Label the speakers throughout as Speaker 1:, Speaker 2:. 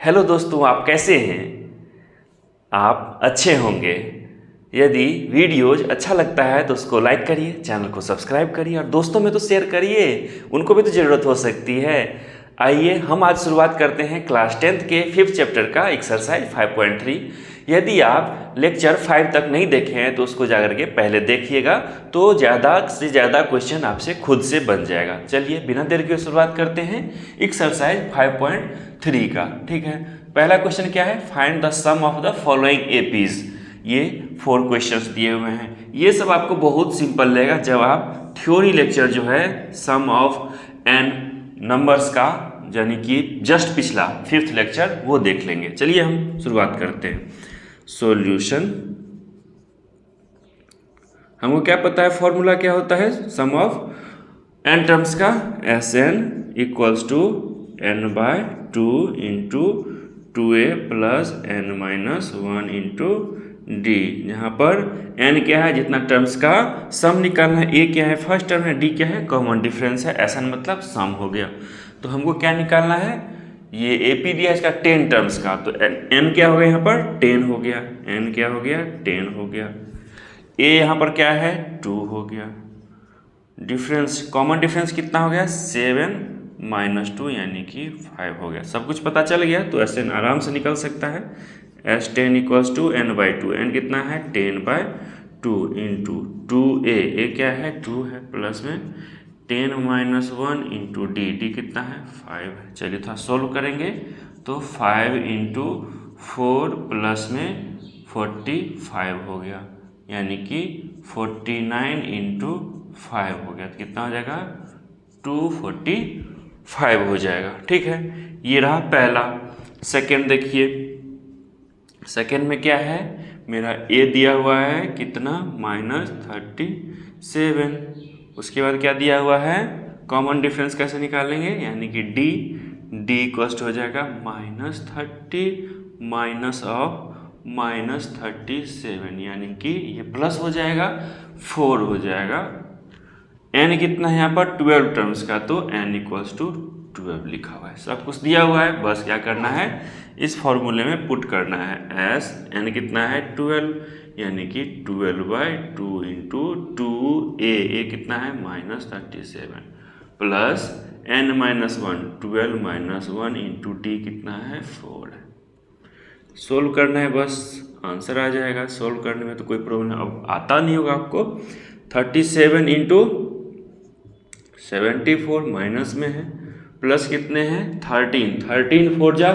Speaker 1: Hello दोस्तों, आप कैसे हैं? आप अच्छे होंगे। यदि वीडियोज अच्छा लगता है तो उसको लाइक करिए, चैनल को सब्सक्राइब करिए और दोस्तों में तो शेयर करिए, उनको भी तो ज़रूरत हो सकती है। आइए हम आज शुरुआत करते हैं क्लास 10th के 5th चैप्टर का एक्सरसाइज 5.3। यदि आप लेक्चर 5 तक नहीं देखे हैं तो उसको जाकर के पहले देखिएगा, तो ज़्यादा से ज़्यादा क्वेश्चन आपसे खुद से बन जाएगा। चलिए बिना देर के शुरुआत करते हैं एक्सरसाइज 5.3 का। ठीक है, पहला क्वेश्चन क्या है? Find the sum of the following APs. ये 4 क्वेश्चंस दिए हुए हैं। ये सब आपको बहुत सिंपल लगेगा जब आप थ्योरी लेक्चर जो है सम ऑफ एन नंबर्स का, यानी कि जस्ट पिछला 5th लेक्चर, वो देख लेंगे। चलिए हम शुरुआत करते हैं। सॉल्यूशन, हमको क्या पता है फॉर्मूला क्या होता है सम ऑफ एन टर्म्स का? S N equals to n by 2 into 2a plus N minus 1 into d. यहाँ पर n क्या है? जितना टर्म्स का सम निकालना है। a क्या है? फर्स्ट टर्म है। d क्या है? कॉमन डिफरेंस है। एस एन मतलब सम हो गया। तो हमको क्या निकालना है? ये AP दिया है इसका 10 टर्म्स का, तो n क्या हो गया? यहाँ पर 10 हो गया। n क्या हो गया? 10 हो गया। a यहाँ पर क्या है? 2 हो गया। डिफरेंस, कॉमन डिफरेंस कितना हो गया? 7 माइनस 2 यानी कि 5 हो गया। सब कुछ पता चल गया तो एस एन आराम से निकल सकता है। S10 equals to n by 2। N कितना है? 10 बाई 2 इंटू 2a क्या है? 2 है, प्लस में 10 माइनस 1 इंटू डी कितना है? 5 है। चलिए थोड़ा सोल्व करेंगे तो 5 इंटू 4 प्लस में 45 हो गया, यानी कि 49 इंटू 5 हो गया। तो कितना हो जाएगा? 245 हो जाएगा। ठीक है, ये रहा पहला। सेकेंड देखिए, सेकेंड में क्या है? मेरा ए दिया हुआ है कितना? -37। उसके बाद क्या दिया हुआ है? कॉमन डिफरेंस कैसे निकालेंगे? यानी कि डी कॉस्ट हो जाएगा -30 माइनस ऑफ -37, यानी कि ये प्लस हो जाएगा, 4 हो जाएगा। n कितना है यहाँ पर? 12 टर्म्स का, तो n इक्वल्स टू 12 लिखा हुआ है। सब कुछ दिया हुआ है, बस क्या करना है? इस फॉर्मूले में पुट करना है। एस n कितना है? 12, यानी कि 12 बाई 2 इंटू 2a कितना है? -37 plus n minus 1, 12 minus 1 into D कितना है? 4 है। सोल्व करना है, बस आंसर आ जाएगा। सोल्व करने में तो कोई प्रॉब्लम अब आता नहीं होगा आपको। 37 इंटू 74 माइनस में है, प्लस कितने हैं? 13 4 जा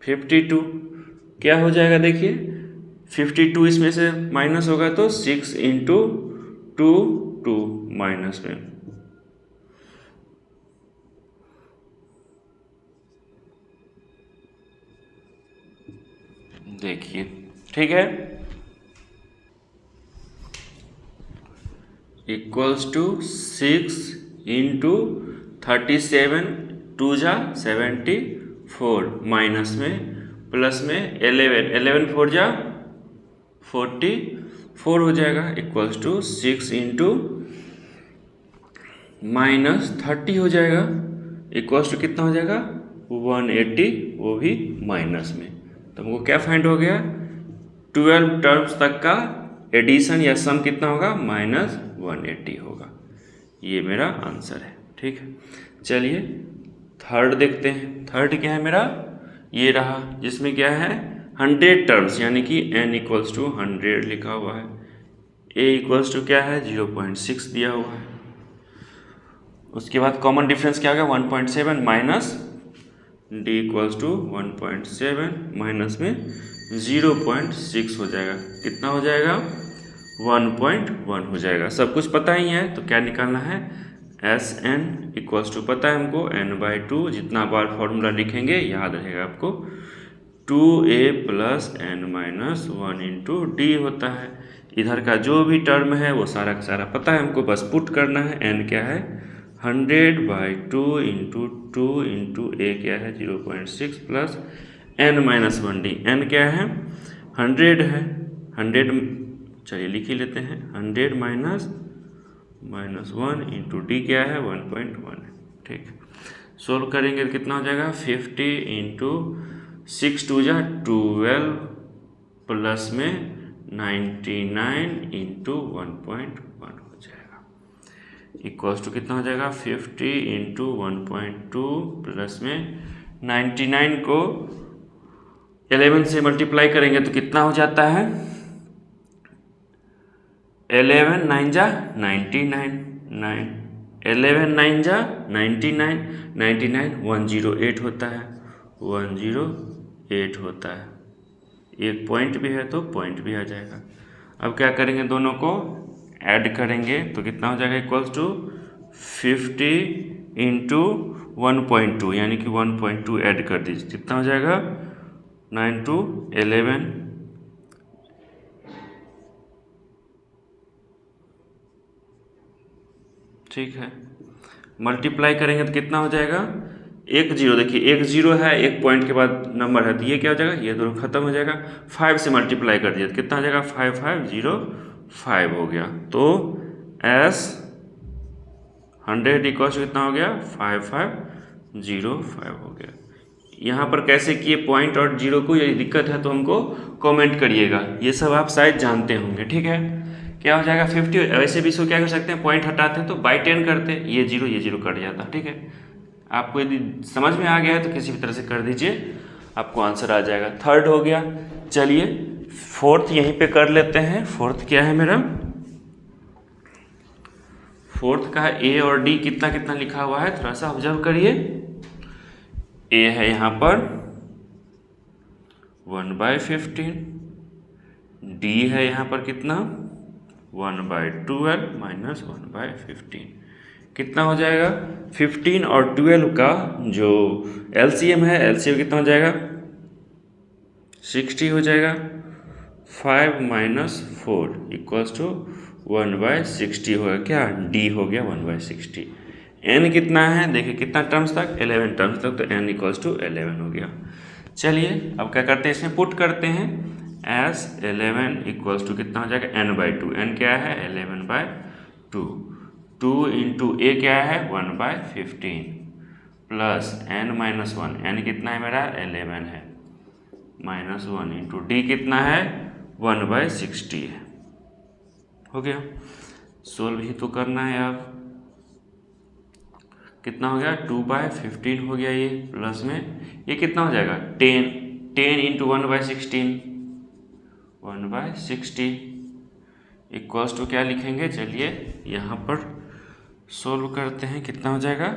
Speaker 1: 52। क्या हो जाएगा? देखिए 52 इसमें से माइनस होगा तो 6 इंटू 2 माइनस में। देखिए, ठीक है, इक्वल्स टू 6 इंटू 37 2 जा 74 माइनस में, प्लस में 11 4 जा 44 हो जाएगा, इक्वल्स टू 6 इंटू -30 हो जाएगा, इक्वल्स टू कितना हो जाएगा? 180, वो भी माइनस में। तो हमको क्या फाइंड हो गया? 12 टर्म्स तक का एडिशन या सम कितना होगा? -180 होगा। ये मेरा आंसर है। ठीक है, चलिए थर्ड देखते हैं। थर्ड क्या है मेरा? ये रहा, जिसमें क्या है? 100 टर्म्स, यानी कि n इक्वल्स टू 100 लिखा हुआ है। a इक्वल्स टू क्या है? 0.6 दिया हुआ है। उसके बाद कॉमन डिफरेंस क्या होगा? 1.7 minus d equals to 1.7 minus में 0.6 हो जाएगा। कितना हो जाएगा? 1.1 हो जाएगा। सब कुछ पता ही है, तो क्या निकालना है? एस एन इक्वल्स टू पता है हमको n बाई 2, जितना बार फॉर्मूला लिखेंगे याद रहेगा आपको, 2a plus n minus 1 into D होता है। इधर का जो भी टर्म है वो सारा का सारा पता है हमको, बस पुट करना है। n क्या है? 100 बाई 2 इंटू a क्या है? 0.6 plus n minus 1d। n क्या है? 100 है। 100, चलिए लिख ही लेते हैं। 100 माइनस -1 इंटू डी क्या है? 1.1 है। ठीक, सोल्व करेंगे तो कितना हो जाएगा 50 इंटू 6 2 जा 12 प्लस में 99 इंटू 1.1 हो जाएगा इक्वल्स टू कितना हो जाएगा 50 इंटू 1.2 प्लस में 99 को 11 से मल्टीप्लाई करेंगे तो कितना हो जाता है 11 9 जा 99 11 9 जा 99 99 108 होता है 108 होता है एक पॉइंट भी है तो पॉइंट भी आ जाएगा। अब क्या करेंगे दोनों को ऐड करेंगे तो कितना हो जाएगा इक्वल्स टू 50 इंटू 1.2 यानी कि 1.2 ऐड कर दीजिए कितना हो जाएगा 9 2 11 ठीक है मल्टीप्लाई करेंगे तो कितना हो जाएगा एक जीरो देखिए एक जीरो है एक पॉइंट के बाद नंबर है तो ये क्या हो जाएगा ये दोनों खत्म हो जाएगा 5 से मल्टीप्लाई कर दिया तो कितना हो जाएगा 5505 हो गया तो S 100 इक्वल कितना हो गया 5505 हो गया। यहाँ पर कैसे किए पॉइंट और जीरो को यदि दिक्कत है तो हमको कमेंट करिएगा ये सब आप शायद जानते होंगे ठीक है। क्या हो जाएगा 50 वैसे भी इसको क्या कर सकते हैं पॉइंट हटाते हैं तो बाई 10 करते हैं ये जीरो कट जाता है ठीक है। आपको यदि समझ में आ गया है तो किसी भी तरह से कर दीजिए आपको आंसर आ जाएगा। थर्ड हो गया चलिए फोर्थ यहीं पे कर लेते हैं। फोर्थ क्या है मेरा फोर्थ का है ए और डी कितना कितना लिखा हुआ है थोड़ा सा ऑब्जर्व करिए। ए है यहाँ पर 1/15 डी है यहाँ पर कितना 1/12 माइनस 1/15 कितना हो जाएगा 15 और 12 का जो एलसीएम है एलसीएम कितना हो जाएगा 60 हो जाएगा 5 माइनस 4 इक्वल्स टू 1/60 होगा क्या डी हो गया 1/60। एन कितना है देखिए कितना टर्म्स तक 11 टर्म्स तक तो एन इक्वल्स टू 11 हो गया। चलिए अब क्या करते हैं इसमें पुट करते हैं एस 11 इक्वल्स टू कितना हो जाएगा n/2 n क्या है 11/2 2 इंटू ए क्या है 1/15 प्लस n-1 n कितना है मेरा 11 है -1 इंटू डी कितना है 1/60 है हो गया। सोल्व ही तो करना है अब कितना हो गया 2/15 हो गया ये प्लस में ये कितना हो जाएगा 10 इंटू 1/16 1/60 इक्वल्स टू क्या लिखेंगे चलिए यहाँ पर सोल्व करते हैं कितना हो जाएगा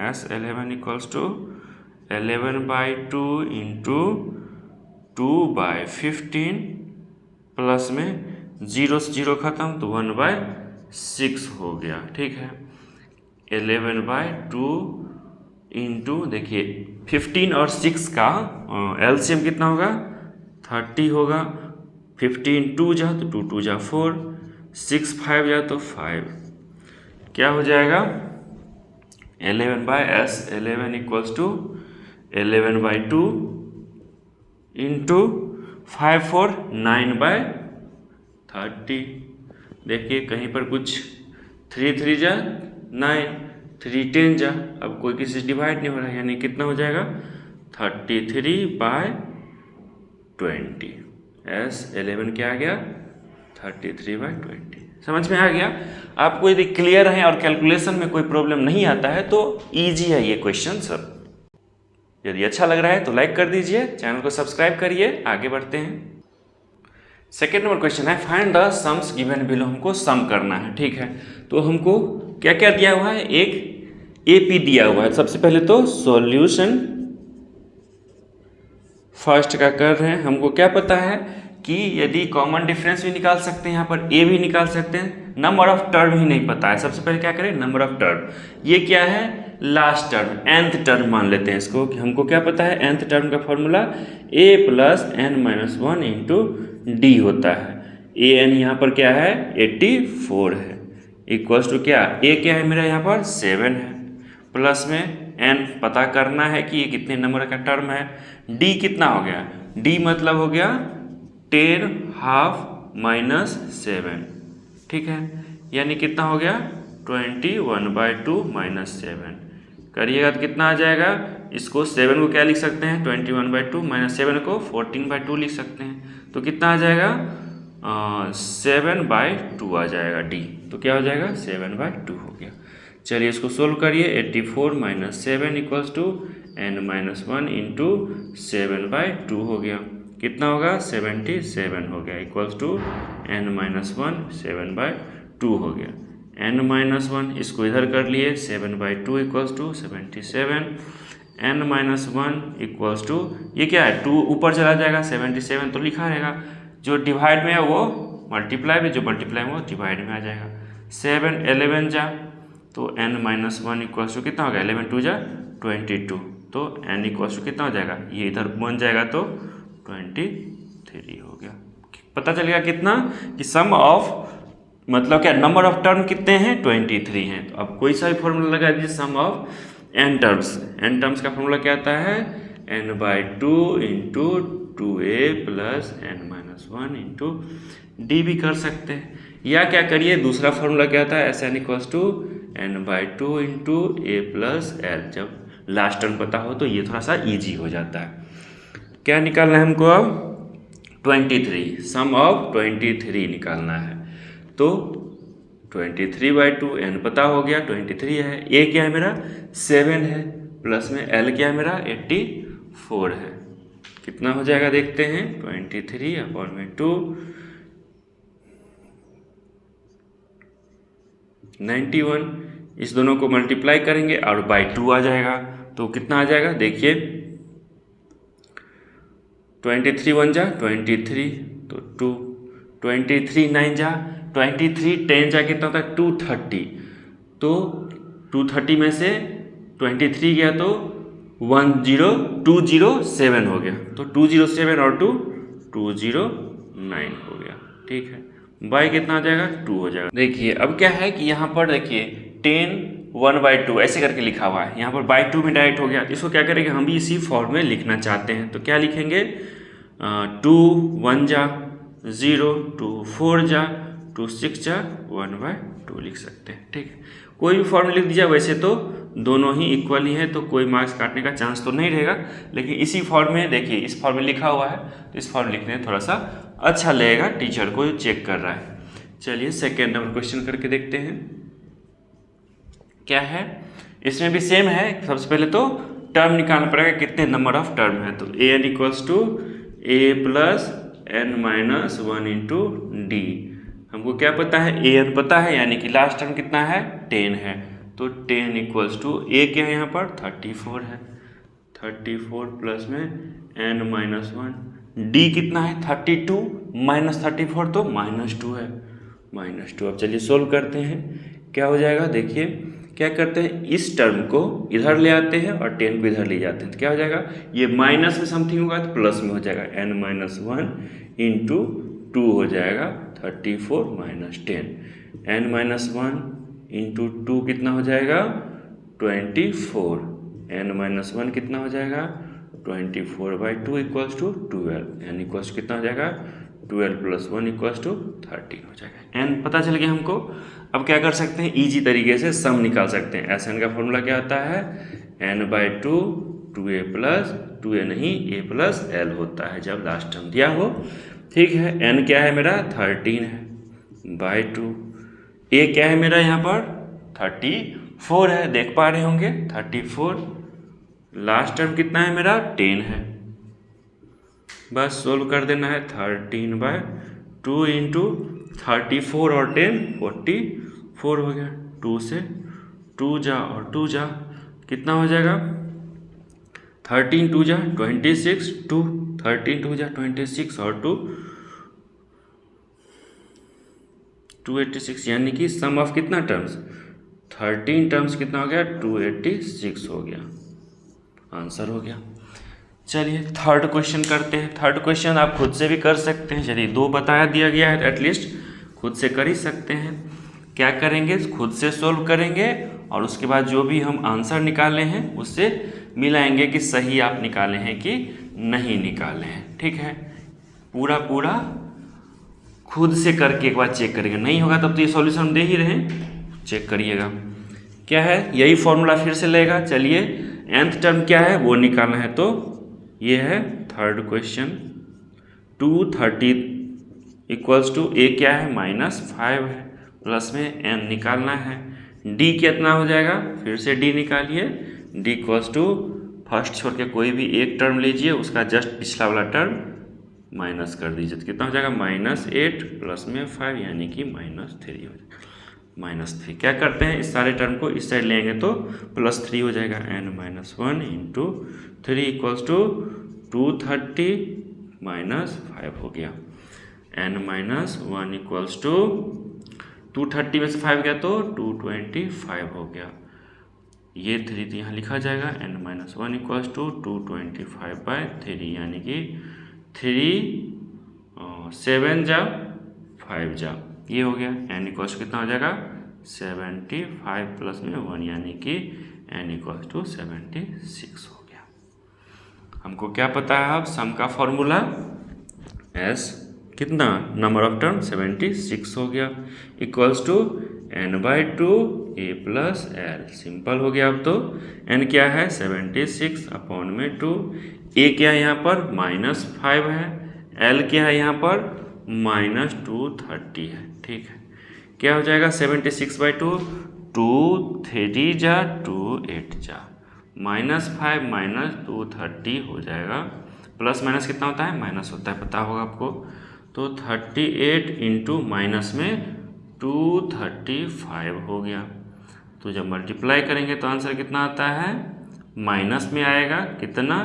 Speaker 1: s 11 equals to 11/2 into 2/15 plus में 0 से 0 खत्म तो 1/6 हो गया ठीक है। 11/2 इंटू देखिए 15 और 6 का एलसीएम कितना होगा 30 होगा 15 2 जा तो 2 2 जा 4 6 5 जा तो 5 क्या हो जाएगा 11 इक्वल्स टू 11/2 इंटू 5 4 9/30 देखिए कहीं पर कुछ 3 3 जा 9 3 10 जा अब कोई किसी से डिवाइड नहीं हो रहा है यानी कितना हो जाएगा 33/20 एस 11 क्या आ गया 33/20 समझ में आ गया। आपको यदि क्लियर है और कैलकुलेशन में कोई प्रॉब्लम नहीं आता है तो इजी है ये क्वेश्चन सब। यदि अच्छा लग रहा है तो लाइक कर दीजिए चैनल को सब्सक्राइब करिए आगे बढ़ते हैं। सेकेंड नंबर क्वेश्चन है find the sums given below हमको सम करना है ठीक है। तो हमको क्या क्या दिया हुआ है एक एपी दिया हुआ है। सबसे पहले तो सॉल्यूशन फर्स्ट का कर रहे हैं हमको क्या पता है कि यदि कॉमन डिफरेंस भी निकाल सकते हैं यहाँ पर ए भी निकाल सकते हैं नंबर ऑफ टर्म ही नहीं पता है। सबसे पहले क्या करें नंबर ऑफ टर्म ये क्या है लास्ट टर्म nth टर्म मान लेते हैं इसको कि हमको क्या पता है nth टर्म का formula a plus n-1 into D होता है। ए एन यहाँ पर क्या है 84 है इक्वल्स टू क्या क्या है मेरा यहाँ पर 7 है प्लस में n पता करना है कि ये कितने नंबर का टर्म है। d कितना हो गया d मतलब हो गया 10 हाफ -7 ठीक है यानी कितना हो गया 21/2 -7 करिएगा तो कितना आ जाएगा, इसको 7 को क्या लिख सकते हैं 21/2 माइनस 7 को 14/2 लिख सकते हैं। तो कितना आ जाएगा 7/2 आ जाएगा डी। तो क्या हो जाएगा 7/2 हो गया। चलिए इसको सोल्व करिए। 84 - 7 = n-1 इंटू 7/2 हो गया। कितना होगा 77 हो गया इक्वल्स टू n-1 7/2 हो गया। n-1 इसको इधर कर लिए 7/2 equals to 77। n-1 equals to ये क्या है 2 ऊपर चला जाएगा 77 तो लिखा रहेगा, जो डिवाइड में है वो मल्टीप्लाई में, जो मल्टीप्लाई में वो डिवाइड में आ जाएगा। 7 11 जा तो n-1 इक्वल्स टू कितना हो गया 11 2 जा 22 तो n इक्वल्स टू कितना हो जाएगा, ये इधर बन जाएगा तो 23 हो गया। पता चल गया कितना कि सम ऑफ मतलब क्या नंबर ऑफ टर्म कितने हैं 23 हैं। तो अब कोई सा भी फॉर्मूला लगा दीजिए sum of n terms. n terms का फॉर्मूला क्या आता है n/2 into 2a plus n-1 into D भी कर सकते हैं, या क्या करिए दूसरा फॉर्मूला क्या आता है Sn equals to n/2 into a plus l। जब लास्ट टर्म पता हो तो ये थोड़ा सा इजी हो जाता है। क्या निकालना है हमको अब 23, सम ऑफ 23 निकालना है। तो 23/2 n पता हो गया 23 है, a क्या है मेरा 7 है, प्लस में l क्या है मेरा 84 है। कितना हो जाएगा देखते हैं 23/2 91। इस दोनों को मल्टीप्लाई करेंगे और बाई 2 आ जाएगा तो कितना आ जाएगा देखिए 23 1 जा 23 तो 2, 23 9 जा 23, 10 जा कितना होता है 230 तो 230 में से 23 गया तो 207 हो गया तो 207 और 209 हो गया। ठीक है, बाई कितना आ जाएगा 2 हो जाएगा। देखिए अब क्या है कि यहाँ पर देखिए 10 1/2 ऐसे करके लिखा हुआ है, यहाँ पर बाई 2 में डायरेक्ट हो गया। इसको क्या करेंगे हम भी इसी फॉर्म में लिखना चाहते हैं तो क्या लिखेंगे 2 1 जा 0 2 4 जा 2 6 जा 1/2 लिख सकते हैं। ठीक है, कोई भी फॉर्म लिख दीजिए, वैसे तो दोनों ही इक्वल ही है तो कोई मार्क्स काटने का चांस तो नहीं रहेगा, लेकिन इसी फॉर्म में देखिए इस फॉर्म में लिखा हुआ है तो इस फॉर्म लिखने में थोड़ा सा अच्छा लगेगा टीचर को जो चेक कर रहा है। चलिए सेकेंड नंबर क्वेश्चन करके देखते हैं क्या है। इसमें भी सेम है, सबसे पहले तो टर्म निकालना पड़ेगा कितने नंबर ऑफ टर्म है। तो an equals to a plus n-1 into d. हमको क्या पता है an पता है, यानी कि लास्ट टर्म कितना है 10 है तो 10 इक्वल्स टू a क्या है यहाँ पर 34 है, 34 प्लस में n-1 d कितना है 32 माइनस 34 तो -2 है, -2। अब चलिए सोल्व करते हैं क्या हो जाएगा। देखिए क्या करते हैं इस टर्म को इधर ले आते हैं और 10 को इधर ले जाते हैं तो क्या हो जाएगा, ये माइनस में समथिंग होगा तो प्लस में हो जाएगा n-1 इंटू 2 हो जाएगा 34 माइनस 10, n-1 इंटू 2 कितना हो जाएगा 24, n-1 कितना हो जाएगा 24/2 इक्वल्स टू 12, n इक्वल्स कितना हो जाएगा 12 + 1 इक्वल्स टू 13 हो जाएगा। n पता चल गया हमको। अब क्या कर सकते हैं इजी तरीके से सम निकाल सकते हैं। Sn का फॉर्मूला क्या आता है n/2 2a प्लस 2a नहीं a प्लस l होता है जब लास्ट टर्म दिया हो। ठीक है, n क्या है मेरा 13 है बाई 2, a क्या है मेरा यहाँ पर 34 है, देख पा रहे होंगे 34, लास्ट टर्म कितना है मेरा 10 है, बस सोल्व कर देना है 13/2 इंटू 34 और 10 44 हो गया, 2 से 2 जा और 2 जा कितना हो जाएगा 13 2 जा 26 2 13 2 जा 26 और 2 286, यानी कि सम ऑफ कितना टर्म्स 13 टर्म्स कितना हो गया 286 हो गया, आंसर हो गया। चलिए थर्ड क्वेश्चन करते हैं। थर्ड क्वेश्चन आप खुद से भी कर सकते हैं, चलिए 2 बताया दिया गया है तो एटलीस्ट खुद से कर ही सकते हैं। क्या करेंगे खुद से सोल्व करेंगे और उसके बाद जो भी हम आंसर निकाले हैं उससे मिलाएंगे कि सही आप निकाले हैं कि नहीं निकाले हैं। ठीक है, पूरा खुद से करके एक बार चेक करेंगे, नहीं होगा तब तो ये सॉल्यूशन दे ही रहे, चेक करिएगा। क्या है, यही फॉर्मूला फिर से लेगा। चलिए nth टर्म क्या है वो निकालना है, तो ये है थर्ड क्वेश्चन। 230 इक्वल्स टू ए क्या है -5 है, प्लस में n निकालना है। d कितना हो जाएगा, फिर से d निकालिए। d इक्वल्स टू फर्स्ट छोड़ के कोई भी एक टर्म लीजिए, उसका जस्ट पिछला वाला टर्म माइनस कर दीजिए, तो कितना हो जाएगा -8 प्लस में 5 यानी कि -3 हो जाएगा। -3 क्या करते हैं, इस सारे टर्म को इस साइड लेंगे तो +3 हो जाएगा। n-1 इंटू 3 इक्वल्स टू 230 -5 हो गया। n-1 इक्वल्स टू 230 में से 5 गया तो 225 हो गया। ये 3 यहाँ लिखा जाएगा। n-1 इक्वल्स टू 225/3 यानी कि 3 7 जा 5 जा, ये हो गया। n इक्वल्स कितना हो जाएगा 75 प्लस में 1 यानी कि n इक्वल्स टू 76 हो गया। हमको क्या पता है अब सम का फॉर्मूला, s कितना नंबर ऑफ टर्म 76 हो गया, equals to n/2 a plus l। Simple हो गया। अब तो n क्या है 76 अपॉन में 2, a क्या है यहाँ पर -5 है, l क्या है यहाँ पर -230 है। ठीक है, क्या हो जाएगा 76/2, 2 3 जा 2 8 जा, -5 -230 हो जाएगा। प्लस माइनस कितना होता है, माइनस होता है, पता होगा आपको। तो 38 इंटू माइनस में 235 हो गया। तो जब मल्टीप्लाई करेंगे तो आंसर कितना आता है, माइनस में आएगा कितना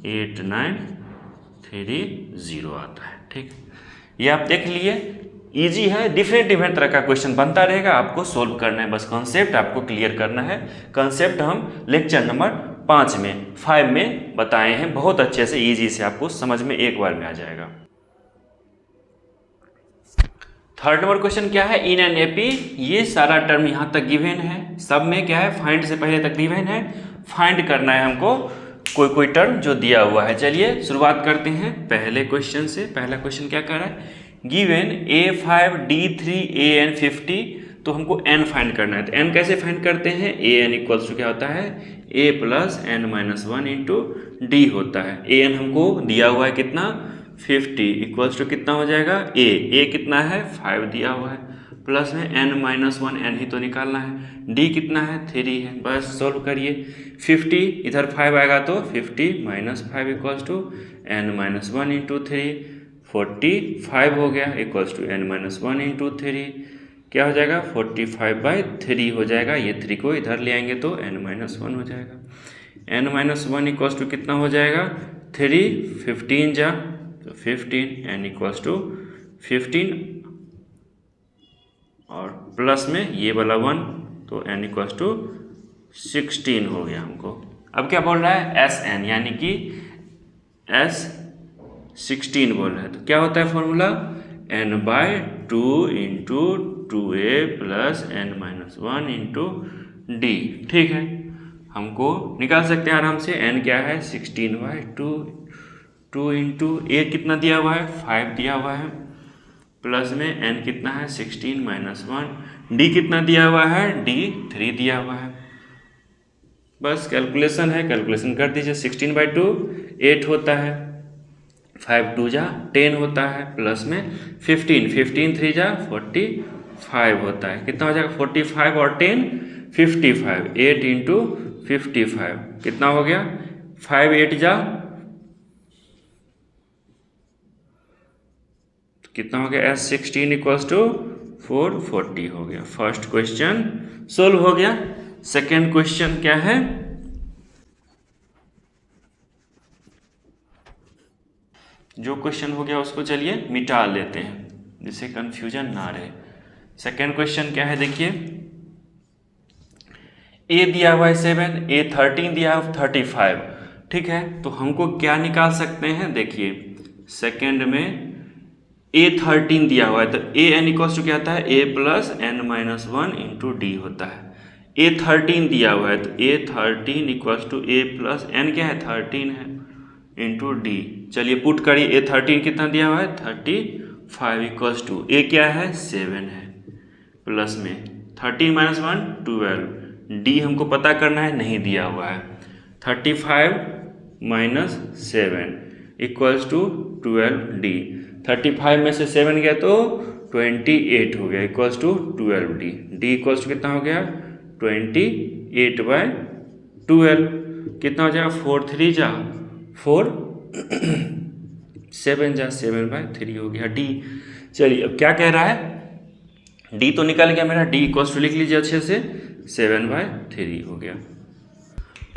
Speaker 1: 8930 आता है। ठीक, ये आप देख लिए, इजी है। डिफरेंट तरह का क्वेश्चन बनता रहेगा, आपको सोल्व करना है, बस कॉन्सेप्ट आपको क्लियर करना है। कॉन्सेप्ट हम लेक्चर नंबर 5 में बताए हैं, बहुत अच्छे से इजी से आपको समझ में एक बार में आ जाएगा। थर्ड नंबर क्वेश्चन क्या है, इन एन एपी, ये सारा टर्म यहाँ तक गिवन है, सब में क्या है फाइंड से पहले तक गिवन है, फाइंड करना है हमको कोई टर्म जो दिया हुआ है। चलिए शुरुआत करते हैं पहले क्वेश्चन से। पहला क्वेश्चन क्या कर रहा है, गिवन A5 D3 AN 50, तो हमको n फाइंड करना है। तो n कैसे फाइंड करते हैं, AN इक्वल्स टू क्या होता है a plus n-1 into D होता है। an हमको दिया हुआ है कितना 50 इक्वल्स टू कितना हो जाएगा a कितना है 5 दिया हुआ है, प्लस में n-1 n ही तो निकालना है, d कितना है 3 है। बस सोल्व करिए, 50 इधर 5 आएगा तो 50 - 5 इक्वल्स टू n-1 इंटू 3, 45 हो गया इक्वल्स टू n-1 इंटू 3, क्या हो जाएगा 45/3 हो जाएगा। ये 3 को इधर ले आएंगे तो n-1 हो जाएगा। n-1 इक्वल्स टू कितना हो जाएगा 3, 15 जा तो 15, n इक्वल्स टू 15 और प्लस में ये वाला 1 तो n इक्वल्स टू 16 हो गया हमको। अब क्या बोल रहा है Sn यानी कि S16 बोल रहा है। तो क्या होता है formula, n/2 into 2a plus n-1 into D. ठीक है, हमको निकाल सकते हैं आराम से। n क्या है 16/2, 2 इंटू a कितना दिया हुआ है 5 दिया हुआ है, प्लस में n कितना है 16 - 1, d कितना दिया हुआ है d 3 दिया हुआ है। बस कैलकुलेशन है, कैलकुलेशन कर दीजिए। 16/2 8 होता है, 5 2 जा 10 होता है, प्लस में 15 3 जा 45 होता है। कितना हो जाएगा 45 और 10 55, 8 इंटू 55 कितना हो गया 5 8 जा कितना हो गया S16 इक्वल्स टू 440 हो गया। फर्स्ट क्वेश्चन सोल्व हो गया। सेकेंड क्वेश्चन क्या है, जो क्वेश्चन हो गया उसको चलिए मिटा लेते हैं जिससे कंफ्यूजन ना रहे। सेकेंड क्वेश्चन क्या है देखिए, a दिया हुआ है 7, a 13 दिया हुआ 35। ठीक है, तो हमको क्या निकाल सकते हैं, देखिए सेकेंड में a 13 दिया हुआ है तो a n इक्वल्स टू क्या आता है a plus n-1 into D होता है। a 13 दिया हुआ है तो a 13 equals to a plus n क्या है 13 है इंटू डी। चलिए पुट करिए, a 13 कितना दिया हुआ है 35 इक्वल्स टू a क्या है 7 है, प्लस में 13 - 1 12 डी हमको पता करना है, नहीं दिया हुआ है। 35 माइनस 7 इक्वल्स टू 12D। 35 में से 7 गया तो 28 हो गया equals to 12D। D equals to कितना हो गया 28/12। कितना हो जाएगा 4 3 जा 4 7 जा 7/3 हो गया डी। चलिए अब क्या कह रहा है, डी तो निकल गया मेरा, डी इक्वल्स टू लिख लीजिए अच्छे से 7/3 हो गया।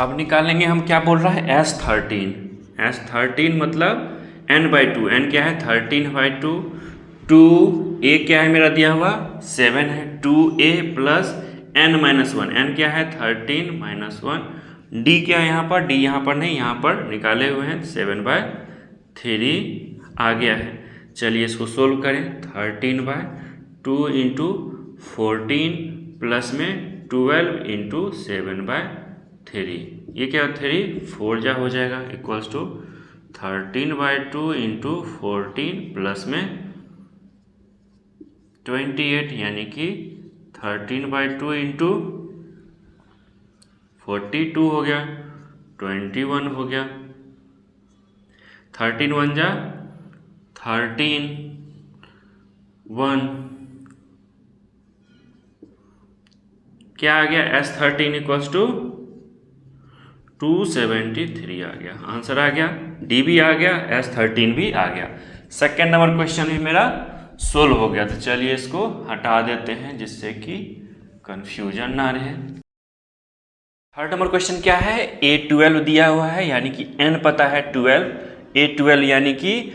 Speaker 1: अब निकालेंगे हम, क्या बोल रहा है S13। S13 मतलब n/2, n क्या है 13/2, 2a क्या है मेरा दिया हुआ 7 है, 2a प्लस n-1, n क्या है 13-1, d क्या है यहाँ पर, d यहाँ पर नहीं, यहाँ पर निकाले हुए हैं 7/3 आ गया है। चलिए इसको सोल्व करें। 13/2 इंटू 14 प्लस में 12 इंटू 7/3, ये क्या 3 4 जा हो जाएगा इक्वल्स टू 13/2 इंटू 14 प्लस में 28, यानी कि 13/2 इंटू 42 हो गया, 21 हो गया। 13 1 जा 13, 1 क्या आ गया S13 इक्वल्स टू 273 आ गया, आंसर आ गया। डी भी आ गया, S13 भी आ गया। सेकेंड नंबर क्वेश्चन भी मेरा सोल्व हो गया। तो चलिए इसको हटा देते हैं जिससे कि कंफ्यूजन ना रहे। थर्ड नंबर क्वेश्चन क्या है, A12 दिया हुआ है यानी कि n पता है 12, A12 यानी कि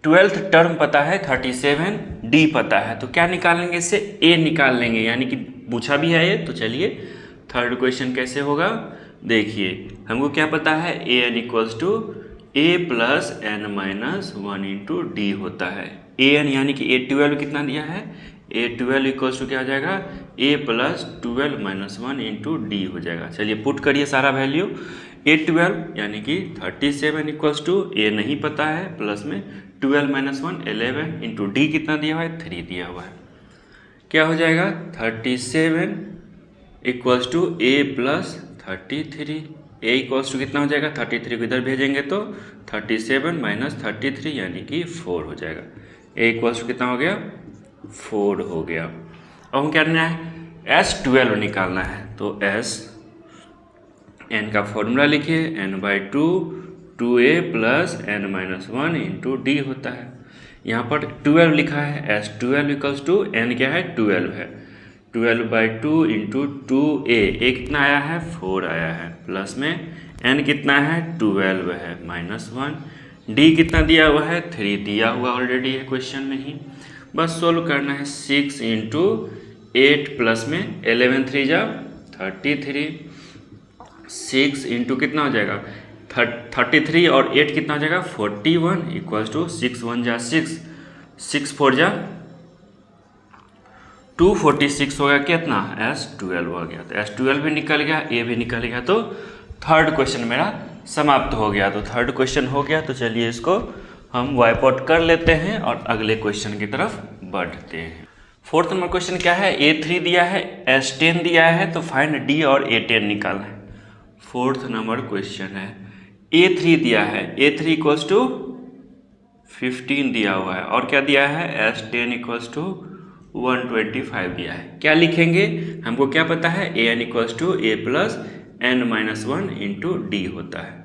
Speaker 1: 12th टर्म पता है 37, D पता है, तो क्या निकालेंगे इससे A निकाल लेंगे, यानी कि पूछा भी है ये। तो चलिए थर्ड क्वेश्चन कैसे होगा देखिए, हमको क्या पता है an equals to a plus n-1 into D होता है। an यानी कि A12 कितना दिया है, A12 इक्वल्स टू क्या हो जाएगा a प्लस 12-1 इंटू डी हो जाएगा। चलिए पुट करिए सारा वैल्यू। A12 यानी कि 37 इक्वल्स टू a नहीं पता है प्लस में 12-1 11 इंटू डी कितना दिया हुआ है 3 दिया हुआ है। क्या हो जाएगा 37 equals to a plus 33, a equals to कितना हो जाएगा 33 को इधर भेजेंगे तो 37 माइनस 33 यानी कि 4 हो जाएगा। a इक्वल्स टू कितना हो गया 4 हो गया। अब हम क्या करना है S12 निकालना है, तो S n का फॉर्मूला लिखिए n/2 2a plus n-1 into D होता है। यहाँ पर 12 लिखा है, S12 इक्वल्स टू n क्या है 12 है, 12/2 इंटू 2a, a कितना आया है 4 आया है, प्लस में n कितना है 12 है -1, d कितना दिया हुआ है 3 दिया हुआ ऑलरेडी है क्वेश्चन में ही, बस सोल्व करना है। 6 इंटू 8 प्लस में 11 3 जा 33, 6 इंटू कितना हो जाएगा 33 और 8 कितना हो जाएगा 41 इक्वल्स टू 6 1 जा 6, 6 4 जा 246 हो गया, कितना S12 हो गया। तो S12 भी निकल गया, A भी निकल गया, तो थर्ड क्वेश्चन मेरा समाप्त हो गया। तो थर्ड क्वेश्चन हो गया, तो चलिए इसको हम वाइप आउट कर लेते हैं और अगले क्वेश्चन की तरफ बढ़ते हैं। फोर्थ नंबर क्वेश्चन क्या है, A3 दिया है S10 दिया है, तो फाइंड D और A10 निकालना है। फोर्थ नंबर क्वेश्चन है, A3 दिया है, A3 इक्वल्स टू 15 दिया हुआ है, और क्या दिया है S10 इक्वल्स टू 125 दिया है। क्या लिखेंगे, हमको क्या पता है an equals to a plus n-1 into D होता है।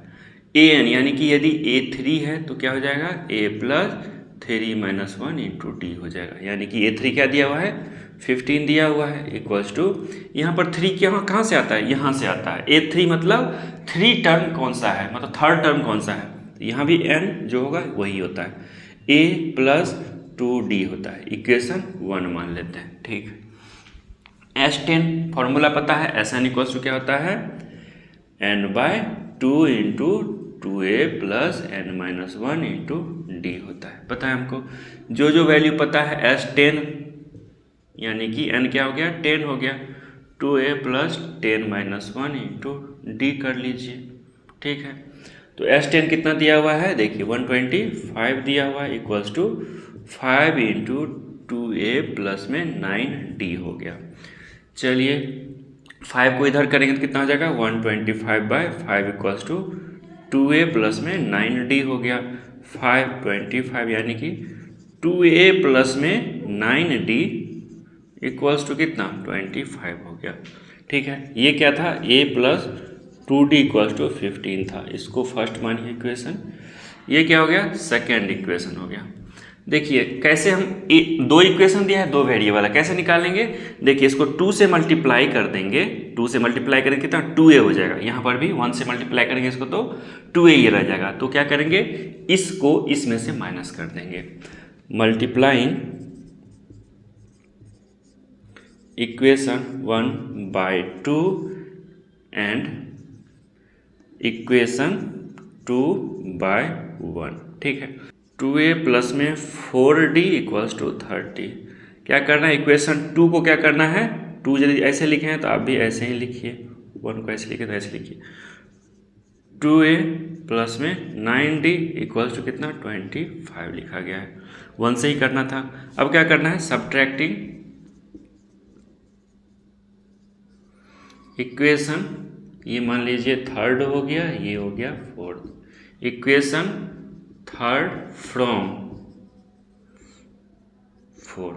Speaker 1: an यानी कि यदि A3 है तो क्या हो जाएगा a प्लस 3-1 इंटू डी हो जाएगा, यानी कि A3 क्या दिया हुआ है 15 दिया हुआ है इक्वल्स टू, यहाँ पर 3 कहाँ से आता है, यहाँ से आता है। A3 मतलब 3 टर्म कौन सा है, मतलब थर्ड टर्म कौन सा है, तो यहाँ भी n जो होगा वही होता है, a प्लस 2d होता है, इक्वेशन 1 मान लेते हैं। ठीक, S10 फॉर्मूला पता है, Sn इक्वल्स टू क्या होता है n/2 into 2a plus n-1 into D होता है, पता है हमको। जो वैल्यू पता है S10 यानी कि n क्या हो गया 10 हो गया, 2a प्लस 10-1 इंटू डी कर लीजिए। ठीक है, तो S10 कितना दिया हुआ है देखिए 125 दिया हुआ है equals to 5 into 2a plus में 9d हो गया। चलिए 5 को इधर करेंगे तो कितना हो जाएगा 125/5 इक्वल्स टू 2a प्लस में 9d हो गया 525 यानी कि 2a प्लस में 9d इक्वल्स टू कितना 25 हो गया। ठीक है, ये क्या था a plus 2d equals to 15 था, इसको फर्स्ट मानिए इक्वेशन। ये क्या हो गया सेकेंड इक्वेशन हो गया। देखिए कैसे हम दो इक्वेशन दिया है, दो वेरिएबल है, कैसे निकालेंगे। देखिए इसको 2 से मल्टीप्लाई कर देंगे, 2 से मल्टीप्लाई करेंगे कितना 2a हो जाएगा। यहाँ पर भी 1 से मल्टीप्लाई करेंगे इसको तो 2a ये रह जाएगा। तो क्या करेंगे इसको इसमें से माइनस कर देंगे। Multiplying equation 1/2 and equation 2/1। ठीक है, 2a प्लस में 4d इक्वल्स टू 30। क्या करना है इक्वेशन 2 को क्या करना है 2 यदि ऐसे लिखे हैं तो आप भी ऐसे ही लिखिए, 1 को ऐसे लिखे तो ऐसे लिखिए। 2a प्लस में 9d इक्वल्स टू कितना 25 लिखा गया है, 1 से ही करना था। अब क्या करना है सब्ट्रैक्टिंग इक्वेशन, ये मान लीजिए थर्ड हो गया, ये हो गया फोर्थ। इक्वेशन थर्ड फ्रॉम 4,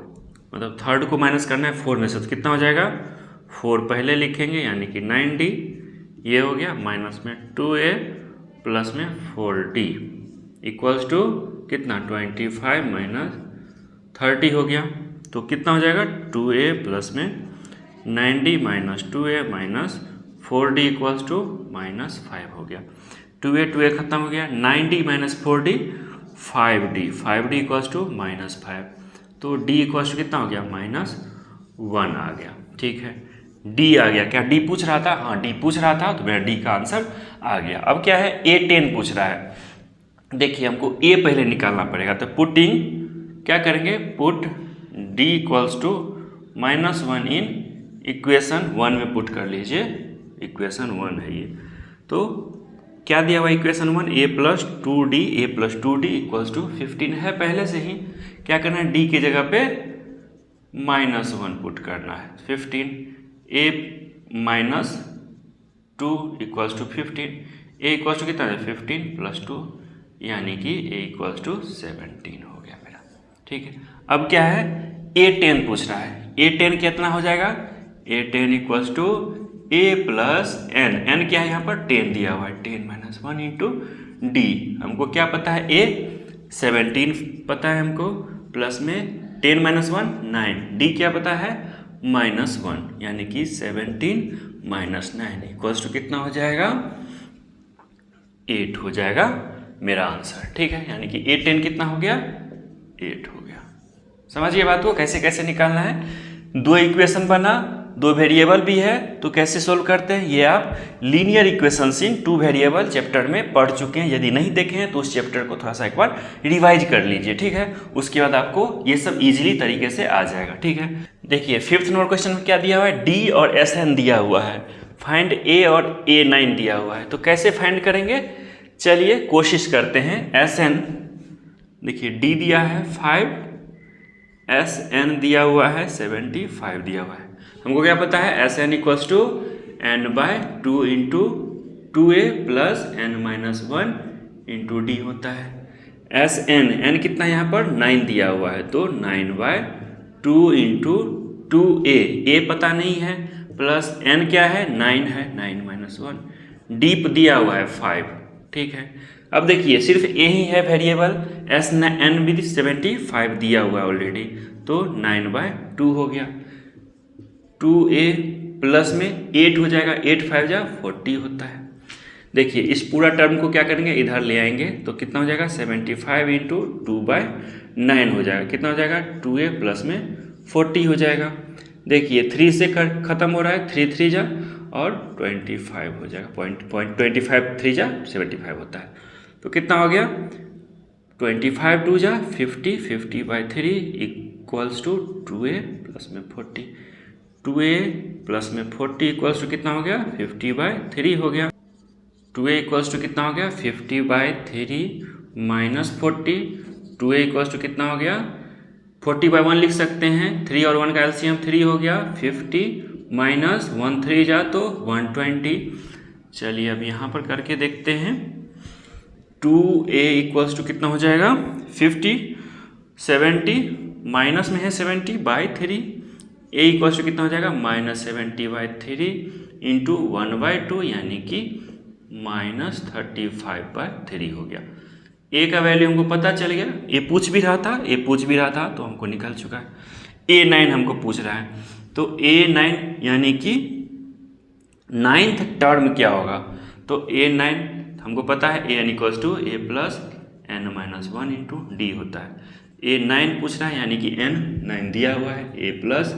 Speaker 1: मतलब थर्ड को माइनस करना है 4 में से, तो कितना हो जाएगा 4 पहले लिखेंगे यानी कि 9d, ये हो गया माइनस में 2a प्लस में 4d इक्वल्स टू कितना 25 माइनस 30 हो गया। तो कितना हो जाएगा 2a प्लस में 9d minus 2a minus 4d equals to -5 हो गया। 2a खत्म हो गया, 9d minus 4d 5d equals to -5। तो d इक्वल्स टू कितना हो गया -1 आ गया। ठीक है, d आ गया। क्या d पूछ रहा था, हाँ d पूछ रहा था, तो मेरा d का आंसर आ गया। अब क्या है a10 पूछ रहा है। देखिए हमको a पहले निकालना पड़ेगा, तो पुटिंग क्या करेंगे put d equals to -1 in equation 1 में पुट कर लीजिए, इक्वेशन 1 है ये। तो क्या दिया हुआ equation 1 a plus 2d equals to 15 है पहले से ही। क्या करना है d की जगह पे -1 पुट करना है, 15 a minus 2 equals to 15, a equals to कितना है 15 प्लस 2 यानी कि a इक्वल्स टू 17 हो गया मेरा। ठीक है, अब क्या है a10 पूछ रहा है, a10 कितना हो जाएगा a10 equals to a plus n क्या है यहाँ पर 10 दिया हुआ है, 10 माइनस 1 इंटू डी। हमको क्या पता है a 17 पता है हमको, प्लस में 10 माइनस 1 9, d क्या पता है -1 यानी कि 17 माइनस 9 इक्वल्स टू कितना हो जाएगा 8 हो जाएगा मेरा आंसर। ठीक है, यानी कि a10 कितना हो गया 8 हो गया। समझिए बात को कैसे कैसे निकालना है। दो इक्वेशन बना, दो वेरिएबल भी है, तो कैसे सोल्व करते हैं ये आप लीनियर इक्वेशंस इन 2 वेरिएबल चैप्टर में पढ़ चुके हैं। यदि नहीं देखे हैं तो उस चैप्टर को थोड़ा सा एक बार रिवाइज कर लीजिए। ठीक है, उसके बाद आपको ये सब इजीली तरीके से आ जाएगा। ठीक है, देखिए 5th नंबर क्वेश्चन में क्या दिया हुआ है d और SN दिया हुआ है, फाइंड a और a9 दिया हुआ है। तो कैसे फाइंड करेंगे चलिए कोशिश करते हैं। SN देखिए d दिया है 5, SN दिया हुआ है 75 दिया हुआ है। हमको क्या पता है SN equals to n/2 into 2a plus n-1 into D होता है। n कितना यहाँ पर 9 दिया हुआ है, तो 9/2 इंटू 2a पता नहीं है, प्लस n क्या है 9 है, 9-1 डी दिया हुआ है 5। ठीक है, अब देखिए सिर्फ a ही है वेरिएबल, n भी 75 दिया हुआ है ऑलरेडी, तो 9/2 हो गया। 2a प्लस में 8 हो जाएगा, 8×5 = 40 होता है। देखिए इस पूरा टर्म को क्या करेंगे इधर ले आएंगे, तो कितना हो जाएगा 75 इंटू 2/9 हो जाएगा, कितना हो जाएगा 2a प्लस में 40 हो जाएगा। देखिए 3 से खत्म हो रहा है, 3 3 जा और 25 हो जाएगा, 0.25 3 जा 75 होता है। तो कितना हो गया 25 2 जा 50, 50/3 इक्वल्स टू 2a प्लस में 40, 2a प्लस में 40 इक्वल्स टू कितना हो गया 50/3 हो गया। 2a इक्वल्स टू कितना हो गया 50/3 माइनस 40, 2a इक्वल्स टू कितना हो गया 40/1 लिख सकते हैं, 3 और 1 का एलसीएम 3 हो गया 50 माइनस 1 3 जा तो 120। चलिए अब यहाँ पर करके देखते हैं। 2a इक्वल्स टू कितना हो जाएगा 50, 70 माइनस में है 70/3। a इक्वल्स टू कितना हो जाएगा -70/3 इंटू 1/2 यानी कि -35/3 हो गया। a का वैल्यू हमको पता चल गया, a पूछ भी रहा था तो हमको निकल चुका है। a9 हमको पूछ रहा है, तो a9 यानी कि 9th टर्म क्या होगा, तो a9 हमको पता है an equals to a plus n-1 into D होता है। a9 पूछ रहा है यानी कि n9 दिया हुआ है, a प्लस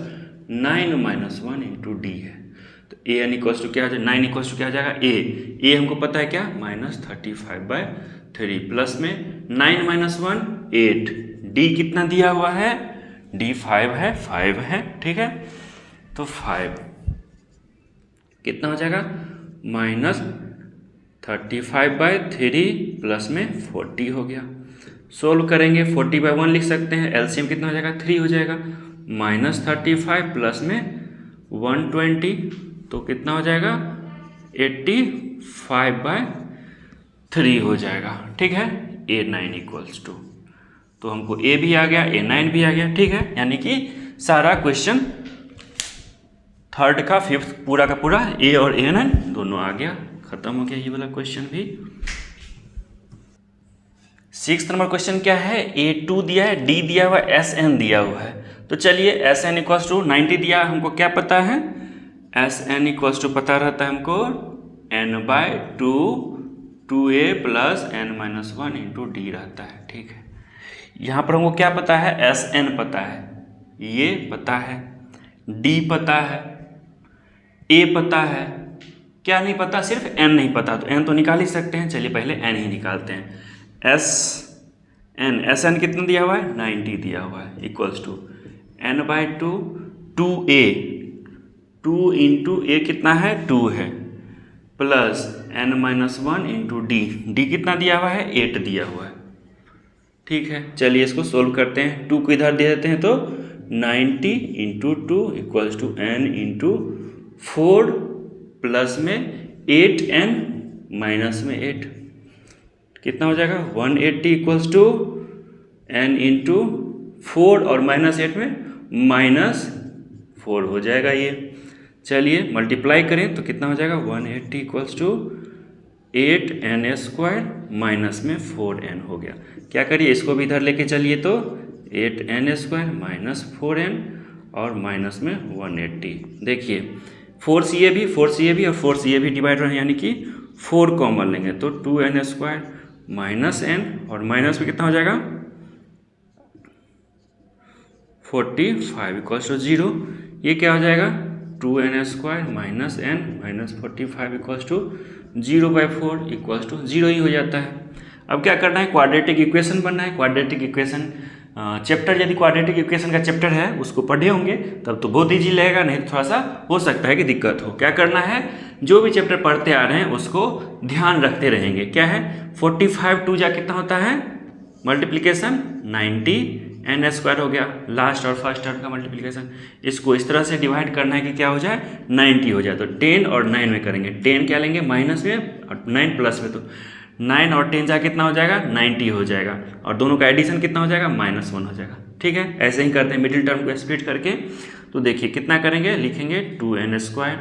Speaker 1: 9-1 इंटू डी है, तो an इक्वल्स टू क्या हो जाएगा 9 इक्वल्स टू क्या हो जाएगा a हमको पता है क्या -35/3 प्लस में 9-1 8, d कितना दिया हुआ है d 5 है, ठीक है। तो 5 कितना हो जाएगा -35/3 प्लस में 40 हो गया। सोल्व करेंगे 40/1 लिख सकते हैं, एलसीएम कितना हो जाएगा 3 हो जाएगा। -35 प्लस में 120 तो कितना हो जाएगा 85/3 हो जाएगा, ठीक है। a9 इक्वल्स टू, तो हमको a भी आ गया a9 भी आ गया, ठीक है। यानी कि सारा क्वेश्चन थर्ड का फिफ्थ पूरा का पूरा a और a9 दोनों आ गया, खत्म हो गया ये वाला क्वेश्चन भी। 6th नंबर क्वेश्चन क्या है, a2 दिया है, d दिया हुआ है, sn दिया हुआ है। तो चलिए sn इक्वल्स टू 90 दिया, हमको क्या पता है sn इक्वल्स टू पता रहता है हमको n/2 2a plus n-1 into D रहता है, ठीक है। यहाँ पर हमको क्या पता है sn पता है, ये पता है, d पता है, a पता है, क्या नहीं पता सिर्फ n नहीं पता, तो n तो निकाल ही सकते हैं। चलिए पहले n ही निकालते हैं। sn कितना दिया हुआ है 90 दिया हुआ है equals to n/2 2a 2 into a कितना है 2 है प्लस n-1 इंटू डी कितना दिया हुआ है 8 दिया हुआ है, ठीक है। चलिए इसको सोल्व करते हैं। 2 को इधर दे देते हैं तो 90 into 2 equals to n into 4 plus में 8n माइनस में 8 कितना हो जाएगा 180 इक्वल्स टू n इंटू 4 और -8 में -4 हो जाएगा ये। चलिए मल्टीप्लाई करें तो कितना हो जाएगा 180 इक्वल्स टू 8n² माइनस में 4n हो गया। क्या करिए इसको भी इधर लेके चलिए तो 8n² माइनस 4n और माइनस में 180। देखिए 4 भी और 4 भी डिवाइड रहे यानी कि 4 कॉमन लेंगे तो 2n² माइनस n और माइनस में कितना हो जाएगा 45 इक्वल्स टू 0। ये क्या हो जाएगा 2n² minus n minus 45 equals to 0/4 equals to 0 ही हो जाता है। अब क्या करना है क्वाड्रेटिक इक्वेशन बनना है। क्वाड्रेटिक इक्वेशन चैप्टर यदि क्वाड्रेटिक इक्वेशन का चैप्टर है उसको पढ़े होंगे तब तो बहुत ईजी लगेगा, नहीं तो थोड़ा सा हो सकता है कि दिक्कत हो। क्या करना है जो भी चैप्टर पढ़ते आ रहे हैं उसको ध्यान रखते रहेंगे। क्या है 45 2 जा कितना होता है मल्टीप्लिकेशन 90 n² हो गया, लास्ट और फर्स्ट टर्म का मल्टीप्लिकेशन। इसको इस तरह से डिवाइड करना है कि क्या हो जाए 90 हो जाए, तो 10 और 9 में करेंगे। 10 क्या लेंगे माइनस में और 9 प्लस में, तो 9 और 10 जा कितना हो जाएगा 90 हो जाएगा और दोनों का एडिशन कितना हो जाएगा -1 हो जाएगा, ठीक है। ऐसे ही करते हैं मिडिल टर्म को स्प्लिट करके। तो देखिए कितना करेंगे लिखेंगे 2n²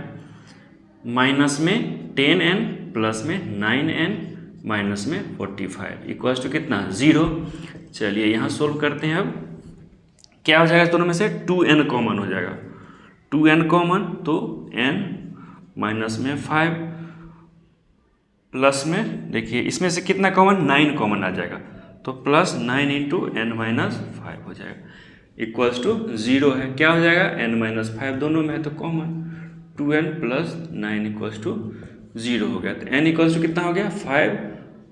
Speaker 1: माइनस में 10n प्लस में 9n माइनस में 45 इक्वल्स टू कितना 0। चलिए यहाँ सोल्व करते हैं। अब क्या हो जाएगा दोनों में से 2n कॉमन हो जाएगा, 2n कॉमन तो n माइनस में 5 प्लस में देखिए इसमें से कितना कॉमन 9 कॉमन आ जाएगा तो प्लस 9 इंटू n माइनस 5 हो जाएगा इक्वल्स टू 0 है। क्या हो जाएगा n-5 दोनों में है तो common 2n plus 9 equals to 0 हो गया। तो n इक्वल्स टू कितना हो गया 5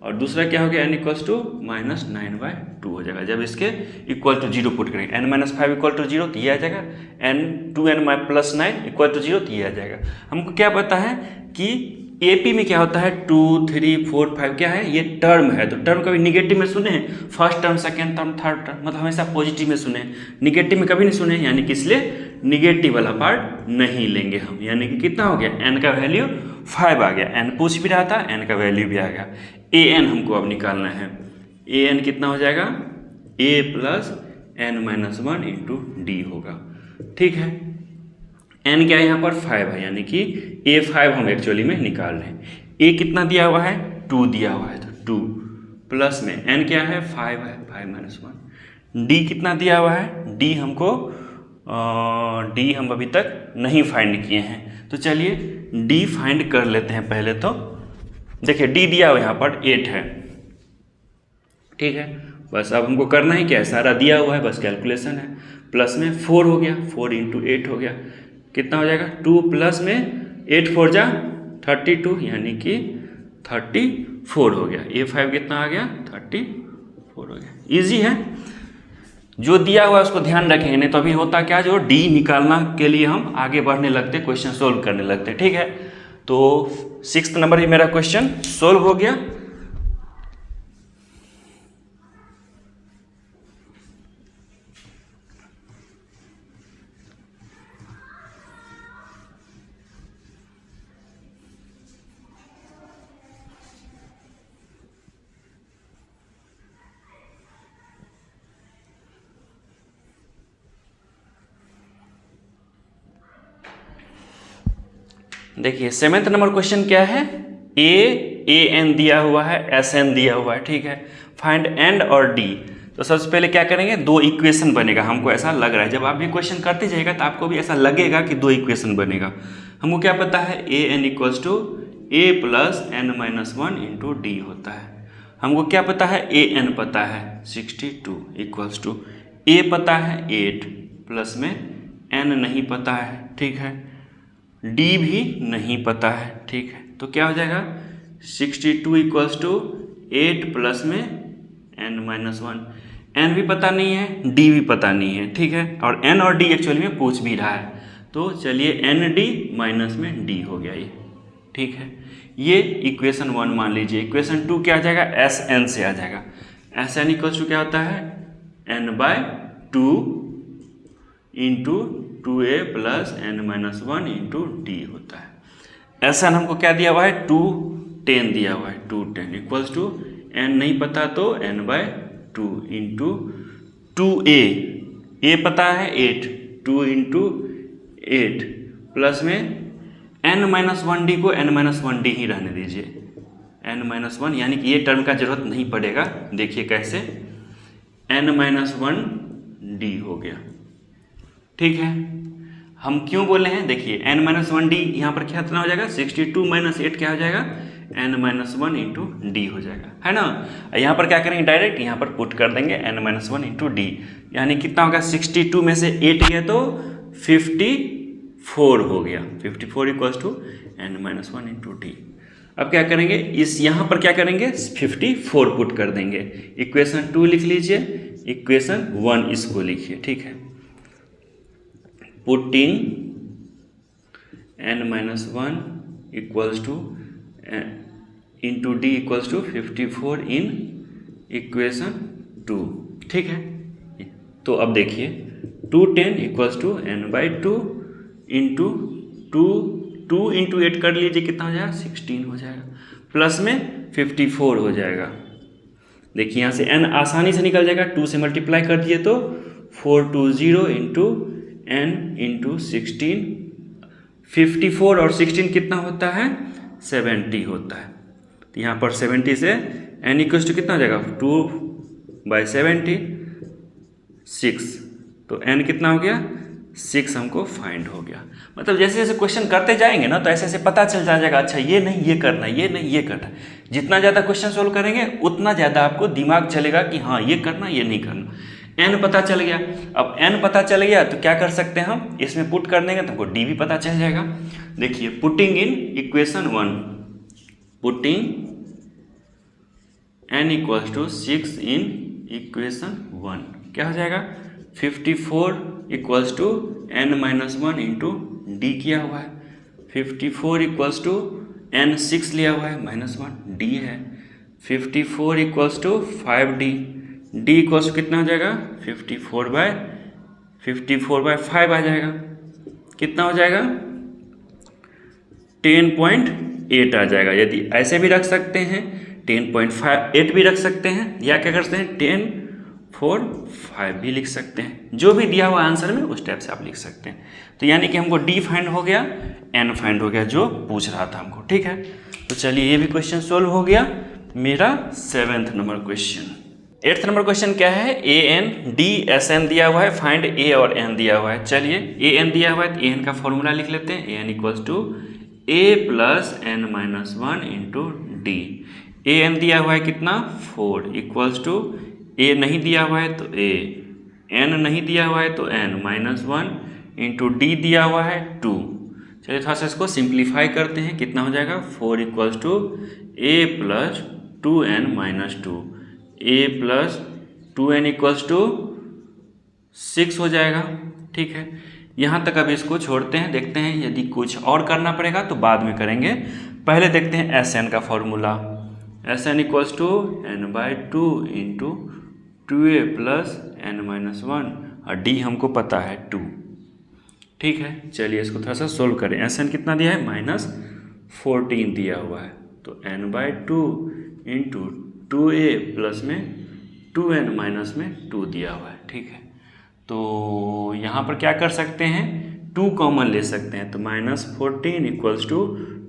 Speaker 1: और दूसरा क्या हो गया n इक्वल्स टू -9/2 हो जाएगा। जब इसके इक्वल टू 0 पुट करेंगे n-5 इक्वल टू 0 तो ये आ जाएगा n2n प्लस 9 इक्वल टू 0 तो ये आ जाएगा। हमको क्या पता है कि AP में क्या होता है 2 3 4 5 क्या है ये टर्म है, तो टर्म कभी निगेटिव में सुने हैं first term second term third term मतलब हमेशा पॉजिटिव में सुने, निगेटिव में कभी नहीं सुने, यानी कि इसलिए निगेटिव वाला पार्ट नहीं लेंगे हम, यानी कि कितना हो गया, n का वैल्यू 5 आ गया। n पूछ भी रहा था, n का वैल्यू भी आ गया। an हमको अब निकालना है। an कितना हो जाएगा, a plus n minus 1 into D होगा। ठीक है, n क्या है यहाँ पर 5 है, यानी कि a5 हम एक्चुअली में निकाल रहे हैं। a कितना दिया हुआ है, 2 दिया हुआ है, तो 2 प्लस में n क्या है 5 है, 5 माइनस 1। d कितना दिया हुआ है, d हमको d हम अभी तक नहीं फाइंड किए हैं, तो चलिए d फाइंड कर लेते हैं पहले। तो देखिए d दिया हुआ यहाँ पर 8 है। ठीक है, बस अब हमको करना ही क्या है, सारा दिया हुआ है, बस कैलकुलेशन है। प्लस में 4 हो गया, 4 इंटू 8 हो गया, कितना हो जाएगा 2 प्लस में 8 4 जा 32, यानी कि 34 हो गया। a5 कितना आ गया, 34 हो गया। इजी है, जो दिया हुआ है उसको ध्यान रखेंगे, नहीं तो अभी होता क्या, जो डी निकालना के लिए हम आगे बढ़ने लगते, क्वेश्चन सोल्व करने लगते। ठीक है, तो 6th नंबर ही मेरा क्वेश्चन सोल्व हो गया। देखिए 7th नंबर क्वेश्चन क्या है, ए एन दिया हुआ है, एस एन दिया हुआ है। ठीक है, फाइंड एंड और डी। तो सबसे पहले क्या करेंगे, दो इक्वेशन बनेगा, हमको ऐसा लग रहा है। जब आप भी क्वेश्चन करते जाएगा तो आपको भी ऐसा लगेगा कि दो इक्वेशन बनेगा। हमको क्या पता है, a n equals to a plus N minus 1 into D होता है। हमको क्या पता है, ए एन पता है 62 इक्वल्स टू ए पता है 8 प्लस में एन नहीं पता है। ठीक है, डी भी नहीं पता है। ठीक है, तो क्या हो जाएगा 62 इक्वल्स टू 8 प्लस में एन माइनस 1। एन भी पता नहीं है, डी भी पता नहीं है। ठीक है, और एन और डी एक्चुअली में पूछ भी रहा है, तो चलिए एन डी माइनस में डी हो गया ये। ठीक है, ये इक्वेशन 1 मान लीजिए। इक्वेशन 2 क्या आ जाएगा, एस एन से आ जाएगा। एस एन इक्वल्स टू क्या होता है, n by 2 into 2a plus N minus 1 into D होता है। एस एन हमको क्या दिया हुआ है, 2 10 दिया हुआ है, 2 10 इक्वल्स टू एन नहीं पता तो एन बाय 2 इंटू 2a, ए पता है 8, 2 इंटू 8 प्लस में एन माइनस 1 डी को एन माइनस 1 डी ही रहने दीजिए, एन माइनस 1, यानी कि ये टर्म का जरूरत नहीं पड़ेगा। देखिए कैसे, एन माइनस 1 डी हो गया। ठीक है, हम क्यों बोले हैं, देखिए n माइनस 1 डी यहाँ पर क्या कितना हो जाएगा, 62 माइनस 8 क्या हो जाएगा, n माइनस 1 इंटू डी हो जाएगा, है ना। यहाँ पर क्या करेंगे, डायरेक्ट यहाँ पर पुट कर देंगे n माइनस 1 इंटू डी, यानी कितना होगा, 62 में से 8 गया तो 54 हो गया। 54 equals to n minus 1 into d. अब क्या करेंगे, इस यहाँ पर क्या करेंगे, 54 पुट कर देंगे। इक्वेशन 2 लिख लीजिए, इक्वेशन 1 इसको लिखिए। ठीक है, putting n minus 1 equals to into D equals to 54 in equation 2। ठीक है, तो अब देखिए 210 equals to n by 2 into 2 into 8 कर लीजिए, कितना हो जाएगा, 16 हो जाएगा, प्लस में 54 हो जाएगा। देखिए यहाँ से n आसानी से निकल जाएगा, 2 से मल्टीप्लाई कर दिए तो 420 इंटू n इंटू 16, 54 और 16 कितना होता है, 70 होता है। तो यहाँ पर 70 से n इक्वल्स टू कितना हो जाएगा, 2/70 6, तो n कितना हो गया, 6 हमको फाइंड हो गया। मतलब जैसे जैसे क्वेश्चन करते जाएंगे ना, तो ऐसे ऐसे पता चल जाएगा, अच्छा ये नहीं ये करना, ये नहीं ये करना। जितना ज़्यादा क्वेश्चन सोल्व करेंगे उतना ज़्यादा आपको दिमाग चलेगा कि हाँ ये करना ये नहीं करना। n पता चल गया, अब n पता चल गया तो क्या कर सकते हैं हम, इसमें पुट कर देंगे तो हमको d भी पता चल जाएगा। देखिए putting in equation 1, putting n equals to 6 in equation 1 क्या हो जाएगा, 54 equals to n minus 1 into d किया हुआ है, 54 इक्वल्स टू n 6 लिया हुआ है माइनस 1 d है, 54 equals to 5d, d equals to कितना हो जाएगा, 54/5 आ जाएगा। कितना हो जाएगा 10.8 आ जाएगा। यदि ऐसे भी रख सकते हैं 10.58 भी रख सकते हैं, या क्या करते हैं 10.45 भी लिख सकते हैं। जो भी दिया हुआ आंसर में उस टाइप से आप लिख सकते हैं। तो यानी कि हमको डी फाइंड हो गया, एन फाइंड हो गया, जो पूछ रहा था हमको। ठीक है, तो चलिए ये भी क्वेश्चन सोल्व हो गया मेरा 7th number question. 8th number question क्या है, a N D S N दिया हुआ है, फाइंड ए और एन दिया हुआ है। चलिए ए एन दिया हुआ है तो ए एन का फॉर्मूला लिख लेते हैं, a n equals to a plus N minus 1 into d. A n दिया हुआ है कितना 4 इक्वल्स टू ए नहीं दिया हुआ है तो ए, एन नहीं दिया हुआ है तो एन माइनस 1 इंटू डी दिया हुआ है 2। चलिए थोड़ा सा इसको सिंप्लीफाई करते हैं, कितना हो जाएगा 4 equals to a plus 2n minus 2, a plus 2n equals to 6 हो जाएगा। ठीक है, यहाँ तक अभी इसको छोड़ते हैं, देखते हैं यदि कुछ और करना पड़ेगा तो बाद में करेंगे। पहले देखते हैं एस एन का formula, s N equals to n by 2 into 2a plus N minus 1 और डी हमको पता है 2। ठीक है, चलिए इसको थोड़ा सा सोल्व करें। एस एन कितना दिया है -14 दिया हुआ है, तो n by 2 into 2a plus में 2n माइनस में 2 दिया हुआ है। ठीक है, तो यहाँ पर क्या कर सकते हैं 2 कॉमन ले सकते हैं, तो -14 इक्वल्स टू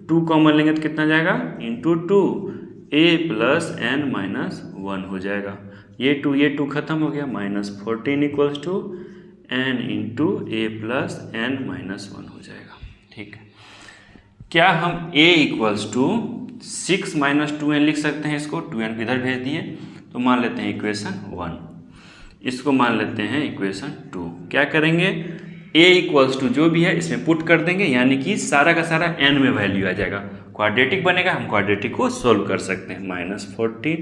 Speaker 1: 2 कॉमन लेंगे तो कितना जाएगा into 2 a plus n minus 1 हो जाएगा। ये 2 खत्म हो गया, -14 equals to n into a plus N minus 1 हो जाएगा। ठीक है, क्या हम a equals to 6 minus 2n लिख सकते हैं, इसको 2n को इधर भेज दिए तो मान लेते हैं इक्वेशन 1, इसको मान लेते हैं इक्वेशन 2। क्या करेंगे a इक्वल्स टू जो भी है इसमें पुट कर देंगे, यानी कि सारा का सारा n में वैल्यू आ जाएगा, क्वाड्रेटिक बनेगा, हम क्वाड्रेटिक को सोल्व कर सकते हैं। -14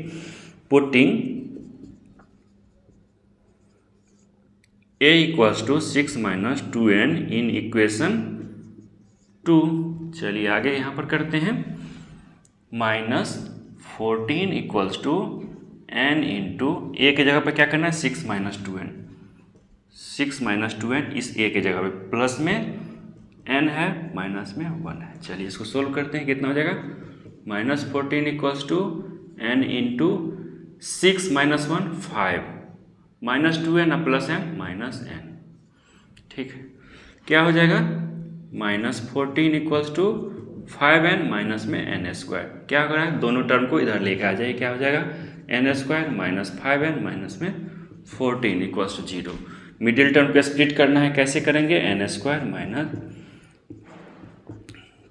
Speaker 1: putting a equals to 6 minus 2n in equation 2। चलिए आगे यहाँ पर करते हैं, -14 equals to n into a के जगह पर क्या करना है 6 माइनस 2n, 6 माइनस 2n इस a के जगह पे, प्लस में n है माइनस में 1 है। चलिए इसको सोल्व करते हैं, कितना हो जाएगा -14 equals to n into 6 minus 1 5 minus 2n plus n minus n। ठीक है, क्या हो जाएगा -14 इक्वल्स टू 5n माइनस में n स्क्वायर। क्या हो रहा है दोनों टर्म को इधर लेके आ जाइए, क्या हो जाएगा n square minus 5n minus में 14 इक्वल्स टू 0। मिडिल टर्म को स्प्लिट करना है, कैसे करेंगे n square minus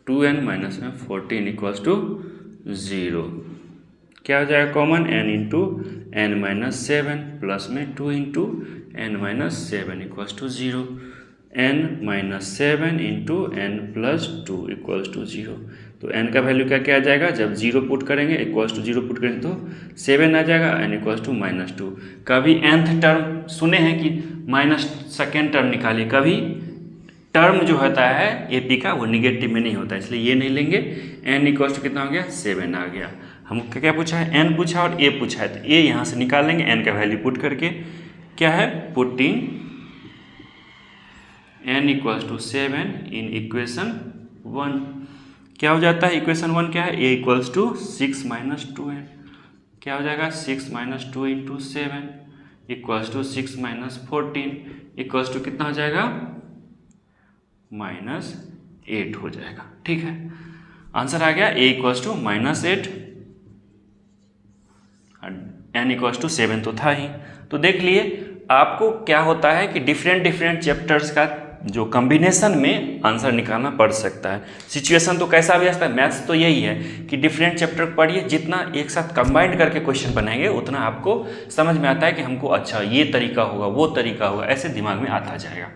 Speaker 1: 2n minus में 14 इक्वल्स टू 0। क्या हो जाएगा common n into n minus 7 plus में 2 into n minus 7 equals to 0, n minus 7 into n plus 2 equals to 0। तो n का वैल्यू क्या क्या आ जाएगा, जब 0 पुट करेंगे इक्वल्स टू 0 पुट करेंगे तो 7 आ जाएगा, n इक्वल्स टू -2। कभी nth टर्म सुने हैं कि माइनस सेकेंड टर्म निकालिए, कभी टर्म जो होता है AP का वो निगेटिव में नहीं होता, इसलिए ये नहीं लेंगे। n इक्वल्स टू कितना हो गया 7 आ गया। हमको क्या पूछा है n पूछा और a पूछा है, तो a यहाँ से निकाल लेंगे n का वैल्यू पुट करके, क्या है putting n equals to 7 in equation 1। क्या हो जाता है इक्वेशन 1 क्या है, a equals to 6 minus 2n, क्या हो जाएगा 6 minus 2 into 7 equals to 6 minus 14 equals to कितना हो जाएगा -8 हो जाएगा। ठीक है, आंसर आ गया a equals to -8, n equals to 7 तो था ही। तो देख लिए आपको क्या होता है कि डिफरेंट चैप्टर्स का जो कॉम्बिनेशन में आंसर निकालना पड़ सकता है। सिचुएशन तो कैसा भी आ सकता है, मैथ्स तो यही है कि डिफरेंट चैप्टर पढ़िए, जितना एक साथ कंबाइंड करके क्वेश्चन बनाएंगे उतना आपको समझ में आता है कि हमको अच्छा ये तरीका होगा वो तरीका होगा, ऐसे दिमाग में आता जाएगा।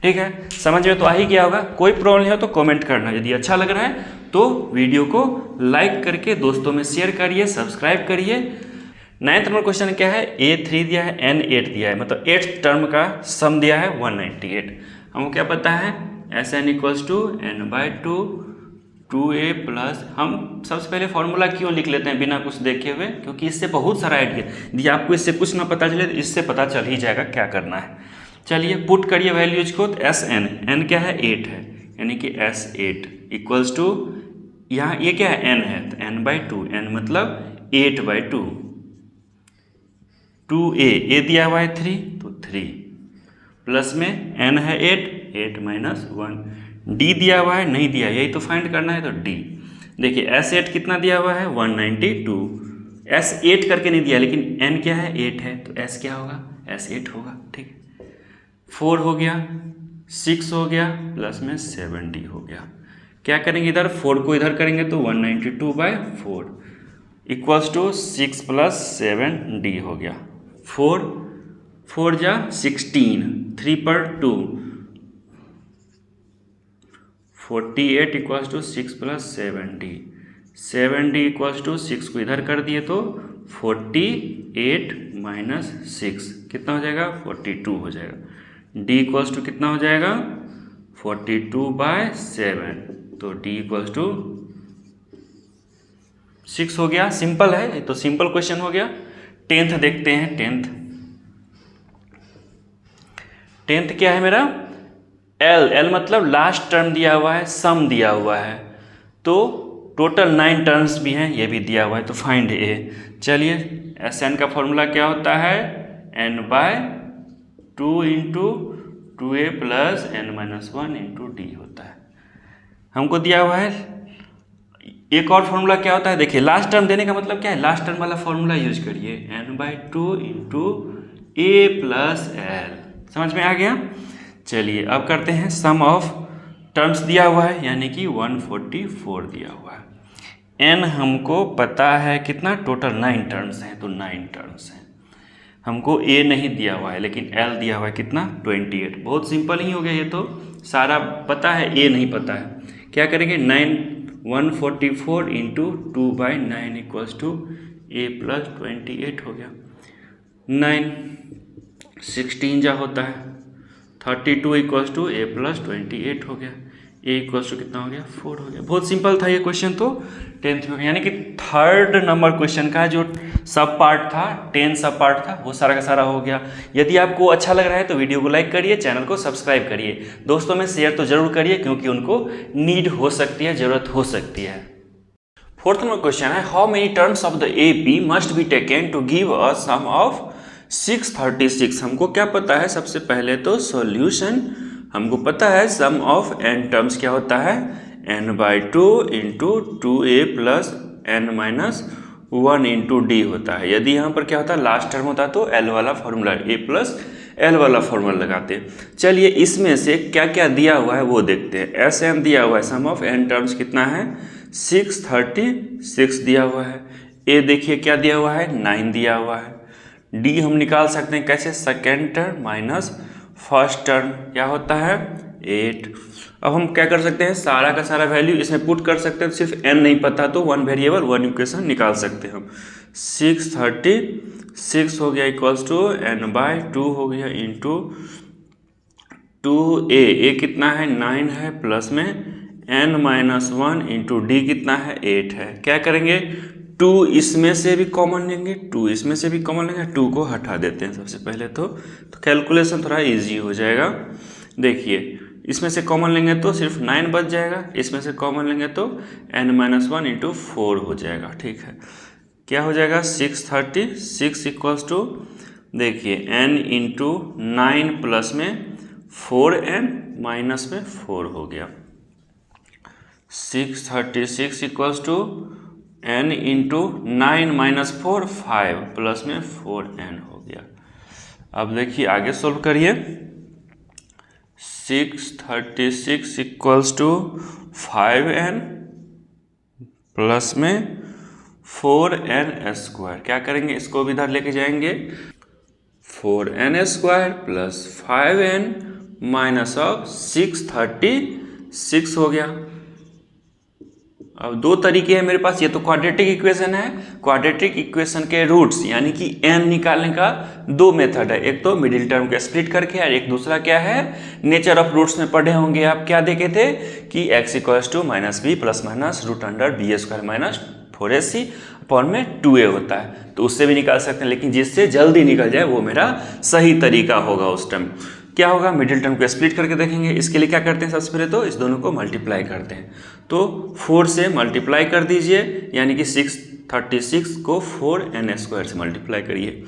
Speaker 1: ठीक है, समझ में तो आ ही गया होगा। कोई प्रॉब्लम है तो कमेंट करना, यदि अच्छा लग रहा है तो वीडियो को लाइक करके दोस्तों में शेयर करिए, सब्सक्राइब करिए। 9th नंबर क्वेश्चन क्या है, A3 दिया है N8 दिया है, मतलब 8th टर्म का सम दिया है 198। हमको क्या पता है Sn equals to n by 2 2a plus, हम सबसे पहले फॉर्मूला क्यों लिख लेते हैं बिना कुछ देखे हुए, क्योंकि इससे बहुत सारा आइडिया, यदि आपको इससे कुछ ना पता चले तो इससे पता चल ही जाएगा क्या करना है। चलिए पुट करिए वैल्यूज को, तो एस एन क्या है 8 है, यानी कि S8 इक्वल्स टू, यहाँ ये क्या है n है तो n/2, n मतलब 8/2, 2a दिया हुआ है 3 तो 3 प्लस में n है 8 माइनस 1, d दिया हुआ है नहीं दिया, यही तो फाइंड करना है तो d। देखिए S8 कितना दिया हुआ है 192, S8 करके नहीं दिया लेकिन n क्या है 8 है तो s क्या होगा S8 होगा, ठीक है। 4 हो गया, 6 हो गया, प्लस में 7d हो गया। क्या करेंगे इधर 4 को इधर करेंगे तो 192/4 इक्वल्स टू 6 + 7d हो गया। 4 जा 16, 3 पर 2, 48 equals to 6 + 7d, 7d equals to 6 को इधर कर दिए तो 48 माइनस 6 कितना हो जाएगा 42 हो जाएगा। d इक्वल्स टू कितना हो जाएगा 42/7, तो d इक्वल्स टू 6 हो गया। सिंपल है, तो सिंपल क्वेश्चन हो गया। 10th देखते हैं। 10th क्या है मेरा L मतलब लास्ट टर्म दिया हुआ है, सम दिया हुआ है, तो टोटल 9 टर्म्स भी हैं, ये भी दिया हुआ है, तो फाइंड ए। चलिए Sn का फॉर्मूला क्या होता है n/2 × 2a + n-1 × d होता है। हमको दिया हुआ है एक और फॉर्मूला क्या होता है, देखिए लास्ट टर्म देने का मतलब क्या है, लास्ट टर्म वाला फॉर्मूला यूज करिए, n/2 × a + l। समझ में आ गया। चलिए अब करते हैं सम ऑफ टर्म्स दिया हुआ है, यानी कि 144 दिया हुआ है। n हमको पता है कितना, टोटल 9 टर्म्स हैं, तो 9 टर्म्स हैं। हमको a नहीं दिया हुआ है लेकिन l दिया हुआ है कितना 28। बहुत सिंपल ही हो गया, ये तो सारा पता है, a नहीं पता है। क्या करेंगे 144 × 2/9 इक्वल्स टू a + 28 हो गया। 9 16 जा होता है 32 इक्वल्स टू a + 28 हो गया। a इक्वल्स टू कितना हो गया 4 हो गया। बहुत सिंपल था ये क्वेश्चन, तो 10th में, यानी कि 3rd नंबर क्वेश्चन का जो सब पार्ट था, 10 सब पार्ट था, वो सारा का सारा हो गया। यदि आपको अच्छा लग रहा है तो वीडियो को लाइक करिए, चैनल को सब्सक्राइब करिए, दोस्तों में शेयर तो जरूर करिए क्योंकि उनको नीड हो सकती है, जरूरत हो सकती है। 4th नंबर क्वेश्चन है how many terms of the AP must be taken to give a sum of 636। हमको क्या पता है, सबसे पहले तो सॉल्यूशन हमको पता है सम ऑफ n टर्म्स क्या होता है n/2 × 2a + n-1 × d होता है। यदि यहाँ पर क्या होता है लास्ट टर्म होता तो l वाला फॉर्मूला a + l वाला फॉर्मूला लगाते। चलिए इसमें से क्या क्या दिया हुआ है वो देखते हैं। Sn दिया हुआ है, सम ऑफ n टर्म्स कितना है 636 दिया हुआ है। a देखिए क्या दिया हुआ है 9 दिया हुआ है। d हम निकाल सकते हैं कैसे, second term minus first term क्या होता है 8। अब हम क्या कर सकते हैं, सारा का सारा वैल्यू इसमें पुट कर सकते हैं, सिर्फ n नहीं पता तो 1 वेरिएबल 1 इक्वेशन निकाल सकते हैं हम। 636 हो गया इक्वल्स टू n/2 हो गया इंटू 2a कितना है 9 है, प्लस में n-1 इंटू d कितना है 8 है। क्या करेंगे 2 इसमें से भी कॉमन लेंगे, 2 इसमें से भी कॉमन लेंगे, 2 को हटा देते हैं सबसे पहले तो कैलकुलेशन थोड़ा इजी हो जाएगा। देखिए इसमें से कॉमन लेंगे तो सिर्फ 9 बच जाएगा, इसमें से कॉमन लेंगे तो n-1 इंटू 4 हो जाएगा। ठीक है, क्या हो जाएगा 636 इक्वल्स टू, देखिए n इंटू 9 प्लस में 4n माइनस में 4 हो गया। 636 equals to n into 9 minus 4 5 plus में 4n हो गया। अब देखिए आगे सोल्व करिए। 636 इक्वल्स टू 5n प्लस में 4n² क्या करेंगे, इसको भी इधर लेके जाएंगे, 4n² plus 5n minus of 636 हो गया। अब दो तरीके हैं मेरे पास, ये तो क्वाड्रेटिक इक्वेशन है, क्वाड्रेटिक इक्वेशन के रूट्स यानी कि n निकालने का दो मेथड है, एक तो मिडिल टर्म को स्प्लिट करके और एक दूसरा क्या है, नेचर ऑफ रूट्स में पढ़े होंगे आप, क्या देखे थे कि x equals to -b plus minus √b² minus 4ac upon में 2a होता है, तो उससे भी निकाल सकते हैं, लेकिन जिससे जल्दी निकल जाए वो मेरा सही तरीका होगा उस टाइम। क्या होगा, मिडिल टर्म को स्प्लिट करके देखेंगे। इसके लिए क्या करते हैं, सबसे पहले तो इस दोनों को मल्टीप्लाई करते हैं। तो 4 से मल्टीप्लाई कर दीजिए, यानी कि 636 को 4n² से मल्टीप्लाई करिए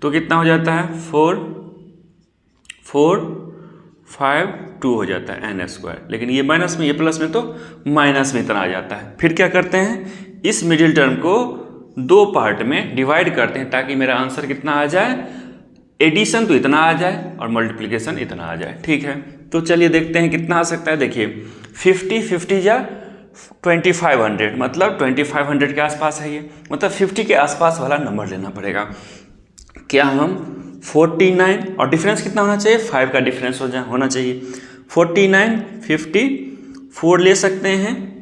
Speaker 1: तो कितना हो जाता है, 4452 हो जाता है n²। लेकिन ये माइनस में, ये प्लस में, तो माइनस में इतना आ जाता है। फिर क्या करते हैं, इस मिडिल टर्म को 2 पार्ट में डिवाइड करते हैं ताकि मेरा आंसर कितना आ जाए, एडिशन तो इतना आ जाए और मल्टीप्लिकेशन इतना आ जाए। ठीक है, तो चलिए देखते हैं कितना आ सकता है। देखिए 50 या 2500, मतलब 2500 के आसपास है ये, मतलब 50 के आसपास वाला नंबर लेना पड़ेगा। क्या हम 49 और डिफरेंस कितना होना चाहिए, 5 का डिफरेंस होना चाहिए। 49, 50, 4 ले सकते हैं,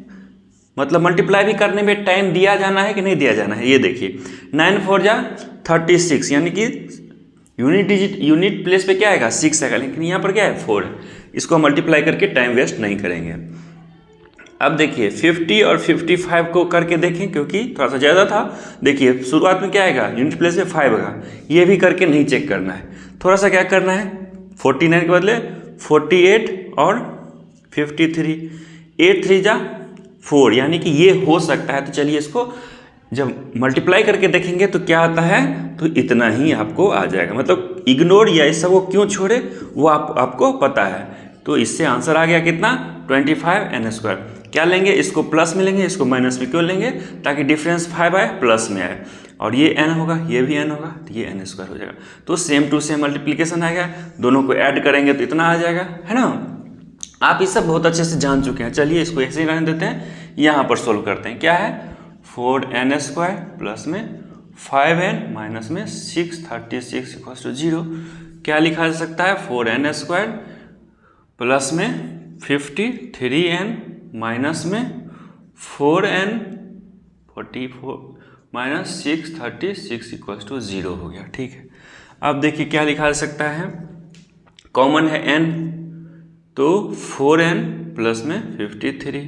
Speaker 1: मतलब मल्टीप्लाई भी करने में टाइम दिया जाना है कि नहीं दिया जाना है, ये देखिए। 9 4 जा 36, यानी कि यूनिट प्लेस पे क्या आएगा, 6 आएगा, लेकिन यहाँ पर क्या है, 4 है। इसको मल्टीप्लाई करके टाइम वेस्ट नहीं करेंगे। अब देखिए 50 और 55 को करके देखें, क्योंकि थोड़ा सा ज़्यादा था। देखिए शुरुआत में क्या आएगा, यूनिट प्लेस में 5 आएगा, ये भी करके नहीं चेक करना है। थोड़ा सा क्या करना है, 49 के बदले 48 और 53, 8 3 जा 4, यानी कि ये हो सकता है। तो चलिए इसको जब मल्टीप्लाई करके देखेंगे तो क्या आता है, तो इतना ही आपको आ जाएगा। मतलब इग्नोर या इस सब को क्यों छोड़े वो आपको पता है। तो इससे आंसर आ गया कितना, 25n²। क्या लेंगे, इसको प्लस में लेंगे, इसको माइनस में क्यों लेंगे, ताकि डिफरेंस 5 आए, प्लस में आए, और ये n होगा, ये भी n होगा, तो ये n² हो जाएगा। तो सेम टू सेम मल्टीप्लिकेशन आएगा, दोनों को ऐड करेंगे तो इतना आ जाएगा, है ना। आप ये सब बहुत अच्छे से जान चुके हैं। चलिए इसको ऐसे ही रहने देते हैं, यहाँ पर सोल्व करते हैं। क्या है, 4n² प्लस में 5n माइनस में 636 = 0। क्या लिखा जा सकता है, 4n² प्लस में 53n माइनस में 4n 44 माइनस 636 = 0 हो गया। ठीक है, अब देखिए क्या लिखा जा सकता है, कॉमन है n, तो 4n प्लस में 53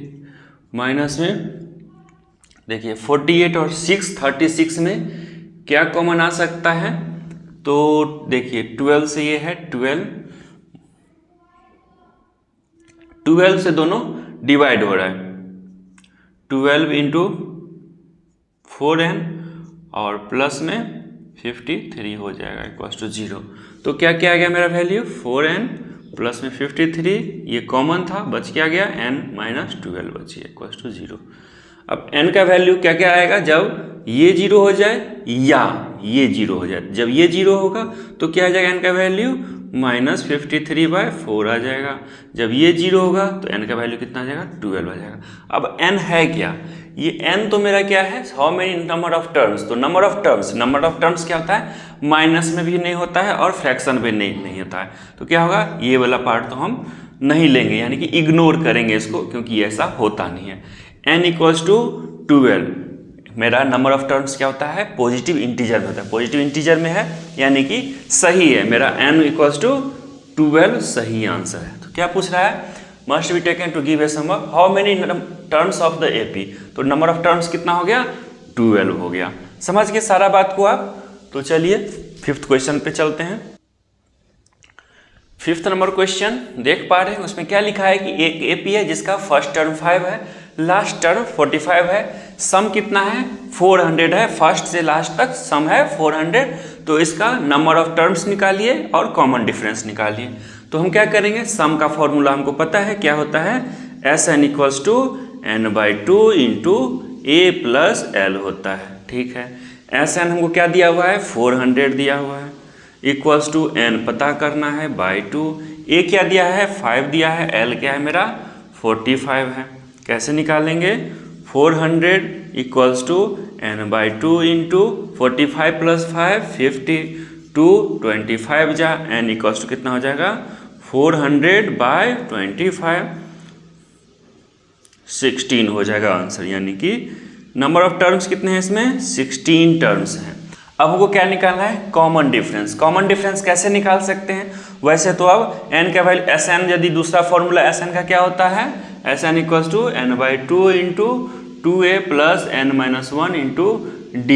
Speaker 1: माइनस में देखिए 48 और 636 में क्या कॉमन आ सकता है, तो देखिए 12 से ये है 12 से दोनों डिवाइड हो रहा है, 12 इंटू 4n और प्लस में 53 हो जाएगा = 0। तो क्या क्या आ गया मेरा वैल्यू, 4n प्लस में 53, ये कॉमन था, बच क्या गया, n माइनस 12 बच गया = 0। अब n का वैल्यू क्या क्या आएगा, जब ये 0 हो जाए या ये 0 हो जाए। जब ये 0 होगा तो क्या आ जाएगा n का वैल्यू, -53/4 आ जाएगा। जब ये 0 होगा तो n का वैल्यू कितना आ जाएगा, 12 आ जाएगा। अब n है क्या, ये n तो मेरा क्या है, how many number of terms. तो नंबर ऑफ टर्म्स क्या होता है, माइनस में भी नहीं होता है और फ्रैक्शन में नहीं होता है। तो क्या होगा, ये वाला पार्ट तो हम नहीं लेंगे, यानी कि इग्नोर करेंगे इसको, क्योंकि ऐसा होता नहीं है। n = 12, मेरा नंबर ऑफ टर्म्स क्या होता है, पॉजिटिव इंटीजर में होता है, पॉजिटिव इंटीजर में है, यानी कि सही है। मेरा n = 12 सही आंसर है। तो क्या पूछ रहा है, must be taken to give a sum of how many terms of the AP। तो नंबर ऑफ टर्म्स कितना हो गया, 12 हो गया। समझ के सारा बात को आप। तो चलिए 5th क्वेश्चन पे चलते हैं। 5th नंबर क्वेश्चन देख पा रहे हैं, उसमें क्या लिखा है कि एक AP है जिसका फर्स्ट टर्म 5 है, लास्ट टर्म 45 है, सम कितना है, 400 है, फर्स्ट से लास्ट तक सम है 400। तो इसका नंबर ऑफ टर्म्स निकालिए और कॉमन डिफरेंस निकालिए। तो हम क्या करेंगे, सम का फॉर्मूला हमको पता है, क्या होता है, Sn = n/2 into a plus l होता है। ठीक है, Sn हमको क्या दिया हुआ है, 400 दिया हुआ है, इक्वल्स टू n पता करना है /2, a क्या दिया है, 5 दिया है, l क्या है मेरा 45 है। कैसे निकालेंगे, 400 = n/2 इंटू 45 + 5 50 2 25 जा n = कितना हो जाएगा, 400/25 16 हो जाएगा आंसर। यानी कि नंबर ऑफ टर्म्स कितने हैं इसमें, 16 टर्म्स हैं। अब हमको क्या निकालना है, कॉमन डिफरेंस। कॉमन डिफरेंस कैसे निकाल सकते हैं, वैसे तो अब n का वैल्यू Sn, यदि दूसरा फॉर्मूला Sn का क्या होता है, Sn = n/2 into 2a + n-1 into d,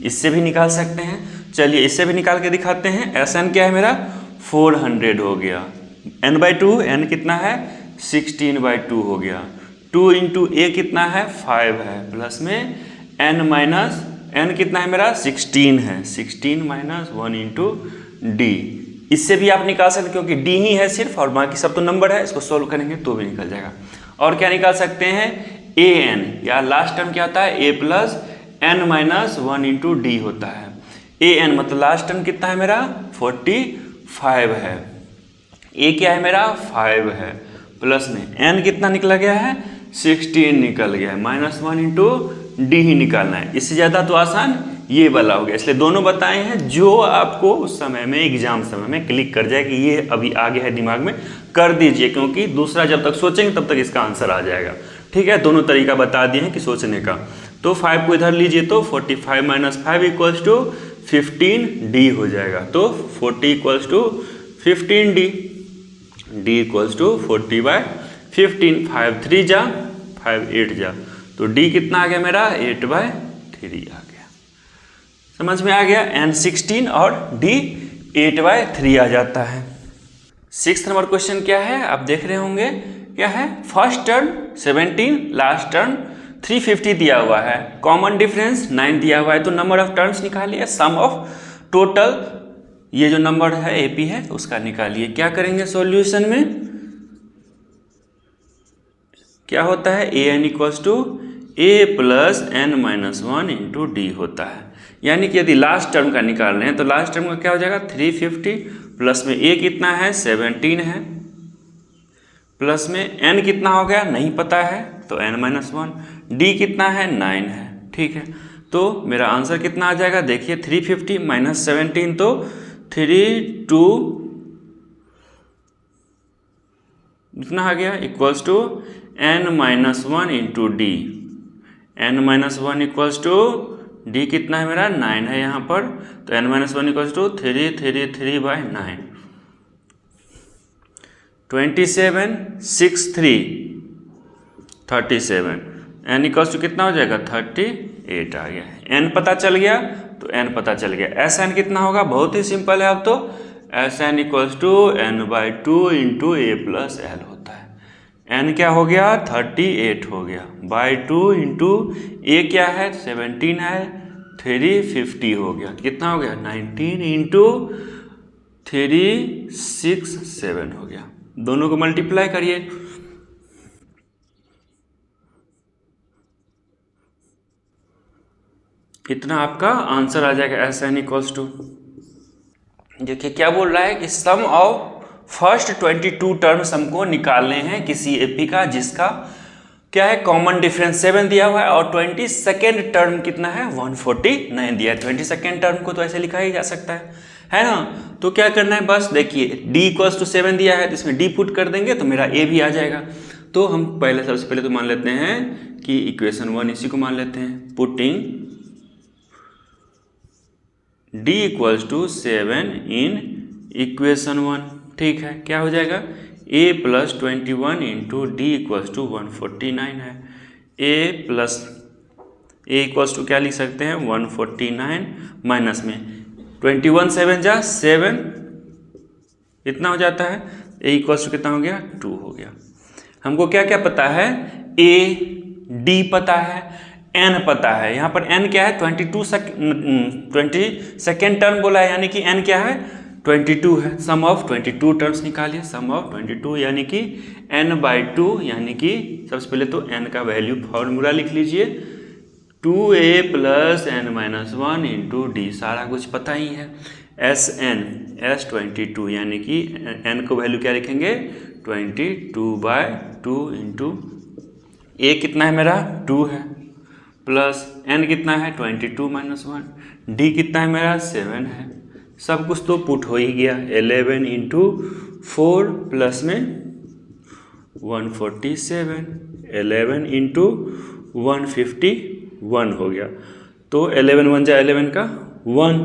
Speaker 1: इससे भी निकाल सकते हैं। चलिए इससे भी निकाल के दिखाते हैं। Sn क्या है मेरा 400 हो गया। n/2 n कितना है 16/2 हो गया। 2 इंटू ए कितना है 5 है, प्लस में n कितना है मेरा 16 है, 16 माइनस 1 इंटू डी। इससे भी आप निकाल सकते क्योंकि डी ही है सिर्फ और बाकी सब तो नंबर है, इसको सोल्व करेंगे तो भी निकल जाएगा। और क्या निकाल सकते हैं ए एन, या लास्ट टर्म क्या होता है a plus N minus 1 into D होता है। ए एन मतलब लास्ट टर्म कितना है मेरा 45 है, ए क्या है मेरा 5 है, प्लस में एन कितना निकला गया है 16 निकल गया है, माइनस 1 इंटू डी ही निकालना है। इससे ज़्यादा तो आसान ये वाला हो गया, इसलिए दोनों बताए हैं जो आपको उस समय में एग्जाम समय में क्लिक कर जाए कि ये अभी आगे है दिमाग में कर दीजिए, क्योंकि दूसरा जब तक सोचेंगे तब तक इसका आंसर आ जाएगा। ठीक है, दोनों तरीका बता दिए हैं कि सोचने का। तो 5 को इधर लीजिए तो 45 माइनस 5 इक्वल्स टू 15 डी हो जाएगा। तो 40 equals to 15 d, d equals to 40/15, 5 3 जा 5 8 जा, तो डी कितना आ गया मेरा 8/3 आ गया। समझ में आ गया, n 16 और d 8/3 आ जाता है। 6th नंबर क्वेश्चन क्या है आप देख रहे होंगे, क्या है फर्स्ट टर्म 17, लास्ट टर्म 350 दिया हुआ है, कॉमन डिफरेंस 9 दिया हुआ है, तो नंबर ऑफ टर्म्स निकालिए, सम ऑफ टोटल ये जो नंबर है AP है उसका निकालिए। क्या करेंगे सॉल्यूशन में, क्या होता है an equals to a plus n minus 1 into D होता है। यानी कि यदि लास्ट टर्म का निकाल रहे हैं तो लास्ट टर्म का क्या हो जाएगा 350, प्लस में a कितना है 17 है, प्लस में n कितना हो गया नहीं पता है तो n माइनस 1, d कितना है 9 है। ठीक है, तो मेरा आंसर कितना आ जाएगा देखिए 350 माइनस 17 तो 32 इतना आ गया equals to n minus 1 into d, n minus 1 equals to d कितना है मेरा 9 है यहाँ पर, तो n minus 1 equals to 333/9, 27 6 3 37, n equals to कितना हो जाएगा 38 आ गया। n पता चल गया तो n पता चल गया। एस एन कितना होगा, बहुत ही सिंपल है अब तो, s N equals to n/2 into a plus L होता है। n क्या हो गया 38 हो गया, बाई 2 इंटू ए क्या है 17 है 350 हो गया, कितना हो गया 19 इंटू 367 हो गया। दोनों को मल्टीप्लाई करिए, इतना आपका आंसर आ जाएगा एस एन इक्वल्स टू। देखिए क्या बोल रहा है कि सम ऑफ फर्स्ट 22 टर्म्स हमको निकालने हैं किसी एपी का जिसका क्या है कॉमन डिफरेंस 7 दिया हुआ है और 22nd टर्म कितना है 149 दिया है। 22nd टर्म को तो ऐसे लिखा ही जा सकता है ना। तो क्या करना है बस देखिए d इक्वल्स टू 7 दिया है तो इसमें d पुट कर देंगे तो मेरा a भी आ जाएगा। तो हम पहले सबसे पहले तो मान लेते हैं कि इक्वेशन 1 इसी को मान लेते हैं, putting d equals to 7 in equation 1। ठीक है, क्या हो जाएगा a plus 21 into D equals to 149 है। a plus a equals to क्या लिख सकते हैं 149 माइनस में 21 7 जा 7 इतना हो जाता है, a इक्वल्स टू कितना हो गया 2 हो गया। हमको क्या क्या पता है a d पता है n पता है, यहाँ पर n क्या है 22nd टर्म बोला है यानी कि n क्या है 22 है। सम ऑफ 22 टर्म्स निकालिए, सम ऑफ 22 यानी कि n/2 यानी कि सबसे पहले तो n का वैल्यू फॉर्मूला लिख लीजिए 2a plus n minus 1 into D, सारा कुछ पता ही है। S22 यानी कि n को वैल्यू क्या लिखेंगे 22/2 इंटू a कितना है मेरा 2 है प्लस n कितना है 22 माइनस 1, d कितना है मेरा 7 है। सब कुछ तो पुट हो ही गया 11 इंटू 4 प्लस में 147, 11 इंटू 151 हो गया। तो 11 1 जा 11 का 1,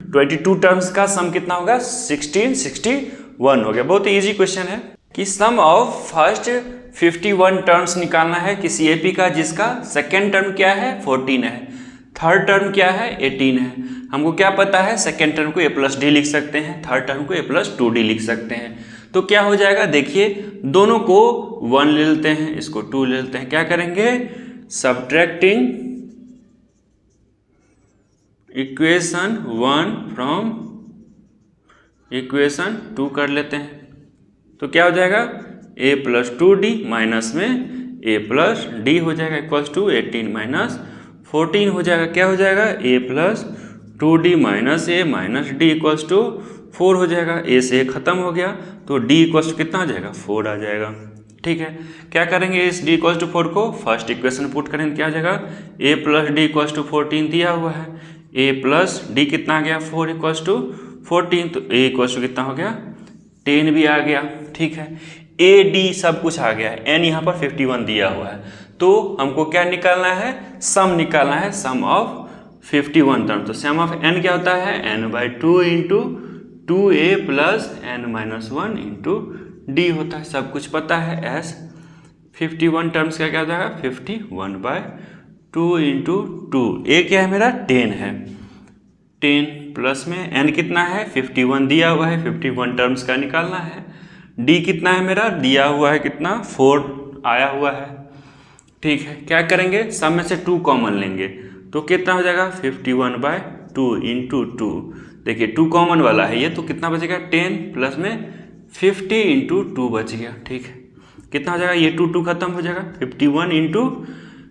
Speaker 1: 22 टर्म्स का सम कितना होगा 1661 हो गया। बहुत ही ईजी क्वेश्चन है कि सम ऑफ फर्स्ट 51 टर्म्स निकालना है किसी एपी का जिसका सेकेंड टर्म क्या है 14 है, थर्ड टर्म क्या है 18 है। हमको क्या पता है, सेकेंड टर्म को a प्लस डी लिख सकते हैं, थर्ड टर्म को a प्लस 2d लिख सकते हैं। तो क्या हो जाएगा, देखिए दोनों को 1 ले लेते हैं, इसको 2 ले लेते हैं, क्या करेंगे, सब्ट्रैक्टिंग इक्वेशन 1 फ्रॉम इक्वेशन 2 कर लेते हैं। तो क्या हो जाएगा, a प्लस 2d माइनस में a प्लस डी हो जाएगा इक्वल्स टू 18 माइनस 14 हो जाएगा। क्या हो जाएगा, a plus 2d minus a minus D equals to 4 हो जाएगा। a से खत्म हो गया तो d इक्वल्स टू कितना आ जाएगा, 4 आ जाएगा। ठीक है, क्या करेंगे, इस d इक्वल्स टू 4 को फर्स्ट इक्वेशन पुट करेंगे, क्या आ जाएगा, a plus D equals to 14 दिया हुआ है, a प्लस डी कितना आ गया, 4 इक्वल्स टू 14, तो a इक्वल्स टू कितना हो गया, 10 भी आ गया। ठीक है, a d सब कुछ आ गया है, n यहाँ पर 51 दिया हुआ है, तो हमको क्या निकालना है, सम निकालना है, सम ऑफ 51 टर्म। तो सम ऑफ n क्या होता है, n/2 into 2a plus n minus 1 into D होता है, सब कुछ पता है। एस 51 टर्म्स का क्या हो जाएगा, 51/2 इंटू 2, a क्या है मेरा 10 है, 10 प्लस में n कितना है 51 दिया हुआ है, 51 टर्म्स का निकालना है। d कितना है मेरा दिया हुआ है, कितना 4 आया हुआ है। ठीक है, क्या करेंगे, सब में से 2 कॉमन लेंगे, तो कितना हो जाएगा 51/2 इंटू 2, देखिए 2 कॉमन वाला है ये, तो कितना बचेगा 10 प्लस में 50 इंटू 2 बच गया। ठीक है, कितना हो जाएगा, ये 2 खत्म हो जाएगा, 51 इंटू,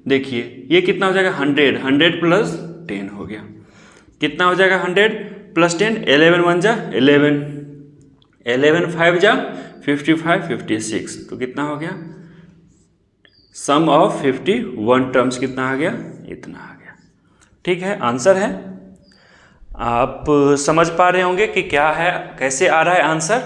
Speaker 1: देखिए ये कितना हो जाएगा 100, 100 प्लस 10 हो गया, कितना हो जाएगा 100 प्लस 10, 11 1 जा 11, 11 5 जा 55, 56, तो कितना हो गया, सम ऑफ 51 टर्म्स कितना आ गया, इतना आ गया। ठीक है, आंसर है, आप समझ पा रहे होंगे कि क्या है, कैसे आ रहा है आंसर।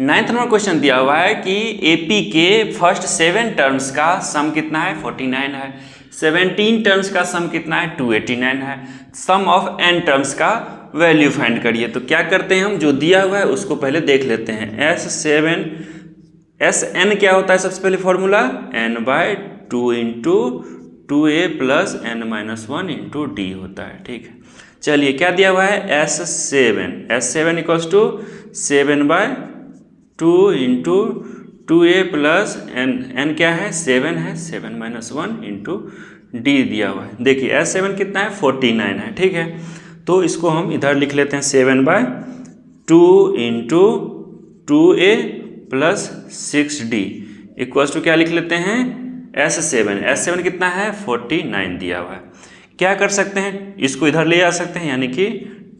Speaker 1: 9th नंबर क्वेश्चन दिया हुआ है कि एपी के फर्स्ट 7 टर्म्स का सम कितना है, 49 है, 17 टर्म्स का सम कितना है, 289 है, सम ऑफ n टर्म्स का वैल्यू फाइंड करिए। तो क्या करते हैं हम, जो दिया हुआ है उसको पहले देख लेते हैं। Sn क्या होता है, सबसे पहले formula n/2 into 2a plus n minus 1 into D होता है। ठीक है, चलिए क्या दिया हुआ है, S7 equals to 7/2 into 2a plus n क्या है 7 है, 7 माइनस 1 इंटू डी दिया हुआ है। देखिए S7 कितना है 49 है। ठीक है, तो इसको हम इधर लिख लेते हैं 7/2 into 2a plus 6d equals to क्या लिख लेते हैं, S7 कितना है 49 दिया हुआ है। क्या कर सकते हैं, इसको इधर ले आ सकते हैं, यानी कि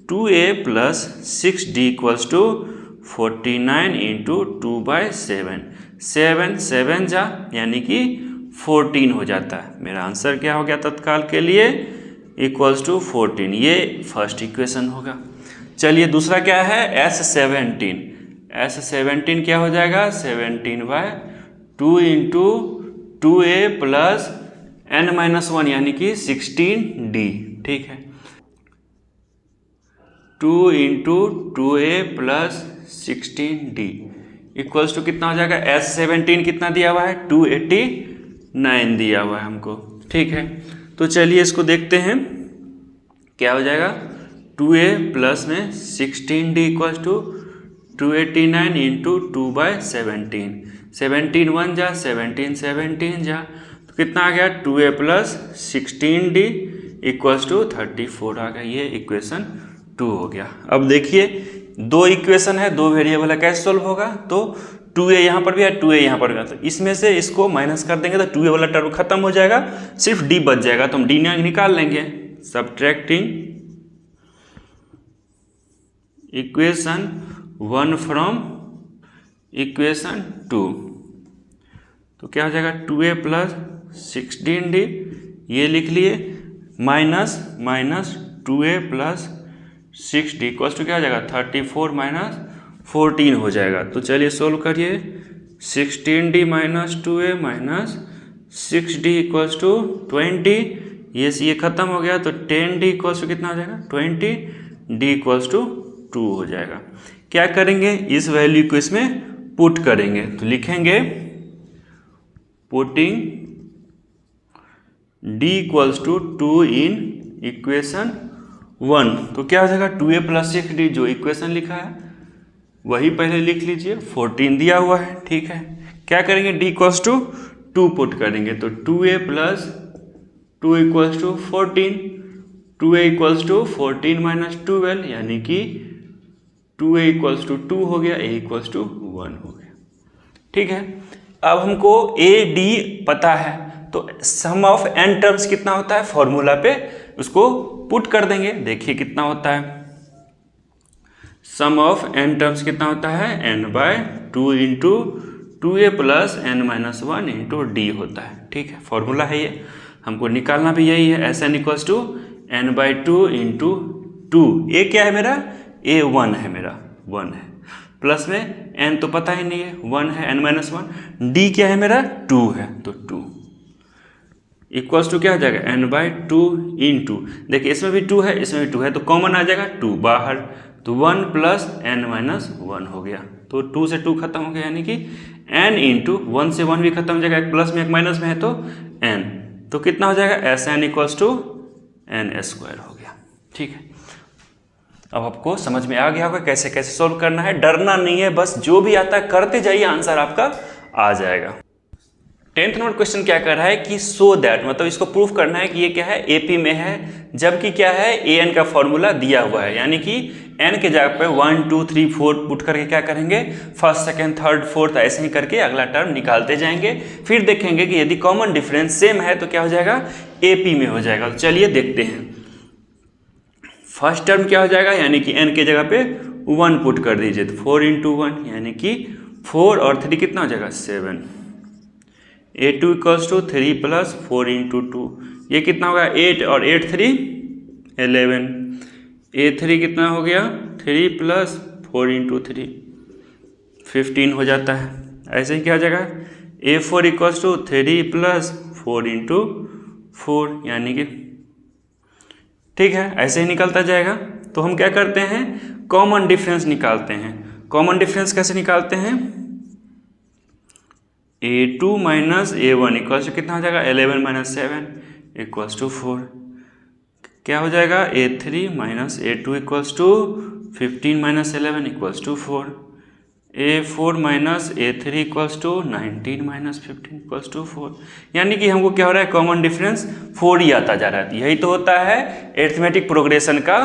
Speaker 1: 2a plus 6d equals to 49 into 2/7, 7 जा यानी कि 14 हो जाता है। मेरा आंसर क्या हो गया तत्काल के लिए, इक्वल्स टू 14, ये फर्स्ट इक्वेशन होगा। चलिए दूसरा क्या है, S17 क्या हो जाएगा, 17/2 into 2a plus n minus 1 यानी कि 16d। ठीक है, 2 into 2a plus 16d equals to कितना हो जाएगा, S17 कितना दिया हुआ है 289 दिया हुआ है हमको। ठीक है, तो चलिए इसको देखते हैं क्या हो जाएगा, 2a प्लस में 16d इक्वल्स टू 289 इंटू 2/17, 17 1 जा 17 जा, तो कितना आ गया 2a plus 16d equals to 34 आ गया। ये इक्वेशन 2 हो गया। अब देखिए 2 इक्वेशन है, 2 वेरिएबल है, कैसे सोल्व होगा, तो 2a यहाँ पर भी है 2a यहाँ पर भी है, तो इसमें से इसको माइनस कर देंगे तो 2a वाला टर्म खत्म हो जाएगा, सिर्फ d बच जाएगा, तो हम d निकाल लेंगे। सब्ट्रैक्टिंग इक्वेशन 1 फ्रॉम इक्वेशन 2, तो क्या हो जाएगा 2a प्लस 16d, ये लिख लिए, minus 2a plus 6d equals to क्या हो जाएगा 34 माइनस 14 हो जाएगा। तो चलिए सोल्व करिए, 16d minus 2a minus 6d equals to 20, ये खत्म हो गया, तो 10d इक्वल्स टू कितना हो जाएगा 20, d इक्वल्स टू 2 हो जाएगा। क्या करेंगे, इस वैल्यू को इसमें पुट करेंगे, तो लिखेंगे putting d equals to 2 in equation 1, तो क्या हो जाएगा 2a + 6d, जो इक्वेशन लिखा है वही पहले लिख लीजिए। 14 दिया हुआ है, ठीक है। क्या करेंगे, d = 2 पुट करेंगे, तो 2a + 2 = 14, 2a = 14 - 12, यानी कि 2a = 2 हो गया, a = 1 हो गया, ठीक है। अब हमको a d पता है, तो सम ऑफ n टर्म्स कितना होता है, फॉर्मूला पे उसको पुट कर देंगे। देखिए कितना होता है, सम ऑफ n टर्म्स कितना होता है, n/2 × 2a + n - 1 × d होता है, ठीक है। फॉर्मूला है ये, हमको निकालना भी यही है। Sn = n/2 × 2, a क्या है मेरा, a 1 है मेरा, 1 है, प्लस में n तो पता ही नहीं है, 1 है, n - 1, d क्या है मेरा, 2 है, तो 2 इक्वल्स टू क्या हो जाएगा, n/2 × देखिए इसमें भी 2 है, इसमें भी 2 है, तो कॉमन आ जाएगा 2 बाहर, तो 1 + n - 1 हो गया, तो 2 से 2 खत्म हो गया, यानी कि n × 1 से 1 भी खत्म हो जाएगा, एक प्लस में एक माइनस में है, तो n, तो कितना हो जाएगा, Sn = n² हो गया, ठीक है। अब आपको समझ में आ गया होगा कैसे कैसे सोल्व करना है, डरना नहीं है, बस जो भी आता है करते जाइए, आंसर आपका आ जाएगा। 10th नंबर क्वेश्चन क्या कर रहा है कि सो दैट, मतलब इसको प्रूफ करना है कि ये क्या है, एपी में है, जबकि क्या है, an का फॉर्मूला दिया हुआ है, यानी कि n के जगह पे 1 2 3 4 पुट करके क्या करेंगे, फर्स्ट सेकंड थर्ड फोर्थ ऐसे ही करके अगला टर्म निकालते जाएंगे, फिर देखेंगे कि यदि कॉमन डिफरेंस सेम है तो क्या हो जाएगा, एपी में हो जाएगा। तो चलिए देखते हैं, फर्स्ट टर्म क्या हो जाएगा, यानी कि n के जगह पे 1 पुट कर दीजिए, तो 4 × 1 यानी कि 4 और 3 कितना हो जाएगा, 7, a2 = 3 + 4 × 2, ये कितना होगा, 8 और 8 3 11, a3 कितना हो गया, 3 + 4 × 3 15 हो जाता है। ऐसे ही क्या हो जाएगा, a4 = 3 + 4 × 4, यानी कि ठीक है, ऐसे ही निकलता जाएगा। तो हम क्या करते हैं, कॉमन डिफरेंस निकालते हैं। कॉमन डिफरेंस कैसे निकालते हैं, a2 - a1 इक्वल्स टू कितना हो जाएगा, 11 - 7 इक्वल्स टू 4, क्या हो जाएगा, a3 - a2 equals to 15 - 11 equals to 4, a4 - a3 equals to 19 - 15 equals to 4, यानी कि हमको क्या हो रहा है, कॉमन डिफरेंस 4 ही आता जा रहा है। यही तो होता है अरिथमेटिक प्रोग्रेशन का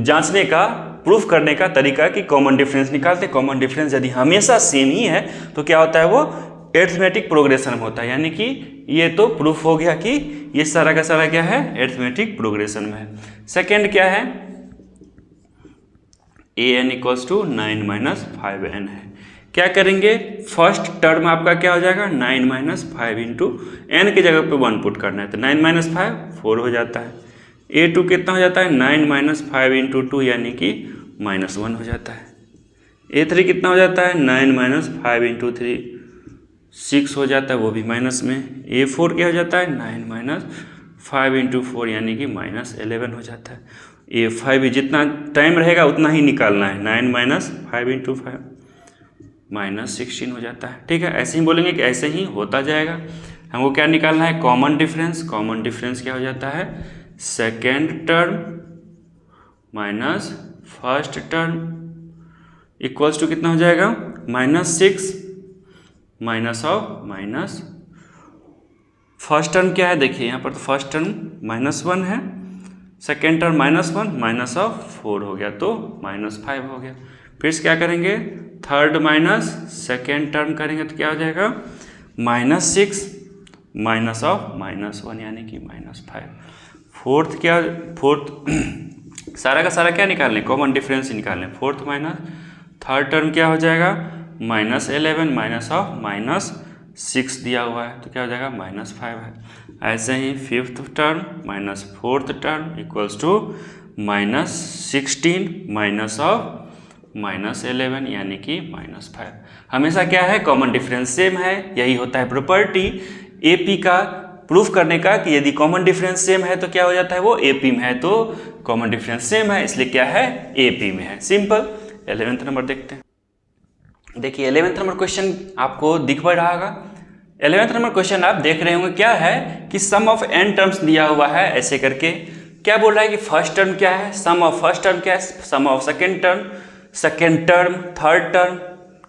Speaker 1: जांचने का, प्रूफ करने का तरीका, कि कॉमन डिफरेंस निकालते, कॉमन डिफरेंस यदि हमेशा सेम ही है तो क्या होता है, वो अरिथमेटिक प्रोग्रेशन में होता है, यानी कि ये तो प्रूफ हो गया कि ये सारा का सारा क्या है, अरिथमेटिक प्रोग्रेशन में है। सेकेंड क्या है, an = 9 - 5n है। क्या करेंगे, फर्स्ट टर्म आपका क्या हो जाएगा, 9 - 5 × n की जगह पे 1 पुट करना है, तो 9 - 5 4 हो जाता है। a2 कितना हो जाता है, 9 - 5 × 2 यानी कि -1 हो जाता है। a3 कितना हो जाता है, 9 - 5 × 3 6 हो जाता है, वो भी माइनस में। a4 क्या हो जाता है, 9 - 5 × 4 यानी कि -11 हो जाता है। a5 जितना टाइम रहेगा उतना ही निकालना है, 9 - 5 × 5 -16 हो जाता है, ठीक है। ऐसे ही बोलेंगे कि ऐसे ही होता जाएगा। हमको क्या निकालना है, कॉमन डिफरेंस। कॉमन डिफरेंस क्या हो जाता है, second term minus first term equals to कितना हो जाएगा, -6 minus of minus first term क्या है, देखिए यहाँ पर तो फर्स्ट टर्म -1 है, सेकेंड टर्म -1 माइनस ऑफ 4 हो गया, तो -5 हो गया। फिर से क्या करेंगे, थर्ड माइनस सेकेंड टर्म करेंगे तो क्या हो जाएगा, -6 माइनस ऑफ -1 यानी कि -5। फोर्थ क्या, फोर्थ सारा का सारा क्या निकालने, कॉमन डिफरेंस निकालने। फोर्थ माइनस थर्ड टर्म क्या हो जाएगा, -11 माइनस ऑफ -6 दिया हुआ है तो क्या हो जाएगा, -5 है। ऐसे ही fifth term minus fourth term equals to -16 minus of -11 यानी कि -5। हमेशा क्या है, कॉमन डिफरेंस सेम है। यही होता है प्रॉपर्टी एपी का प्रूफ करने का, कि यदि कॉमन डिफरेंस सेम है तो क्या हो जाता है, वो एपी में है। तो कॉमन डिफरेंस सेम है इसलिए क्या है, एपी में है। सिंपल। 11th नंबर देखते हैं। देखिए 11th नंबर क्वेश्चन आपको दिख पड़ रहा होगा। 11th नंबर क्वेश्चन आप देख रहे होंगे, क्या है कि सम ऑफ n टर्म्स दिया हुआ है ऐसे करके, क्या बोल रहा है कि फर्स्ट टर्म क्या है, सम ऑफ फर्स्ट टर्म क्या है, sum of second term, third term,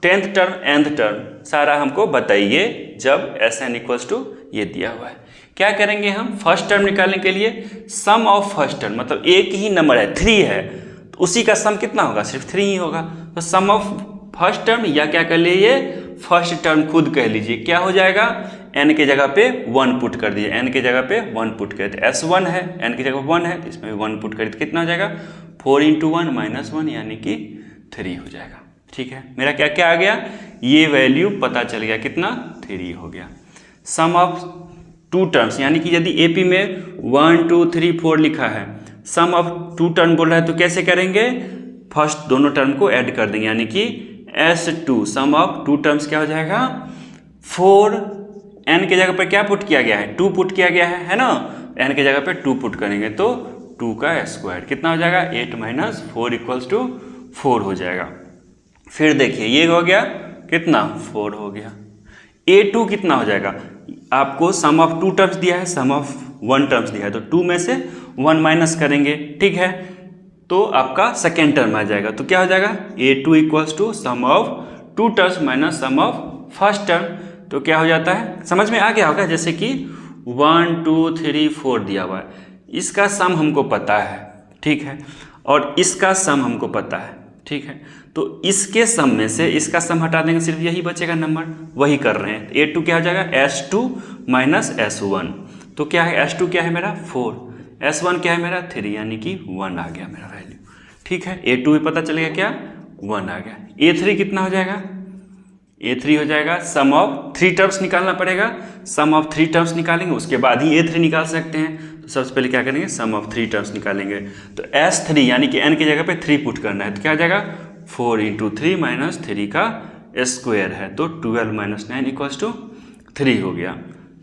Speaker 1: 10th term, nth term, सारा हमको बताइए जब Sn इक्वल्स टू ये दिया हुआ है। क्या करेंगे हम, फर्स्ट टर्म निकालने के लिए सम ऑफ फर्स्ट टर्म, मतलब एक ही नंबर है 3 है तो उसी का सम कितना होगा, सिर्फ 3 ही होगा। तो सम ऑफ फर्स्ट टर्म, या क्या कर लीजिए फर्स्ट टर्म खुद कह लीजिए, क्या हो जाएगा, n के जगह पे 1 पुट कर दीजिए, n के जगह पे 1 पुट कर दिए, S1 है, n की जगह 1 है तो इसमें 1 पुट करिए तो कितना हो जाएगा 4 × 1 - 1 यानी कि 3 हो जाएगा। ठीक है, मेरा क्या क्या आ गया, ये वैल्यू पता चल गया, कितना 3 हो गया। सम ऑफ 2 टर्म्स, यानी कि यदि एपी में 1 2 3 4 लिखा है, सम ऑफ 2 टर्म बोल रहा है तो कैसे करेंगे, फर्स्ट दोनों टर्म को ऐड कर देंगे, यानी कि S2 सम ऑफ 2 टर्म्स क्या हो जाएगा 4, n के जगह पर क्या पुट किया गया है 2 पुट किया गया है ना, n के जगह पे 2 पुट करेंगे तो 2 का स्क्वायर कितना हो जाएगा 8 - 4 = 4 हो जाएगा। फिर देखिए ये हो गया कितना 4 हो गया। A2 कितना हो जाएगा, आपको सम ऑफ 2 टर्म्स दिया है, सम ऑफ 1 टर्म्स दिया है तो 2 में से 1 माइनस करेंगे, ठीक है, तो आपका सेकेंड टर्म आ जाएगा। तो क्या हो जाएगा A2 = sum of 2 terms minus sum of first term, तो क्या हो जाता है, समझ में आ गया होगा। जैसे कि 1 2 3 4 दिया हुआ है, इसका सम हमको पता है, ठीक है, और इसका सम हमको पता है, ठीक है, तो इसके सम में से इसका सम हटा देंगे, सिर्फ यही बचेगा नंबर, वही कर रहे हैं। A2 क्या हो जाएगा S2 - S1, तो क्या है S2 क्या है मेरा 4, S1 क्या है मेरा 3, यानी कि 1 आ गया मेरा वैल्यू, ठीक है। A2 भी पता चलेगा क्या 1 आ गया। A3 कितना हो जाएगा, A3 हो जाएगा सम ऑफ 3 टर्म्स निकालना पड़ेगा, सम ऑफ 3 टर्म्स निकालेंगे उसके बाद ही A3 निकाल सकते हैं। तो सबसे पहले क्या करेंगे सम ऑफ 3 टर्म्स निकालेंगे, तो S3 यानी कि n की जगह पे 3 पुट करना है, तो क्या आ जाएगा 4 × 3 - 3 का स्क्वायर है, तो 12 - 9 = 3 हो गया।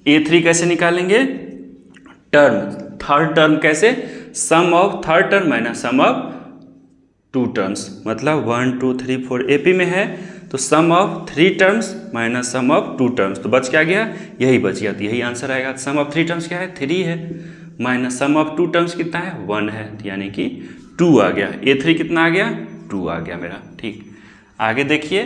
Speaker 1: A3 कैसे निकालेंगे, टर्म थर्ड टर्म कैसे, sum of third term minus sum of 2 terms, मतलब 1 2 3 4 AP में है तो sum of 3 terms minus sum of 2 terms, तो बच क्या गया, यही बच गया, तो यही आंसर आएगा। सम ऑफ 3 टर्म्स क्या है 3 है, माइनस सम ऑफ 2 टर्म्स कितना है 1 है, यानी कि 2 आ गया। A3 कितना आ गया 2 आ गया मेरा, ठीक। आगे देखिए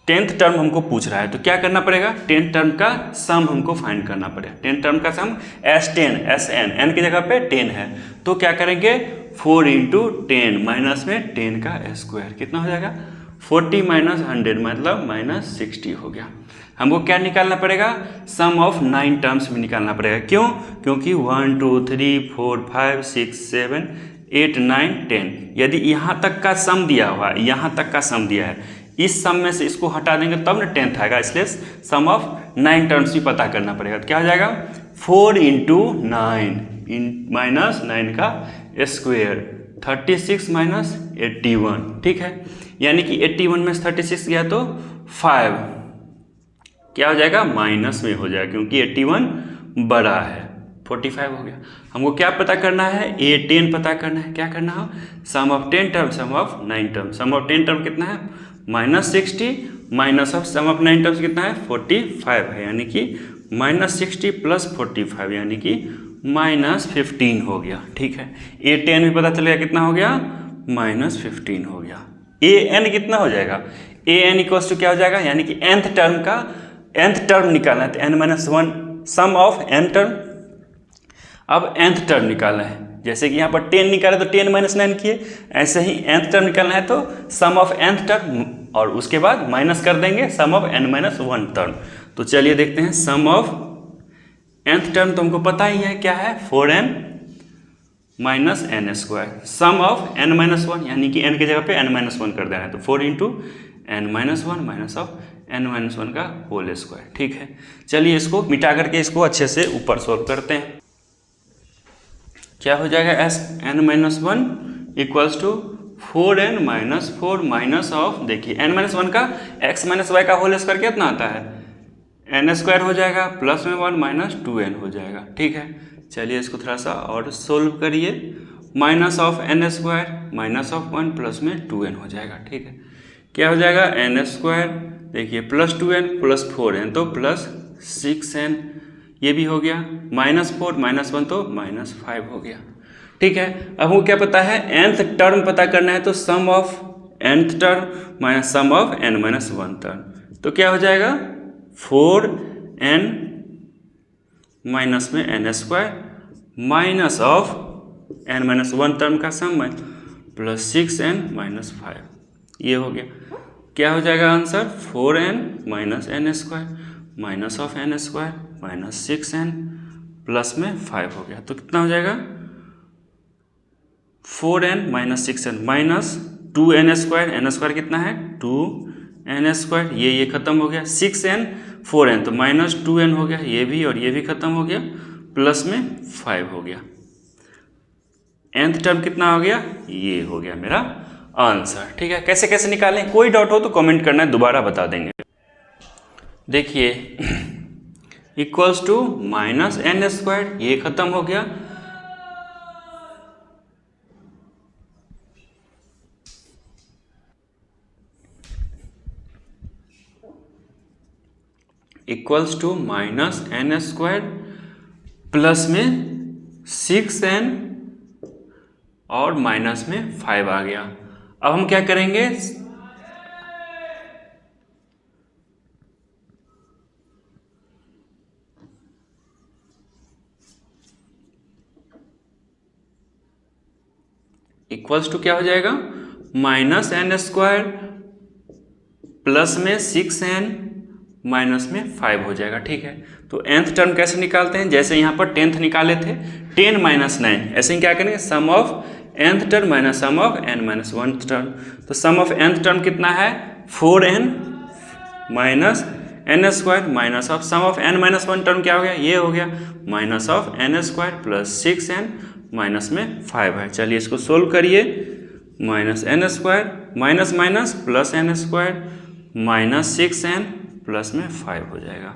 Speaker 1: 10th टर्म हमको पूछ रहा है, तो क्या करना पड़ेगा, 10th टर्म का सम हमको फाइंड करना पड़ेगा। 10th टर्म का सम S10 SN, n की जगह पे 10 है, तो क्या करेंगे 4 × 10 माइनस में 10 का स्क्वायर कितना हो जाएगा 40 - 100 मतलब -60 हो गया। हमको क्या निकालना पड़ेगा, सम ऑफ 9 टर्म्स में निकालना पड़ेगा, क्यों, क्योंकि 1 2 3 4 5 6 7 8 9 10, यदि यहाँ तक का सम दिया हुआ है, यहाँ तक का सम दिया है, इस सम में से इसको हटा देंगे तब ना 10th आएगा, इसलिए सम ऑफ 9 टर्म्स भी पता करना पड़ेगा। तो क्या हो जाएगा 4 × 9 - 9 का स्क्वायर 36 - 81, ठीक है, यानी कि 81 में 36 गया तो 5 क्या हो जाएगा माइनस में हो जाएगा, क्योंकि 81 बड़ा है, 45 हो गया। हमको क्या पता करना है A10 पता करना है, क्या करना है sum of 10 term sum of 9 term, sum of 10 term कितना है -60 minus of sum of 9 terms कितना है 45 है, यानी कि -60 + 45 यानी कि -15 हो गया, ठीक है। A10 भी पता चलेगा कितना हो गया -15 हो गया। AN कितना हो जाएगा, AN = क्या हो जाएगा, यानी कि nth टर्म का nth टर्म निकालना है, तो n - 1 sum of n term. अब nth टर्म निकालना है, जैसे कि यहाँ पर 10 निकाले तो 10 - 9 किए, ऐसे ही nth टर्म निकालना है तो सम ऑफ nth टर्म और उसके बाद माइनस कर देंगे सम ऑफ n - 1 टर्म। तो चलिए देखते हैं सम ऑफ nth टर्म, तो हमको पता ही है क्या है 4n - n², some of n - 1 यानी कि n की जगह पे n - 1 कर देना है, तो 4 × n - 1 माइनस ऑफ n - 1 का होल स्क्वायर, ठीक है। चलिए इसको मिटा करके इसको अच्छे से ऊपर सोल्व करते हैं। क्या हो जाएगा n - 1 = 4n - 4 माइनस ऑफ, देखिए n - 1 का x - y का होल स्क्वायर कितना आता है n² हो जाएगा, प्लस में 1 - 2n हो जाएगा, ठीक है। चलिए इसको थोड़ा सा और सोल्व करिए, minus of n² minus of 1 plus में 2n हो जाएगा, ठीक है। क्या हो जाएगा n², देखिए +2n + 4n तो +6n, ये भी हो गया, -4 -1 तो -5 हो गया। ठीक है, अब हमको क्या पता है, nth टर्म पता करना है, तो sum of nth term minus sum of n minus 1 term, तो क्या हो जाएगा 4n माइनस में n² minus of n minus 1 term का सम है प्लस 6n माइनस 5, ये हो गया। क्या हो जाएगा answer, 4n minus n² minus of n² minus 6n plus में 5 हो गया, तो कितना हो जाएगा 4n minus 6n minus 2n², n² कितना है 2n², ये खत्म हो गया, 6n 4n तो माइनस 2n हो गया, ये भी और ये भी खत्म हो गया, प्लस में 5 हो गया। nth टर्म कितना हो गया, ये हो गया मेरा आंसर। ठीक है, कैसे कैसे निकालें, कोई डाउट हो तो कमेंट करना है, दोबारा बता देंगे। देखिए इक्वल्स टू माइनस n², ये खत्म हो गया, equals to minus n² plus में 6n और माइनस में 5 आ गया। अब हम क्या करेंगे, इक्वल्स टू क्या हो जाएगा, माइनस n² प्लस में 6n माइनस में 5 हो जाएगा। ठीक है, तो nth टर्म कैसे निकालते हैं, जैसे यहाँ पर 10th निकाले थे 10 माइनस 9, ऐसे ही क्या करेंगे, sum of nth term minus sum of n minus 1 term, तो सम ऑफ nth टर्म कितना है 4n minus n² minus of sum of n minus 1 term क्या हो गया, ये हो गया minus of n² plus 6n minus में 5 है। चलिए इसको सोल्व करिए, minus n² minus minus plus n² minus 6n plus में 5 हो जाएगा,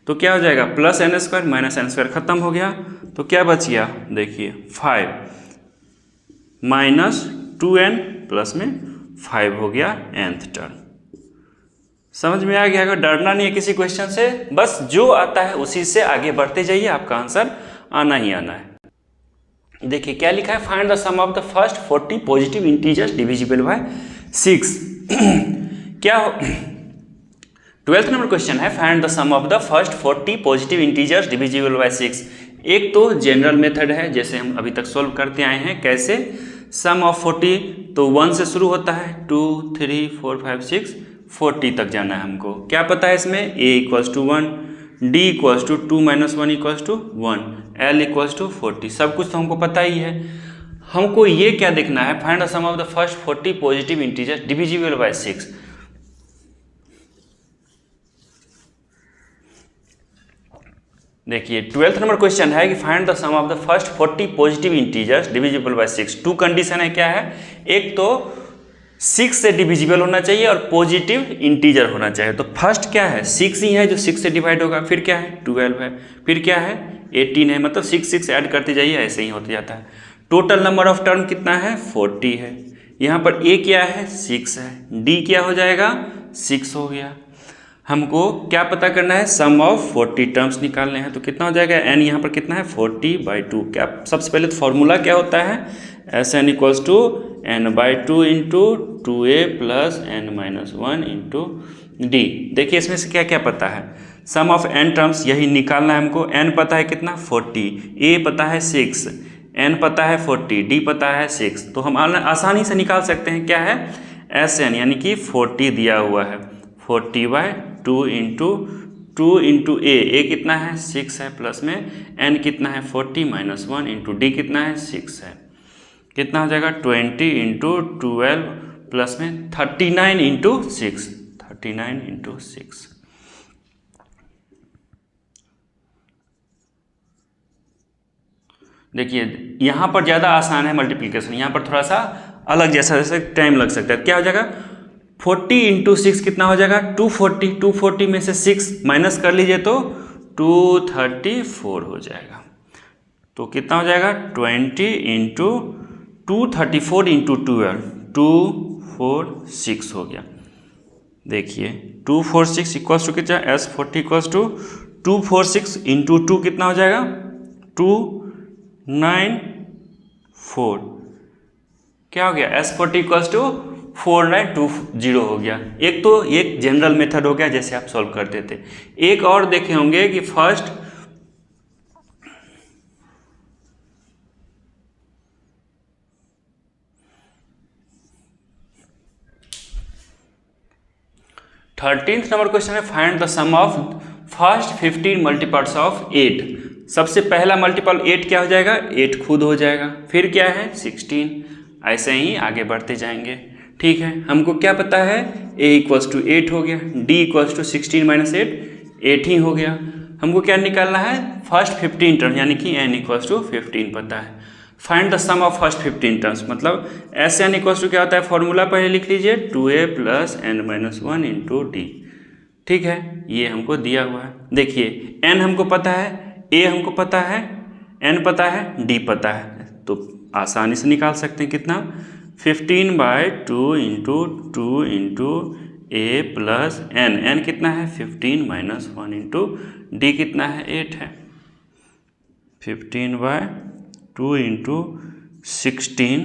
Speaker 1: तो क्या हो जाएगा प्लस n² माइनस n² खत्म हो गया, तो क्या बच गया, देखिए 5 माइनस 2n प्लस में 5 हो गया nth टर्म। समझ में आ गया, अगर डरना नहीं है किसी क्वेश्चन से, बस जो आता है उसी से आगे बढ़ते जाइए, आपका आंसर आना ही आना है। देखिए क्या लिखा है, find the sum of the first 40 positive integers divisible by 6। क्या 12th नंबर क्वेश्चन है, find the sum of the first 40 positive integers divisible by 6। एक तो जनरल मेथड है, जैसे हम अभी तक सोल्व करते आए हैं, कैसे सम ऑफ 40 तो 1 से शुरू होता है, 2 3 4 5 6 40 तक जाना है हमको। क्या पता है इसमें, a equals to 1, d equals to 2 minus 1 equals to 1, l equals to 40, सब कुछ तो हमको पता ही है। हमको ये क्या देखना है, find the sum of the first 40 positive integers divisible by 6। देखिए 12th नंबर क्वेश्चन है कि find the sum of the first 40 positive integers divisible by 6। Two condition है, क्या है, एक तो 6 से डिविजिबल होना चाहिए और पॉजिटिव इंटीजर होना चाहिए। तो फर्स्ट क्या है, 6 ही है जो 6 से डिवाइड होगा, फिर क्या है 12 है, फिर क्या है 18 है, मतलब 6 ऐड करते जाइए, ऐसे ही होते जाता है। टोटल नंबर ऑफ टर्म कितना है 40 है, यहाँ पर a क्या है 6 है, d क्या हो जाएगा 6 हो गया। हमको क्या पता करना है, सम ऑफ 40 टर्म्स निकालने हैं, तो कितना हो जाएगा n यहाँ पर कितना है 40/2। क्या सबसे पहले तो फॉर्मूला क्या होता है, Sn equals to n/2 into 2a plus n minus 1 into D. देखिए इसमें से क्या क्या पता है, सम ऑफ n टर्म्स यही निकालना है हमको। n पता है कितना 40, a पता है 6, n पता है 40, d पता है 6, तो हम आसानी से निकाल सकते हैं। क्या है Sn यानी कि 40 दिया हुआ है, 40/2 इंटू 2 इंटू a कितना है 6 है, प्लस में n कितना है 40 माइनस 1 इंटू डी कितना है 6 है, कितना हो जाएगा 20 इंटू 12 प्लस में 39 इंटू 6, 39 इंटू 6। देखिए यहाँ पर ज़्यादा आसान है मल्टीप्लिकेशन, यहाँ पर थोड़ा सा अलग जैसे टाइम लग सकता है। क्या हो जाएगा 40 इंटू 6 कितना हो जाएगा 240, 240 में से 6 माइनस कर लीजिए तो 234 हो जाएगा। तो कितना हो जाएगा 20 इंटू 234 इंटू 12, 246 हो गया। देखिए 246 इक्वल्स टू कितना S40 इक्वल्स टू 246 इंटू 2 कितना हो जाएगा 294, क्या हो गया S40 इक्वल्स टू 4920 हो गया। एक तो एक जनरल मेथड हो गया जैसे आप सॉल्व करते थे। एक और देखे होंगे कि फर्स्ट 13th नंबर क्वेश्चन है find the sum of first 15 multiples of 8। सबसे पहला मल्टीपल 8 क्या हो जाएगा 8 खुद हो जाएगा, फिर क्या है 16, ऐसे ही आगे बढ़ते जाएंगे। ठीक है, हमको क्या पता है a इक्वल्स टू 8 हो गया, d इक्वल्स टू 16 माइनस 8 ही हो गया। हमको क्या निकालना है फर्स्ट 15 टर्म यानी कि n इक्वल्स टू 15 पता है। Find the sum of first 15 terms, मतलब एस एन इक्वल्स टू क्या होता है फॉर्मूला पहले लिख लीजिए 2a plus N minus 1 into D. ठीक है, ये हमको दिया हुआ है। देखिए n हमको पता है, a हमको पता है, n पता है, d पता है, तो आसानी से निकाल सकते हैं कितना 15/2 into 2 into a plus n कितना है 15 माइनस 1 इंटू डी कितना है 8 है। 15/2 इंटू 16,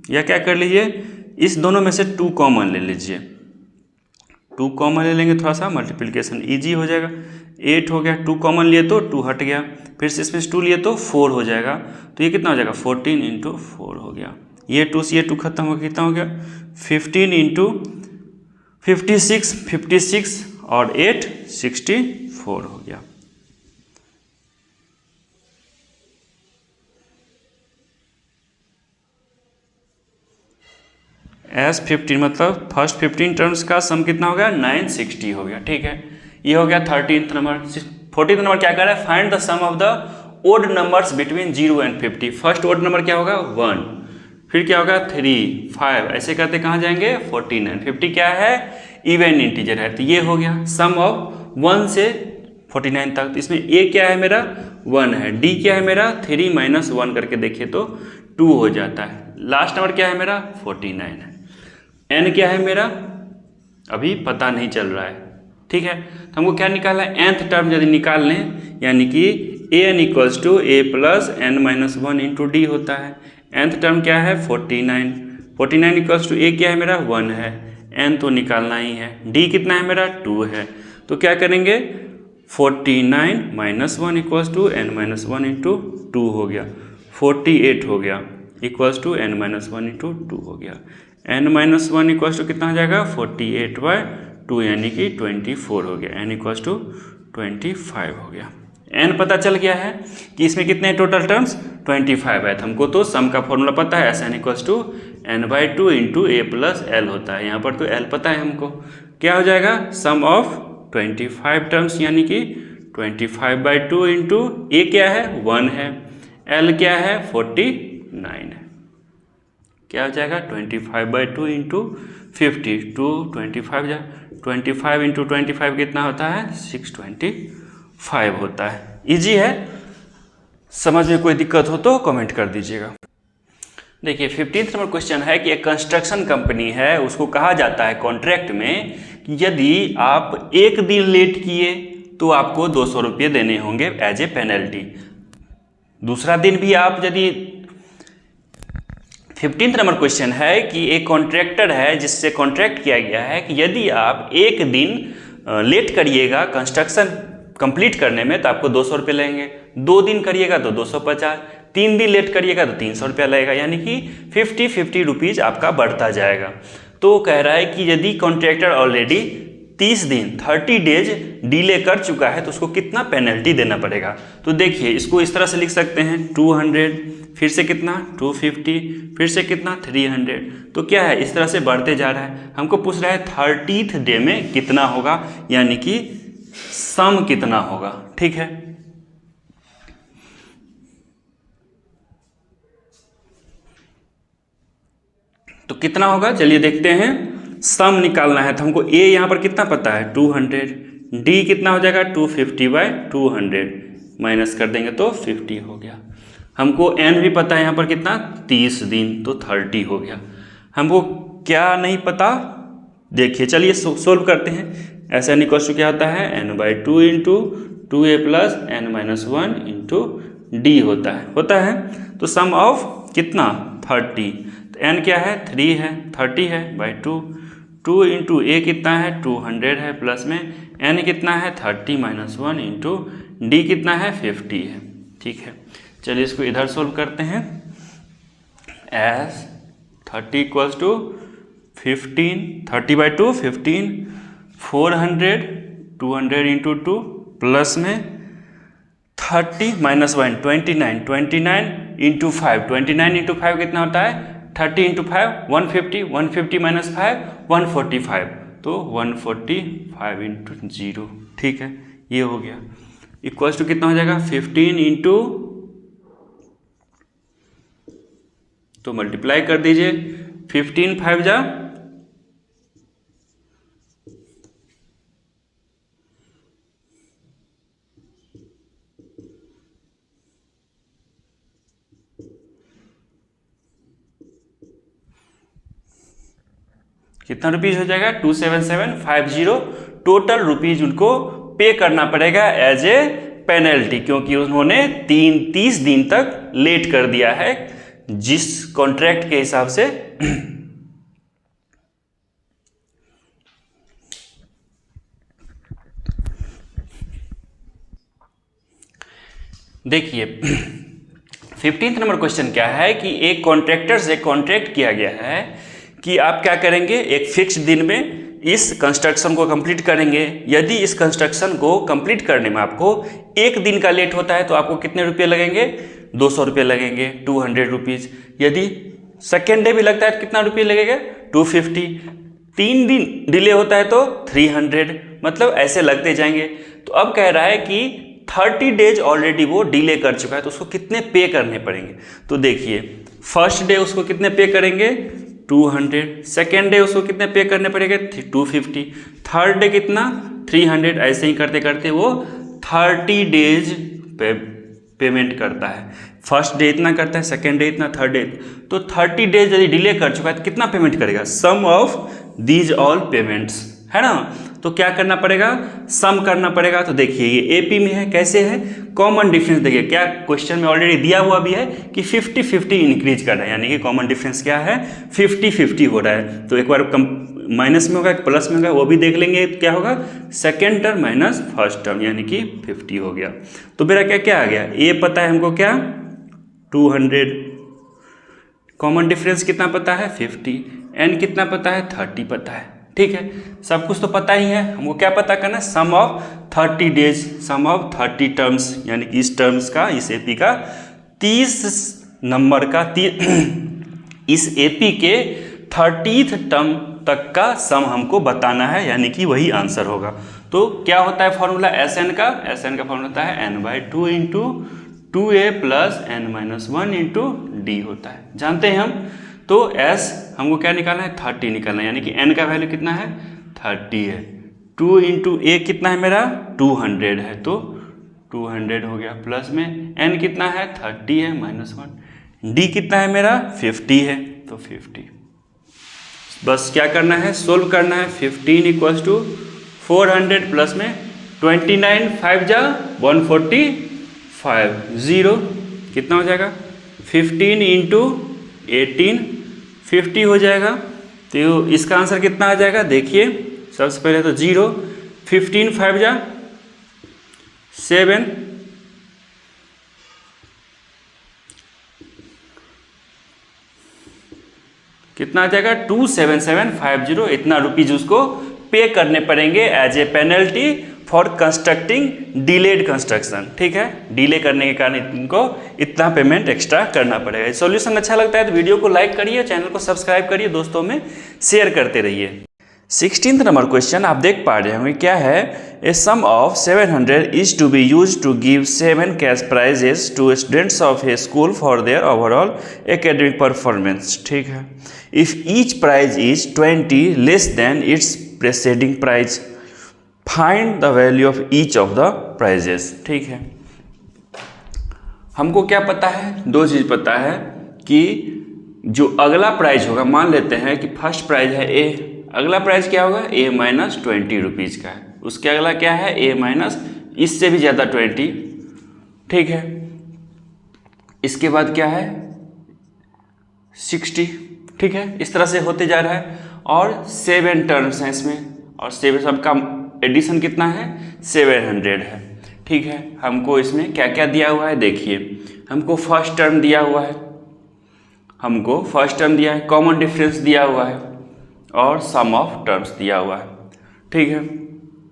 Speaker 1: या क्या कर लीजिए इस दोनों में से 2 कॉमन ले लीजिए, 2 कॉमन ले लेंगे थोड़ा सा मल्टीप्लिकेशन इजी हो जाएगा। 8 हो गया, 2 कॉमन लिए तो 2 हट गया, फिर से इसमें 2 लिए तो 4 हो जाएगा, तो ये कितना हो जाएगा 14 इंटू 4 हो गया। ये 2 से ये 2 खत्म हो गया, कितना हो गया 15 इंटू 56 और 8 64 हो गया। S15 मतलब फर्स्ट 15 टर्म्स का सम कितना हो गया 960 हो गया। ठीक है, ये हो गया 13th नंबर। 14th नंबर क्या कर रहा है find the sum of the odd numbers between 0 and 50। First odd number क्या होगा 1, फिर क्या होगा 3, 5, ऐसे करते कहाँ जाएंगे 49, 50 क्या है इवन इंटीजर है, तो ये हो गया सम ऑफ 1 से 49 तक। तो इसमें a क्या है मेरा 1 है, d क्या है मेरा 3 माइनस 1 करके देखिए तो 2 हो जाता है। लास्ट नंबर क्या है मेरा 49 है। n क्या है मेरा अभी पता नहीं चल रहा है। ठीक है, तो हमको क्या निकालना है nth टर्म यदि निकाल लें यानी कि an equals to a plus n minus 1 into D होता है। nth टर्म क्या है 49 इक्वल्स टू a क्या है मेरा 1 है, n तो निकालना ही है, d कितना है मेरा 2 है, तो क्या करेंगे 49 minus 1 equals to n minus 1 into 2 हो गया, 48 हो गया equals to n minus 1 into 2 हो गया। n माइनस 1 इक्वल्स टू कितना हो जाएगा 48/2 यानी कि 24 हो गया, n इक्वल्स टू 25 हो गया। n पता चल गया है कि इसमें कितने टोटल टर्म्स 25 है, तो हमको तो सम का फॉर्मूला पता है SN equals to n/2 into a plus L होता है। यहाँ पर तो l पता है हमको, क्या हो जाएगा सम ऑफ 25 टर्म्स यानी कि 25/2 इंटू a क्या है 1 है, l क्या है 49 है, क्या हो जाएगा 25/2 इंटू 50, 25 जा 25 इंटू 25 कितना होता है 625 होता है। इजी है, समझ में कोई दिक्कत हो तो कमेंट कर दीजिएगा। देखिए 15th नंबर क्वेश्चन है कि एक कंस्ट्रक्शन कंपनी है, उसको कहा जाता है कॉन्ट्रैक्ट में कि यदि आप एक दिन लेट किए तो आपको 200 रुपये देने होंगे एज ए पेनल्टी। दूसरा दिन भी आप यदि 15th नंबर क्वेश्चन है कि एक कॉन्ट्रैक्टर है जिससे कॉन्ट्रैक्ट किया गया है कि यदि आप एक दिन लेट करिएगा कंस्ट्रक्शन कंप्लीट करने में तो आपको 200 रुपये लेंगे, 2 दिन करिएगा तो 250, 3 दिन लेट करिएगा तो 300 रुपया लगेगा, यानी कि 50 रुपीज़ आपका बढ़ता जाएगा। तो कह रहा है कि यदि कॉन्ट्रैक्टर ऑलरेडी 30 दिन 30 डेज डिले कर चुका है तो उसको कितना पेनल्टी देना पड़ेगा। तो देखिए इसको इस तरह से लिख सकते हैं 200, फिर से कितना 250, फिर से कितना 300, तो क्या है इस तरह से बढ़ते जा रहा है। हमको पूछ रहा है 30th डे में कितना होगा, यानी कि सम कितना होगा। ठीक है, तो कितना होगा चलिए देखते हैं। सम निकालना है तो हमको a यहाँ पर कितना पता है 200, d कितना हो जाएगा 250/200 माइनस कर देंगे तो 50 हो गया। हमको n भी पता है यहाँ पर कितना 30 दिन तो 30 हो गया। हमको क्या नहीं पता, देखिए चलिए सोल्व करते हैं। SN इक्वल्स टू क्या होता है n/2 into 2a plus n minus 1 into D होता है। तो सम ऑफ कितना 30, तो n क्या है 3 है, 30 है बाई 2, 2 इंटू ए कितना है 200 है, प्लस में n कितना है 30 माइनस 1 इंटू डी कितना है 50 है। ठीक है, चलिए इसको इधर सोल्व करते हैं। S 30 equals to 15, 30 by 2 15, 400, 200 into 2 plus में 30 माइनस 1 29, 29 इंटू 5, 29 इंटू 5 कितना होता है 30 इंटू 5 150, 150 माइनस 5 145, तो 145 इंटू 0। ठीक है, ये हो गया। इक्वल्स टू कितना हो जाएगा 15 इंटू, तो मल्टीप्लाई कर दीजिए 15 5 जा, कितना रुपीज हो जाएगा 27750 टोटल रुपीज उनको पे करना पड़ेगा एज ए पेनल्टी, क्योंकि उन्होंने 30 दिन तक लेट कर दिया है जिस कॉन्ट्रैक्ट के हिसाब से। देखिए 15th नंबर क्वेश्चन क्या है कि एक कॉन्ट्रैक्टर से कॉन्ट्रैक्ट किया गया है कि आप क्या करेंगे, एक फिक्स दिन में इस कंस्ट्रक्शन को कंप्लीट करेंगे। यदि इस कंस्ट्रक्शन को कंप्लीट करने में आपको एक दिन का लेट होता है तो आपको कितने रुपये लगेंगे 200 रुपये लगेंगे, 200 रुपीज़। यदि सेकेंड डे भी लगता है तो कितना रुपये लगेगा 250, 3 दिन डिले होता है तो 300, मतलब ऐसे लगते जाएंगे। तो अब कह रहा है कि 30 डेज ऑलरेडी वो डिले कर चुका है तो उसको कितने पे करने पड़ेंगे। तो देखिए फर्स्ट डे उसको कितने पे करेंगे 200, सेकेंड डे उसको कितने पे करने पड़ेंगे 250, थर्ड डे कितना 300, ऐसे ही करते करते वो 30 डेज पेमेंट करता है। फर्स्ट डे इतना करता है, सेकेंड डे इतना, थर्ड डे, तो 30 डेज यदि डिले कर चुका है तो कितना पेमेंट करेगा, सम ऑफ दीज ऑल पेमेंट्स, है ना। तो क्या करना पड़ेगा, सम करना पड़ेगा। तो देखिए ये एपी में है, कैसे है, कॉमन डिफरेंस देखिए क्या क्वेश्चन में ऑलरेडी दिया हुआ भी है कि 50-50 इंक्रीज कर रहा है, यानी कि कॉमन डिफरेंस क्या है 50-50 हो रहा है। तो एक बार माइनस में होगा प्लस में होगा वो भी देख लेंगे, क्या होगा second term minus first term, यानी कि 50 हो गया। तो मेरा क्या क्या आ गया, ए पता है हमको क्या 200, कॉमन डिफरेंस कितना पता है 50, एन कितना पता है 30 पता है। ठीक है, सब कुछ तो पता ही है, हमको क्या पता करना है sum of 30 days, sum of 30 terms, यानी कि इस टर्म्स का, इस एपी का 30 नंबर का इस एपी के 30th टर्म तक का सम हमको बताना है, यानी कि वही आंसर होगा। तो क्या होता है फॉर्मूला एस एन का फॉर्मूला होता है n/2 into 2a plus n minus 1 into D होता है, जानते हैं हम। तो s हमको क्या निकालना है 30 निकालना है, यानी कि n का वैल्यू कितना है 30 है, 2 इंटू a कितना है मेरा 200 है, तो 200 हो गया, प्लस में n कितना है 30 है माइनस 1, d कितना है मेरा 50 है, तो 50। बस क्या करना है, सोल्व करना है। 15 इक्वल्स टू 400 प्लस में 29 5 जा 145, 0 कितना हो जाएगा 15 इंटू 18 50 हो जाएगा। तो इसका आंसर कितना आ जाएगा, देखिए सबसे पहले तो 0, 15 5 जा 7, कितना आ जाएगा 27750, इतना रुपीज उसको पे करने पड़ेंगे as a penalty for constructing delayed construction. ठीक है, डिले करने के कारण इनको इतना पेमेंट एक्स्ट्रा करना पड़ेगा। सॉल्यूशन अच्छा लगता है तो वीडियो को लाइक करिए, चैनल को सब्सक्राइब करिए, दोस्तों में शेयर करते रहिए। 16th नंबर क्वेश्चन आप देख पा रहे होंगे क्या है, a sum of 700 is to be use to give 7 cash prizes to students of a school for their overall academic performance. ठीक है, if each prize is 20 less than its preceding prize, find the value of each of the prizes. ठीक है, हमको क्या पता है, दो चीज पता है कि जो अगला प्राइज होगा, मान लेते हैं कि फर्स्ट प्राइज है ए, अगला प्राइस क्या होगा a माइनस 20 रुपीज़ का है, उसके अगला क्या है a माइनस इससे भी ज़्यादा 20, ठीक है। इसके बाद क्या है 60, ठीक है। इस तरह से होते जा रहा है और 7 टर्म्स हैं इसमें और 7 सबका एडिशन कितना है 700 है, ठीक है। हमको इसमें क्या क्या दिया हुआ है देखिए, हमको फर्स्ट टर्म दिया हुआ है, कॉमन डिफरेंस दिया हुआ है और सम ऑफ टर्म्स दिया हुआ है, ठीक है।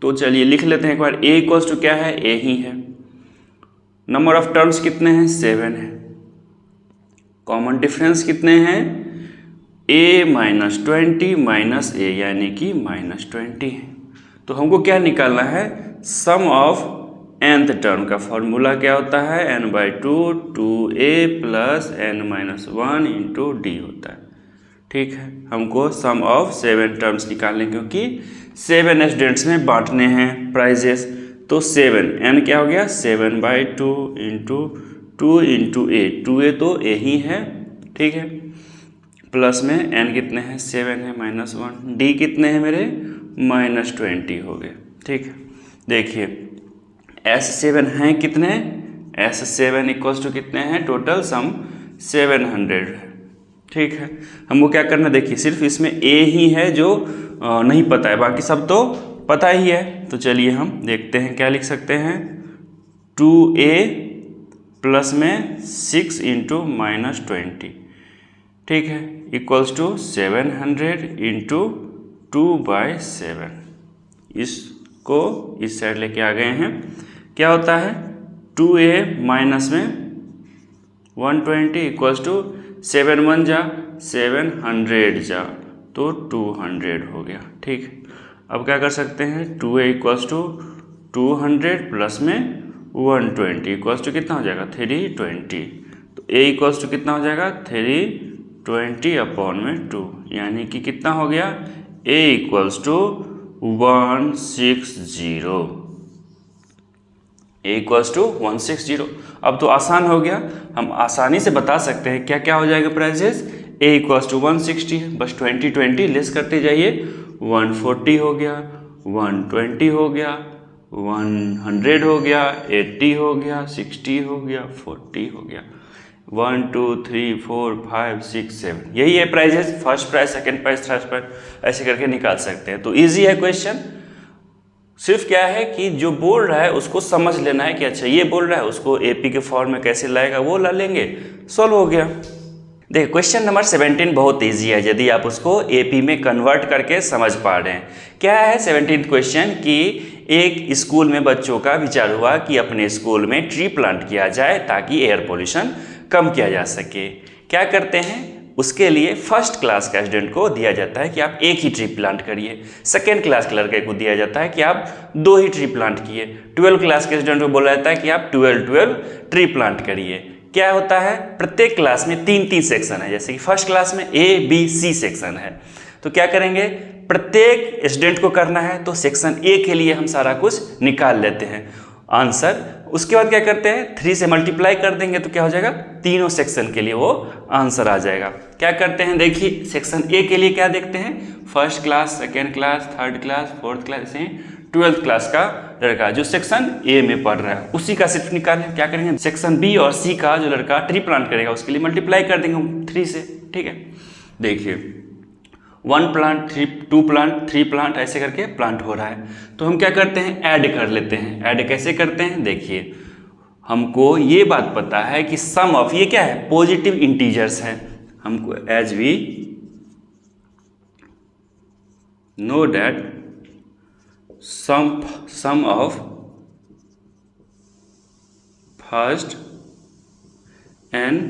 Speaker 1: तो चलिए लिख लेते हैं एक बार। ए इक्वल्स टू क्या है, ए ही है। नंबर ऑफ टर्म्स कितने हैं 7 है। कॉमन डिफरेंस कितने हैं a माइनस 20 माइनस ए यानी कि -20 है। तो हमको क्या निकालना है, सम ऑफ nth टर्म का फॉर्मूला क्या होता है n/2 2a plus n-1 into D होता है, ठीक है। हमको सम ऑफ 7 टर्म्स निकालने, क्योंकि 7 स्टूडेंट्स में बांटने हैं प्राइजेस। तो 7 n क्या हो गया 7/2 इंटू 2 इंटू ए, 2a तो a ही है, ठीक है। प्लस में n कितने हैं 7 है -1, d कितने हैं मेरे -20 हो गए, ठीक है। देखिए S7 हैं कितने, S7 इक्वल्स टू कितने हैं, टोटल सम 700 है, ठीक है। हमको क्या करना देखिए, सिर्फ इसमें a ही है जो नहीं पता है, बाकी सब तो पता ही है। तो चलिए हम देखते हैं क्या लिख सकते हैं, 2a प्लस में 6 इंटू -20, ठीक है, इक्वल्स टू 700 इंटू 2/7। इसको इस साइड लेके आ गए हैं। क्या होता है 2a माइनस में 120 इक्वल्स टू 7 जा 700 जा तो 200 हो गया, ठीक है। अब क्या कर सकते हैं 2a इक्वल्स टू 200 प्लस में 120 इक्वल्स टू कितना हो जाएगा 320। तो a इक्वल्स टू कितना हो जाएगा 320/2, यानी कि कितना हो गया a equals to 160, a equals to 160। अब तो आसान हो गया, हम आसानी से बता सकते हैं क्या क्या हो जाएगा प्राइजेस। a इक्वल्स टू 160 है, बस 20 लेस करते जाइए, 140 हो गया, 120 हो गया, 100 हो गया, 80 हो गया, 60 हो गया, 40 हो गया, 1 2 3 4 5 6 7, यही है prizes. First prize, second prize, third prize, ऐसे करके निकाल सकते हैं। तो इजी है क्वेश्चन, सिर्फ क्या है कि जो बोल रहा है उसको समझ लेना है कि अच्छा ये बोल रहा है, उसको एपी के फॉर्म में कैसे लाएगा वो ला लेंगे, सॉल्व हो गया। देखिए क्वेश्चन नंबर 17 बहुत इजी है यदि आप उसको एपी में कन्वर्ट करके समझ पा रहे हैं। क्या है 17th क्वेश्चन कि एक स्कूल में बच्चों का विचार हुआ कि अपने स्कूल में ट्री प्लांट किया जाए ताकि एयर पोल्यूशन कम किया जा सके। क्या करते हैं, उसके लिए फर्स्ट क्लास का स्टूडेंट को दिया जाता है कि आप एक ही ट्री प्लांट करिए, सेकेंड क्लास के लड़के को दिया जाता है कि आप 2 ही ट्री प्लांट किए, 12 क्लास के स्टूडेंट को बोला जाता है कि आप 12 ट्री प्लांट करिए। क्या होता है प्रत्येक क्लास में 3 सेक्शन है, जैसे कि फर्स्ट क्लास में A B C सेक्शन है। तो क्या करेंगे, प्रत्येक स्टूडेंट को करना है तो सेक्शन A के लिए हम सारा कुछ निकाल लेते हैं आंसर। उसके बाद क्या करते हैं 3 से मल्टीप्लाई कर देंगे तो क्या हो जाएगा, तीनों सेक्शन के लिए वो आंसर आ जाएगा। क्या करते हैं देखिए, सेक्शन A के लिए क्या देखते हैं, first class, second class, third class, fourth class, ऐसे 12th क्लास का लड़का जो सेक्शन A में पढ़ रहा है उसी का सिर्फ निकालें। क्या करेंगे, सेक्शन B और C का जो लड़का ट्री प्लांट करेगा उसके लिए मल्टीप्लाई कर देंगे 3 से, ठीक है। देखिए 1 प्लांट 2 प्लांट 3 प्लांट ऐसे करके प्लांट हो रहा है, तो हम क्या करते हैं ऐड कर लेते हैं। ऐड कैसे करते हैं देखिए, हमको ये बात पता है कि सम ऑफ, ये क्या है पॉजिटिव इंटीजर्स है, हमको as we know that sum of first and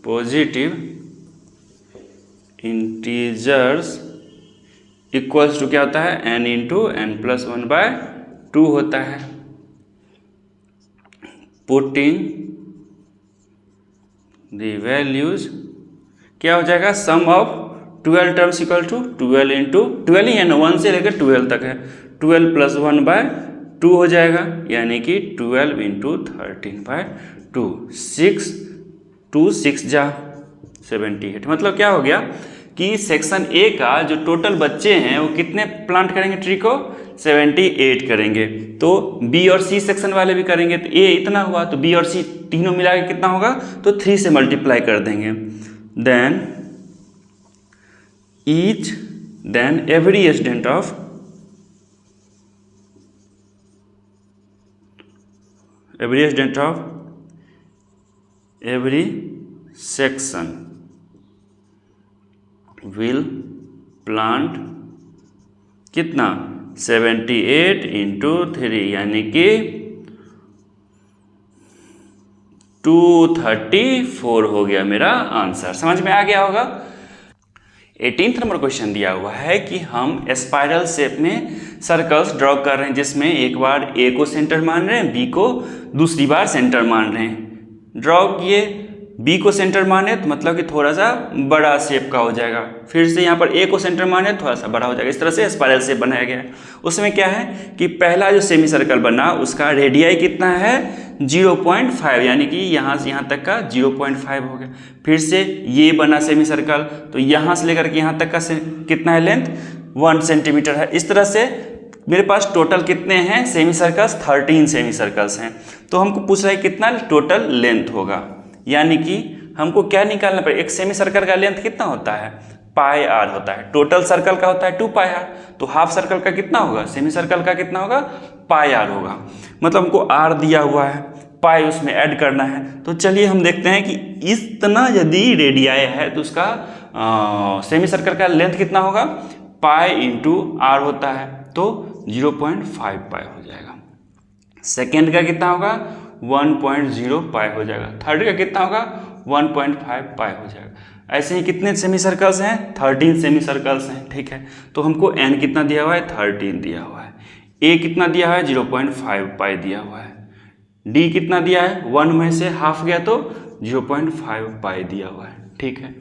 Speaker 1: positive integers equals to क्या होता है n इंटू n+1/2 होता है। पुटिंग द वैल्यूज क्या हो जाएगा, sum of 12 terms equal to 12 into 12 ही है ना, 1 से लेकर 12 तक है, 12 + 1/2 हो जाएगा, यानी कि 12 इंटू 13/2, 6 2 6 जा 78। मतलब क्या हो गया कि सेक्शन A का जो टोटल बच्चे हैं वो कितने प्लांट करेंगे ट्री को, 78 करेंगे, तो बी और सी सेक्शन वाले भी करेंगे तो ए इतना हुआ, तो बी और सी तीनों मिला के कितना होगा, तो 3 से मल्टीप्लाई कर देंगे। Then every student of every section will plant कितना 78 into 3 यानी कि 234 हो गया मेरा आंसर। समझ में आ गया होगा। 18th नंबर क्वेश्चन दिया हुआ है कि हम स्पाइरल शेप में सर्कल्स ड्रॉ कर रहे हैं, जिसमें एक बार ए को सेंटर मान रहे हैं, बी को दूसरी बार सेंटर मान रहे हैं। ड्रॉ किए, बी को सेंटर माने तो मतलब कि थोड़ा सा बड़ा शेप का हो जाएगा, फिर से यहाँ पर ए को सेंटर माने तो थोड़ा सा बड़ा हो जाएगा। इस तरह से स्पाइरल शेप बनाया गया है। उसमें क्या है कि पहला जो सेमी सर्कल बना उसका रेडियाई कितना है 0.5, यानी कि यहाँ से यहाँ तक का 0.5 हो गया। फिर से ये बना सेमी सर्कल, तो यहाँ से लेकर के यहाँ तक का कितना है लेंथ 1 सेंटीमीटर है। इस तरह से मेरे पास टोटल कितने हैं सेमी सर्कल्स, 13 सेमी सर्कल्स हैं। तो हमको पूछ रहा है कितना टोटल लेंथ होगा, यानी कि हमको क्या निकालना पड़ेगा, एक सेमी सर्कल का लेंथ कितना होता है पाई आर होता है, टोटल सर्कल का होता है 2 पाई आर, तो हाफ सर्कल का कितना होगा, सेमी सर्कल का कितना होगा पाई आर होगा। मतलब हमको आर दिया हुआ है, पाई उसमें ऐड करना है। तो चलिए हम देखते हैं कि इतना यदि रेडियाई है तो उसका सेमी सर्कल का लेंथ कितना होगा, पाई इंटू आर होता है, तो 0.5 पाई हो जाएगा। सेकेंड का कितना होगा 1.0 पाई हो जाएगा। थर्ड का कितना होगा 1.5 पाई हो जाएगा। ऐसे ही कितने सेमी सर्कल्स हैं 13 सेमी सर्कल्स हैं, ठीक है। तो हमको n कितना दिया हुआ है 13 दिया हुआ है, a कितना दिया हुआ है 0.5 पाई दिया हुआ है, d कितना दिया है 1 में से हाफ गया तो 0.5 पाई दिया हुआ है, ठीक है।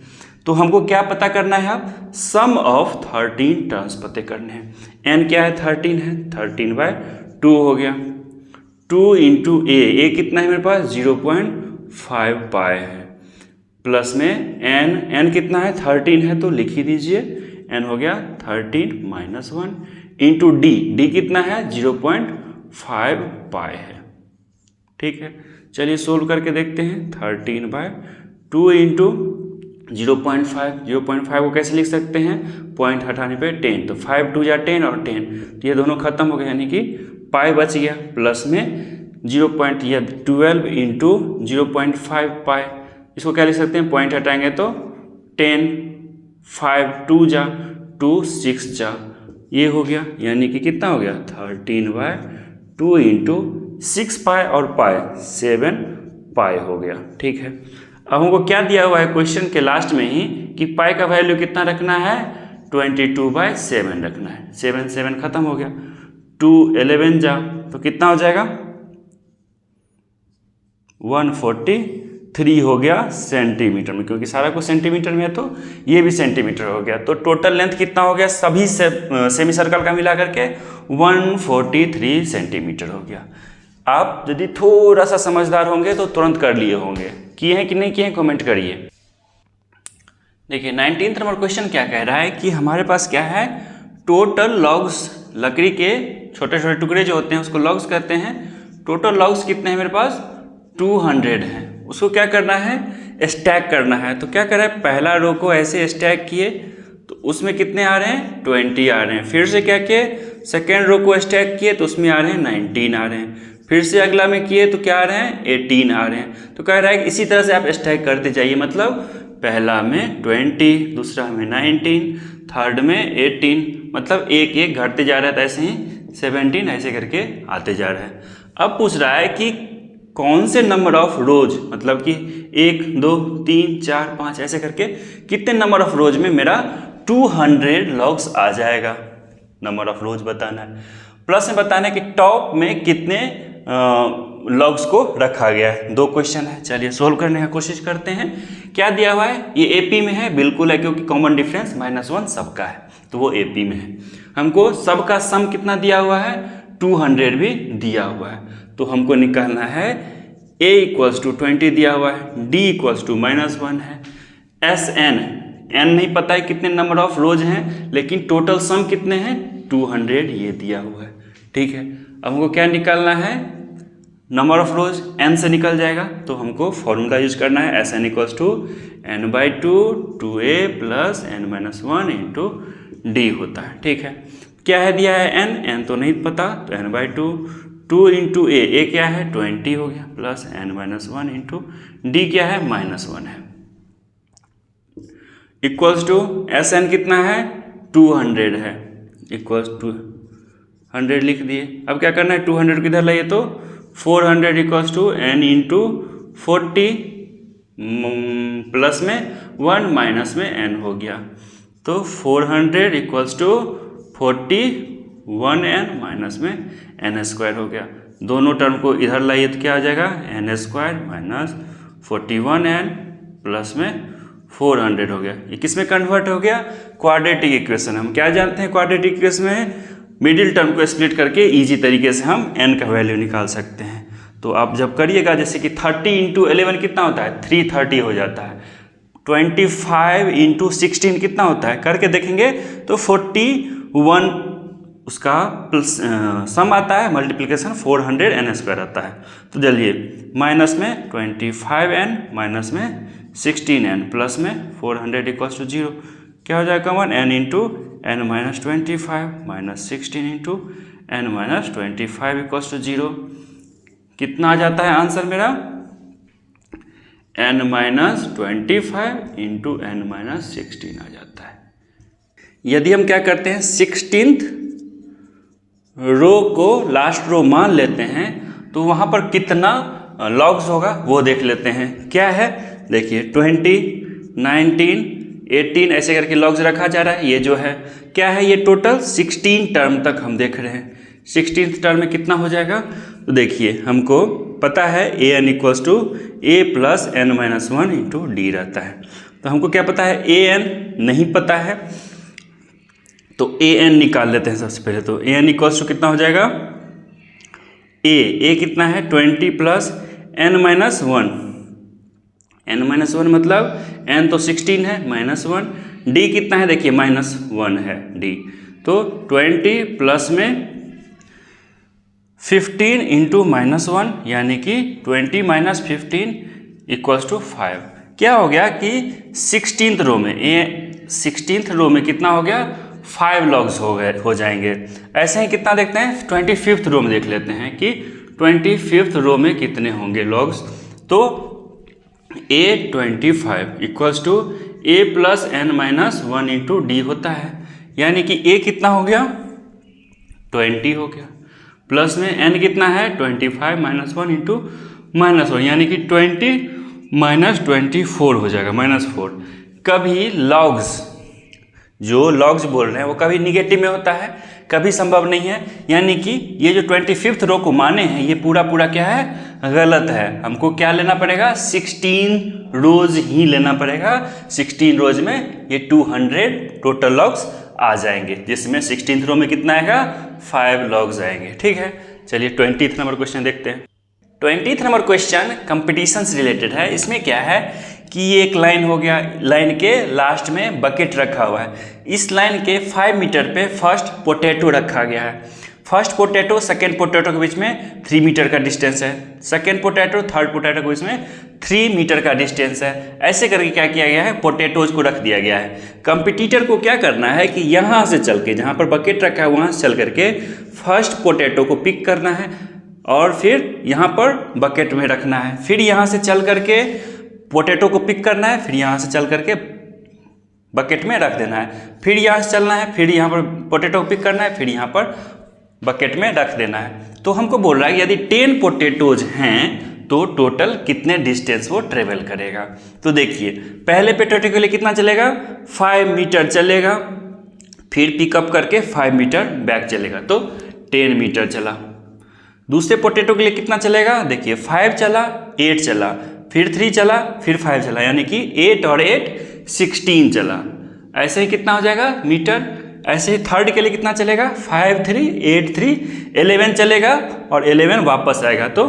Speaker 1: तो हमको क्या पता करना है, अब सम ऑफ 13 टर्म्स पते करने हैं। n क्या है 13 है, 13/2 हो गया। 2 इंटू ए कितना है मेरे पास 0.5 पाई है, प्लस में n कितना है 13 है तो लिख ही दीजिए, n हो गया 13 - 1 इंटू d कितना है 0.5 पाई है, ठीक है। चलिए सोल्व करके देखते हैं। 13/2 इंटू 0.5 को कैसे लिख सकते हैं, पॉइंट हटाने पे 10, तो 5 2 या 10 और 10, तो ये दोनों खत्म हो गए, यानी कि पाई बच गया। प्लस में 12 इंटू 0.5 पाई, इसको क्या लिख सकते हैं, पॉइंट हटाएंगे तो 10, 5 2 जा 2 6 जा, ये हो गया, यानी कि कितना हो गया 13/2 इंटू 6 पाई और पाई 7 पाई हो गया, ठीक है। अब हमको क्या दिया हुआ है क्वेश्चन के लास्ट में ही कि पाई का वैल्यू कितना रखना है 22/7 रखना है। 7 7 खत्म हो गया, 2 11 जा तो कितना हो जाएगा 143 हो गया सेंटीमीटर में, क्योंकि सारा कुछ सेंटीमीटर में है तो ये भी सेंटीमीटर हो गया। तो टोटल लेंथ कितना हो गया सभी सेमी सर्कल का मिला करके 143 सेंटीमीटर हो गया। आप यदि थोड़ा सा समझदार होंगे तो तुरंत कर लिए होंगे, किए हैं कि नहीं किए हैं कमेंट करिए। देखिए 19th नंबर क्वेश्चन क्या कह रहा है कि हमारे पास क्या है टोटल लॉग्स, लकड़ी के छोटे छोटे टुकड़े जो होते हैं उसको लॉग्स कहते हैं। टोटल लॉग्स कितने हैं मेरे पास 200 हैं, उसको क्या करना है स्टैक करना है। तो क्या कर रहा है पहला रो को ऐसे स्टैक किए तो उसमें कितने आ रहे हैं 20 आ रहे हैं, फिर से क्या किए सेकेंड रो को स्टैक किए तो उसमें आ रहे हैं 19 आ रहे हैं, फिर से अगला में किए तो क्या आ रहे हैं 18 आ रहे हैं। तो कह रहा है कि इसी तरह से आप स्टैक करते जाइए, मतलब पहला में 20, दूसरा में 19, थर्ड में 18, मतलब एक एक घटते जा रहा है, तो ऐसे ही 17 ऐसे करके आते जा रहा है। अब पूछ रहा है कि कौन से नंबर ऑफ रोज, मतलब कि 1 2 3 4 5 ऐसे करके कितने नंबर ऑफ रोज में मेरा 200 लॉग्स आ जाएगा, नंबर ऑफ रोज बताना है। प्लस में बताना है कि टॉप में कितने लॉग्स को रखा गया है। 2 क्वेश्चन है, चलिए सोल्व करने की कोशिश करते हैं। क्या दिया हुआ है ये एपी में है, बिल्कुल है क्योंकि कॉमन डिफरेंस -1 सबका है तो वो एपी में है। हमको सबका सम कितना दिया हुआ है 200 भी दिया हुआ है, तो हमको निकालना है a = 20 दिया हुआ है, d = -1 है, n नहीं पता है कितने नंबर ऑफ रोज हैं, लेकिन टोटल सम कितने हैं 200 ये दिया हुआ है, ठीक है। अब हमको क्या निकालना है, नंबर ऑफ रोज n से निकल जाएगा, तो हमको फॉर्मूला यूज करना है Sn equals to n/2 2a plus n-1 into D होता है, ठीक है। क्या है दिया है n तो नहीं पता, तो n/2 2 इंटू a क्या है 20 हो गया, प्लस n-1 इंटू डी क्या है -1 है, इक्वल्स टू Sn कितना है 200 है, इक्वल्स टू 100 लिख दिए। अब क्या करना है 200 किधर लाइए, तो 400 equals to n into 40 plus में 1 माइनस में n हो गया, तो 400 इक्वल्स टू 41n माइनस में n² हो गया। दोनों टर्म को इधर लाइए तो क्या आ जाएगा n² माइनस 41n प्लस में 400 हो गया। ये किस में कन्वर्ट हो गया, क्वाड्रेटिक इक्वेशन। हम क्या जानते हैं क्वाड्रेटिक इक्वेशन में, मिडिल टर्म को स्प्लिट करके इजी तरीके से हम n का वैल्यू निकाल सकते हैं। तो आप जब करिएगा, जैसे कि 30 इंटू 11 कितना होता है 330 हो जाता है, 25 इंटू 16 कितना होता है, करके देखेंगे तो 41 उसका प्लस सम आता है, मल्टीप्लिकेशन 400n² आता है। तो चलिए माइनस में 25n माइनस में 16n प्लस में 400 इक्वल्स टू 0, क्या हो जाएगा common n into n-25 minus 16 into n-25 equals to 0, कितना आ जाता है आंसर मेरा n-25 इंटू n-16 आ जाता है। यदि हम क्या करते हैं 16th रो को लास्ट रो मान लेते हैं, तो वहाँ पर कितना लॉग्स होगा वो देख लेते हैं। क्या है देखिए 20 19 18 ऐसे करके लॉग्स रखा जा रहा है। ये जो है क्या है, ये टोटल 16 टर्म तक हम देख रहे हैं। 16th टर्म में कितना हो जाएगा, तो देखिए हमको पता है an equals to a plus n-1 into D रहता है। तो हमको क्या पता है, an नहीं पता है, तो an निकाल लेते हैं सबसे पहले। तो an इक्वल्स टू कितना हो जाएगा, a कितना है 20 प्लस n-1, n-1 मतलब n तो 16 है -1, d कितना है देखिए -1 है d, तो 20 प्लस में 15 इंटू -1 यानी कि 20 माइनस 15 इक्वल्स टू 5। क्या हो गया कि 16th रो में 16th रो में कितना हो गया 5 लॉग्स हो जाएंगे। ऐसे ही कितना देखते हैं 25th रो में देख लेते हैं कि 25th रो में कितने होंगे लॉग्स। तो a25 equals to a plus n-1 into D होता है, यानी कि a कितना हो गया 20 हो गया, प्लस में n कितना है 25 माइनस 1 इंटू -1 यानी कि 20 माइनस 24 हो जाएगा -4। कभी लॉग्स जो लॉग्स बोल रहे हैं वो कभी निगेटिव में होता है, कभी संभव नहीं है, यानी कि ये जो 25th रो को माने हैं ये पूरा क्या है गलत है। हमको क्या लेना पड़ेगा 16 रोज ही लेना पड़ेगा। 16 रोज में ये 200 टोटल लॉग्स आ जाएंगे, जिसमें 16th रो में कितना आएगा 5 लॉग्स आएंगे। ठीक है, चलिए 20th नंबर क्वेश्चन देखते हैं। 20th नंबर क्वेश्चन कंपटीशन से रिलेटेड है। इसमें क्या है कि ये एक लाइन हो गया, लाइन के लास्ट में बकेट रखा हुआ है। इस लाइन के 5 मीटर पे फर्स्ट पोटैटो रखा गया है। फर्स्ट पोटैटो सेकेंड पोटैटो के बीच में 3 मीटर का डिस्टेंस है, सेकेंड पोटैटो थर्ड पोटैटो के बीच में 3 मीटर का डिस्टेंस है। ऐसे करके क्या किया गया है पोटैटोज को रख दिया गया है। कंपटीटर को क्या करना है कि यहाँ से चल के जहाँ पर बकेट रखा है वहाँ से चल करके फर्स्ट पोटैटो को पिक करना है और फिर यहाँ पर बकेट में रखना है। फिर यहाँ से चल करके पोटैटो को पिक करना है, फिर यहाँ से चल करके बकेट में रख देना है। फिर यहाँ से चलना है, फिर यहाँ पर पोटैटो को पिक करना है, फिर यहाँ पर बकेट में रख देना है। तो हमको बोल रहा है यदि 10 पोटैटोज हैं तो टोटल कितने डिस्टेंस वो ट्रेवल करेगा। तो देखिए पहले पोटैटो के लिए कितना चलेगा 5 मीटर चलेगा, फिर पिकअप करके 5 मीटर बैक चलेगा तो 10 मीटर चला। दूसरे पोटैटो के लिए कितना चलेगा देखिए 5 चला 8 चला, फिर 3 चला, फिर 5 चला, यानी कि 8 और 8 16 चला। ऐसे ही कितना हो जाएगा मीटर। ऐसे ही थर्ड के लिए कितना चलेगा 5 3 8 3 11 चलेगा और 11 वापस आएगा तो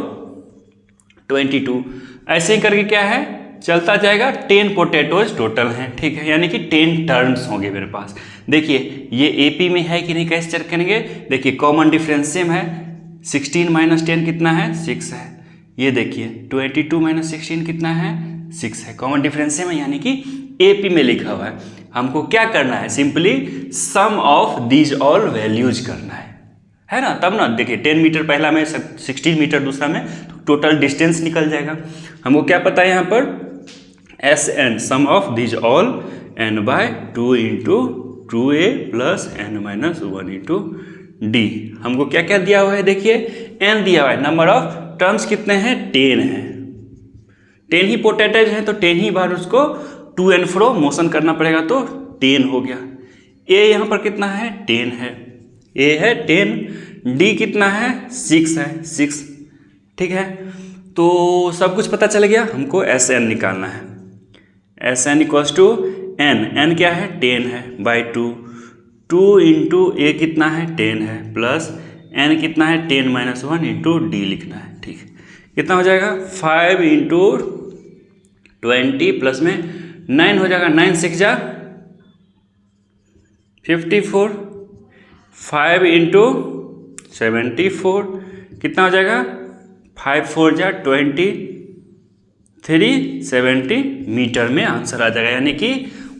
Speaker 1: 22। ऐसे ही करके क्या है
Speaker 2: चलता जाएगा। 10 पोटैटोज टोटल हैं, ठीक है, यानी कि 10 टर्न्स होंगे मेरे पास। देखिए ये AP में है कि नहीं, कैसे चेक करेंगे? देखिए कॉमन डिफरेंस सेम है, 16 माइनस 10 कितना है? 6 है। ये देखिए 22 माइनस 16 कितना है? 6 है। कॉमन डिफरेंस सेम है, यानी कि AP में लिखा हुआ है। हमको क्या करना है? Simply some of these all values करना है ना, तब ना। देखिए 10 मीटर पहला में, 16 मीटर दूसरा में, तो टोटल डिस्टेंस निकल जाएगा। हमको क्या पता है यहाँ पर? SN sum of these all n by 2 into 2a plus n minus 1 into d। हमको क्या क्या दिया हुआ है? देखिए n दिया हुआ है, नंबर ऑफ टर्म्स कितने हैं? 10 है। 10 ही पोटैटोज हैं, तो 10 ही बार उसको टू एंड फ्रो मोशन करना पड़ेगा, तो 10 हो गया। a यहाँ पर कितना है? 10 है, a है 10, d कितना है? 6 है, 6, ठीक है। तो सब कुछ पता चल गया। हमको SN निकालना है। SN इक्वल्स टू n क्या है? 10 है, बाई 2 इंटू a कितना है? 10 है, प्लस n कितना है? 10 माइनस 1 इंटू d लिखना है, ठीक है। कितना हो जाएगा? 5 इंटू 20 प्लस में 9 हो जाएगा, 9 6 जा 54, 5 इंटू 74 कितना हो जाएगा? 5 4 जा 20, 370 मीटर में आंसर आ जाएगा। यानी कि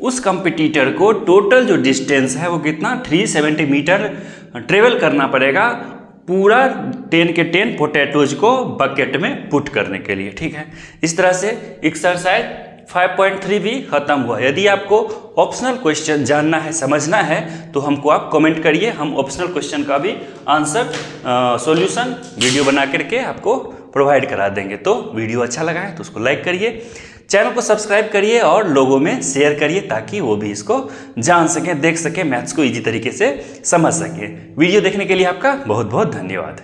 Speaker 2: उस कंपटीटर को टोटल जो डिस्टेंस है वो कितना? 370 मीटर ट्रेवल करना पड़ेगा पूरा 10 के 10 पोटैटोज को बकेट में पुट करने के लिए, ठीक है। इस तरह से एक्सरसाइज 5.3 भी खत्म हुआ। यदि आपको ऑप्शनल क्वेश्चन जानना है, समझना है, तो हमको आप कमेंट करिए, हम ऑप्शनल क्वेश्चन का भी आंसर सॉल्यूशन वीडियो बना करके आपको प्रोवाइड करा देंगे। तो वीडियो अच्छा लगा है तो उसको लाइक करिए, चैनल को सब्सक्राइब करिए और लोगों में शेयर करिए, ताकि वो भी इसको जान सकें, देख सकें, मैथ्स को ईजी तरीके से समझ सकें। वीडियो देखने के लिए आपका बहुत बहुत धन्यवाद।